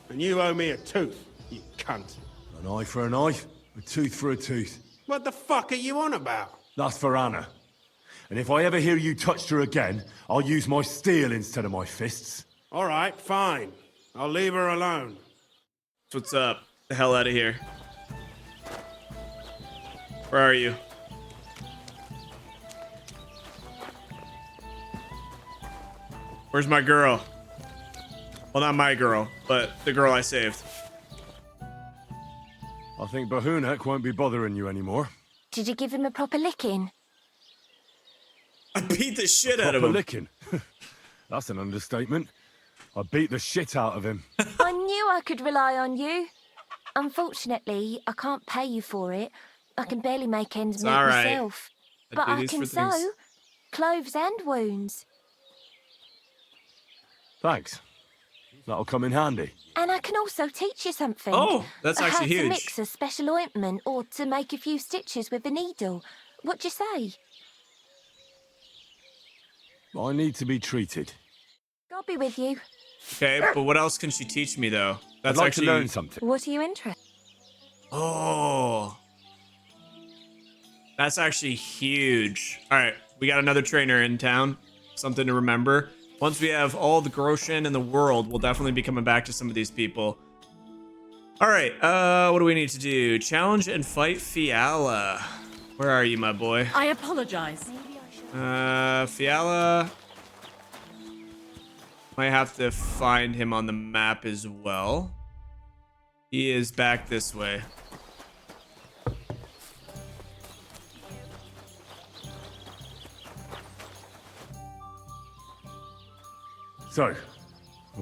And you owe me a tooth, you cunt.
An eye for an eye, a tooth for a tooth.
What the fuck are you on about?
That's for Anna. And if I ever hear you touched her again, I'll use my steel instead of my fists.
All right, fine. I'll leave her alone.
What's up? The hell out of here. Where are you? Where's my girl? Well, not my girl, but the girl I saved.
I think Bahunek won't be bothering you anymore.
Did you give him a proper licking?
I beat the shit out of
Proper
him.
licking. That's an understatement. I beat the shit out of him.
I knew I could rely on you. Unfortunately, I can't pay you for it. I can barely make ends meet
all right.
myself.
I
But
do
I
these
can
for things.
sew clothes and wounds.
Thanks. That'll come in handy.
And I can also teach you something.
Oh, that's
How
actually
to
huge.
mix a special ointment or to make a few stitches with a needle. What do you say?
I need to be treated.
I'll be with you.
Okay, but what else can she teach me, though? That's
I'd like
actually...
to learn something.
What are you interested in?
Oh. That's actually huge. All right, we got another trainer in town. Something to remember. Once we have all the Groshen in the world, we'll definitely be coming back to some of these people. All right, what do we need to do? Challenge and fight Fiala. Where are you, my boy?
I apologize.
Fiala. Might have to find him on the map as well. He is back this way.
So, are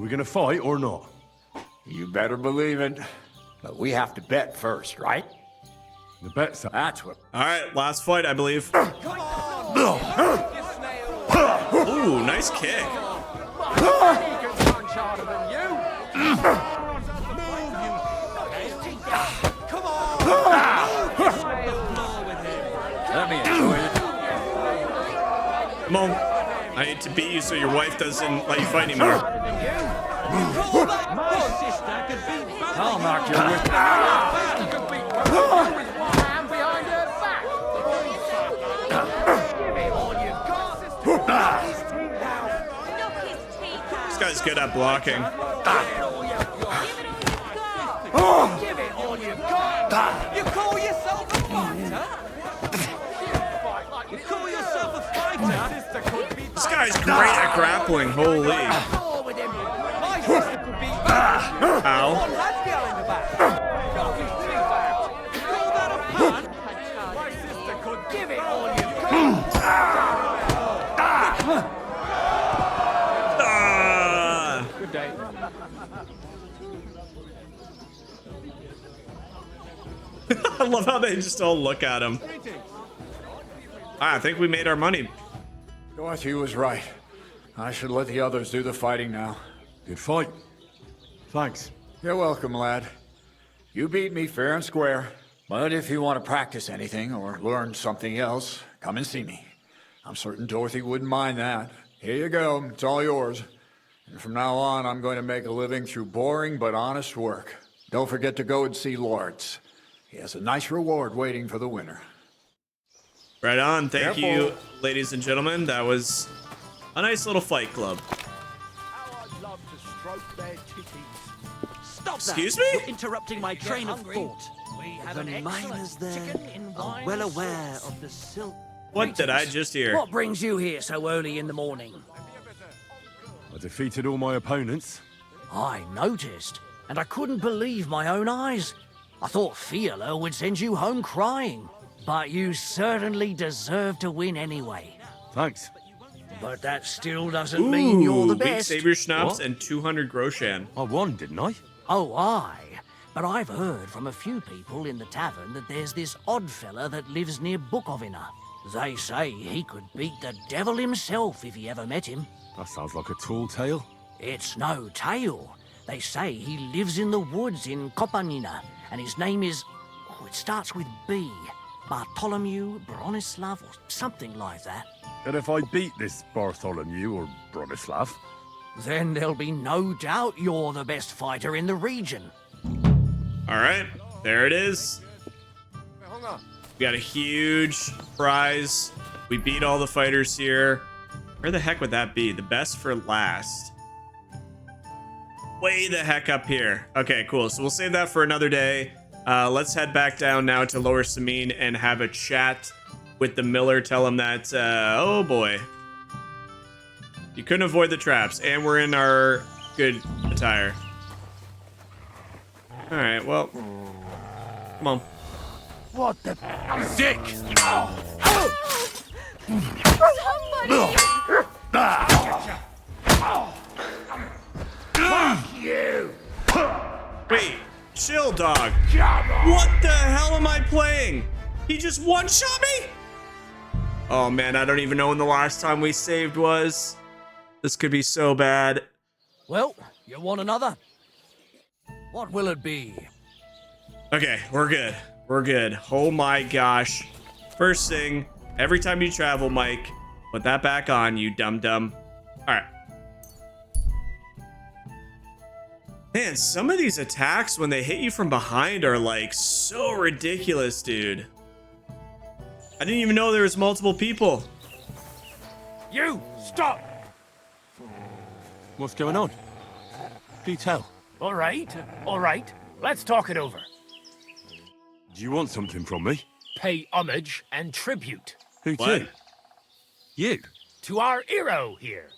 we gonna fight or not?
You better believe it. But we have to bet first, right?
The bet's
That's what.
All right, last fight, I believe. Ooh, nice kick.
Let me enjoy it.
Come on. I need to beat you so your wife doesn't let you fight anymore.
I'll knock you with.
This guy's good at blocking.
Give it all you've got. You call yourself a fighter? You call yourself a fighter?
This guy's great at grappling. Holy.
My sister could be.
Ow.
One lad's behind the back. Give it all you've got!
Good day.
I love how they just all look at him. I think we made our money.
Dorothy was right. I should let the others do the fighting now.
Good fight. Thanks.
You're welcome, lad. You beat me fair and square. But if you want to practice anything or learn something else, come and see me. I'm certain Dorothy wouldn't mind that. Here you go. It's all yours. And from now on, I'm going to make a living through boring but honest work. Don't forget to go and see Lawrence. He has a nice reward waiting for the winner.
Right on. Thank
Careful.
you, ladies and gentlemen. That was a nice little fight club.
Stop
Excuse
that.
me?
You're interrupting my train of thought. We have
The miners there are well aware of the silk.
What did I just hear?
What brings you here so early in the morning?
I defeated all my opponents.
I noticed, and I couldn't believe my own eyes. I thought Fiala would send you home crying, but you certainly deserve to win anyway.
Thanks.
But that still doesn't mean you're the
Weak
best.
Savior Schnapps
What?
and 200 Groshan.
I won, didn't I?
Oh, aye. But I've heard from a few people in the tavern that there's this odd fella that lives near Bukovina. They say he could beat the devil himself if he ever met him.
That sounds like a tall tale.
It's no tale. They say he lives in the woods in Kopanina, and his name is... Oh, it starts with B. Bartholomew, Bronislav, or something like that.
And if I beat this Bartholomew or Bronislav?
Then there'll be no doubt you're the best fighter in the region.
All right, there it is. We got a huge prize. We beat all the fighters here. Where the heck would that be? The best for last. Way the heck up here. Okay, cool. So we'll save that for another day. Let's head back down now to Lower Semine and have a chat with the miller. Tell him that, oh boy. You couldn't avoid the traps, and we're in our good attire. All right, well, come on.
What the...
Dick!
Fuck you!
Wait, chill, dog. What the hell am I playing? He just one-shot me? Oh man, I don't even know when the last time we saved was. This could be so bad.
Well, you want another? What will it be?
Okay, we're good. We're good. Oh my gosh. First thing, every time you travel, Mike, put that back on, you dum-dum. All right. Man, some of these attacks, when they hit you from behind, are like so ridiculous, dude. I didn't even know there was multiple people.
You! Stop!
What's going on? Do tell.
All right. Let's talk it over.
Do you want something from me?
Pay homage and tribute.
Who to? You?
To our hero here.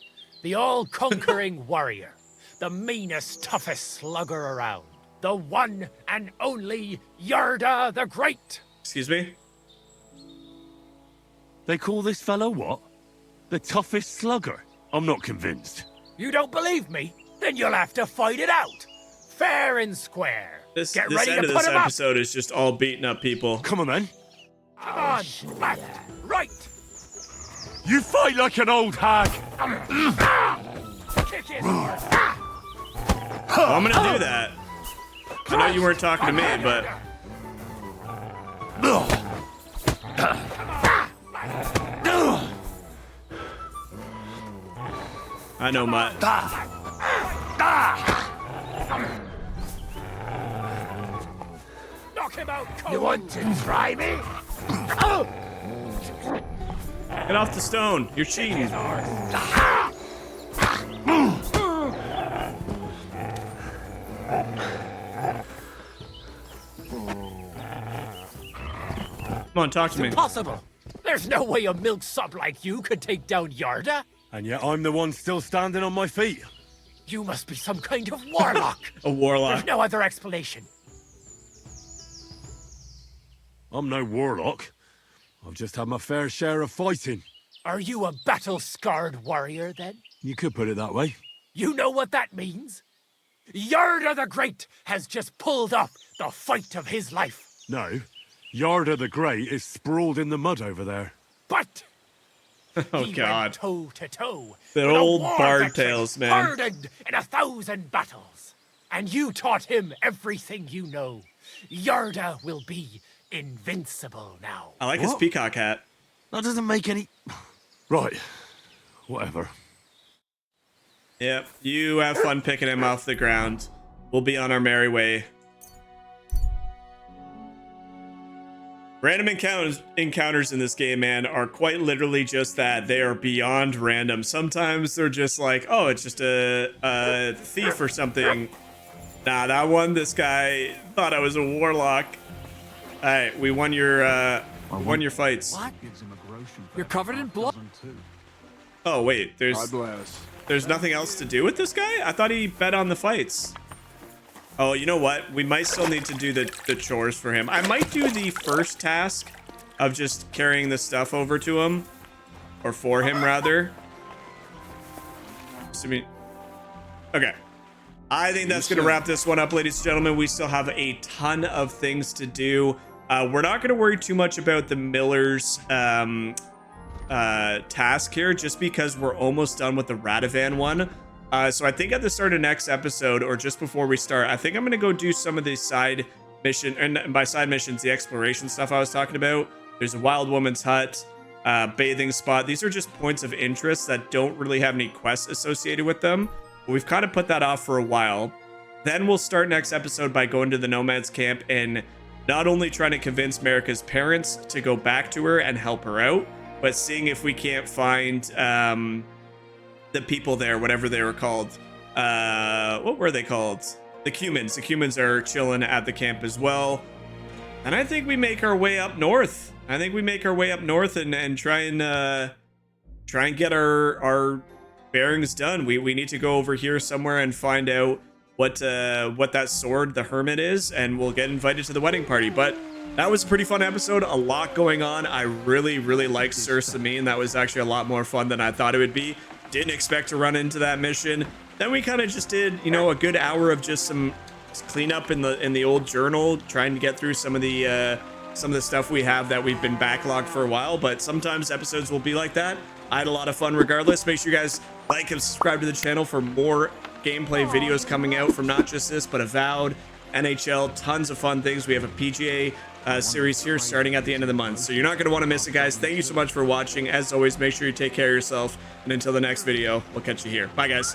The all-conquering warrior. The meanest, toughest slugger around. The one and only Yarda the Great.
Excuse me?
They call this fellow what? The toughest slugger? I'm not convinced.
You don't believe me? Then you'll have to fight it out. Fair and square.
This
Get
end
ready
of
to
this
put him up.
episode is just all beating up people.
Come on, then.
Come on, left, right.
You fight like an old hag.
Kick it.
Well, I'm gonna do that. I know you weren't talking to me, but... I know my...
Knock him out, Cole.
You want to try me?
Get off the stone. You're cheating. Come on, talk to me.
Impossible. There's no way a milksop like you could take down Yarda.
And yet I'm the one still standing on my feet.
You must be some kind of warlock.
A warlock.
There's no other explanation.
I'm no warlock. I've just had my fair share of fighting.
Are you a battle-scarred warrior, then?
You could put it that way.
You know what that means? Yarda the Great has just pulled off the fight of his life.
No, Yarda the Great is sprawled in the mud over there.
But
Oh
he
God.
went toe to toe.
The
with a
old
war
bard
veteran
tales, man.
hardened in 1,000 battles. And you taught him everything you know. Yarda will be invincible now.
I like his peacock hat.
That doesn't make any...
Right. Whatever.
Yep. You have fun picking him off the ground. We'll be on our merry way. Random encounters in this game, man, are quite literally just that. They are beyond random. Sometimes they're just like, oh, it's just a thief or something. Nah, that one, this guy thought I was a warlock. All right, we won your fights.
What?
You're covered in blood.
Oh wait, there's nothing else to do with this guy? I thought he bet on the fights. Oh, you know what? We might still need to do the chores for him. I might do the first task of just carrying the stuff over to him. Or for him, rather. Okay. I think that's going to wrap this one up, ladies and gentlemen. We still have a ton of things to do. We're not going to worry too much about the Miller's task here, just because we're almost done with the Radovan one. So I think at the start of next episode, or just before we start, I think I'm going to go do some of these side mission, and by side missions, the exploration stuff I was talking about. There's a wild woman's hut, bathing spot. These are just points of interest that don't really have any quests associated with them. But we've kind of put that off for a while. Then we'll start next episode by going to the Nomads camp and not only trying to convince Marika's parents to go back to her and help her out, but seeing if we can't find the people there, whatever they were called. What were they called? The Cumans. The Cumans are chilling at the camp as well. And I think we make our way up north. And try and get our bearings done. We need to go over here somewhere and find out what that sword, the Hermit, is, and we'll get invited to the wedding party. But that was a pretty fun episode. A lot going on. I really liked Sir SEMINE. That was actually a lot more fun than I thought it would be. Didn't expect to run into that mission. Then we kind of just did, a good hour of just some cleanup in the old journal, trying to get through some of the stuff we have that we've been backlogged for a while. But sometimes episodes will be like that. I had a lot of fun regardless. Make sure you guys like and subscribe to the channel for more gameplay videos coming out from not just this, but Avowed, NHL, tons of fun things. We have a PGA series here starting at the end of the month, so you're not going to want to miss it, guys. Thank you so much for watching. As always, make sure you take care of yourself, and until the next video, we'll catch you here. Bye, guys.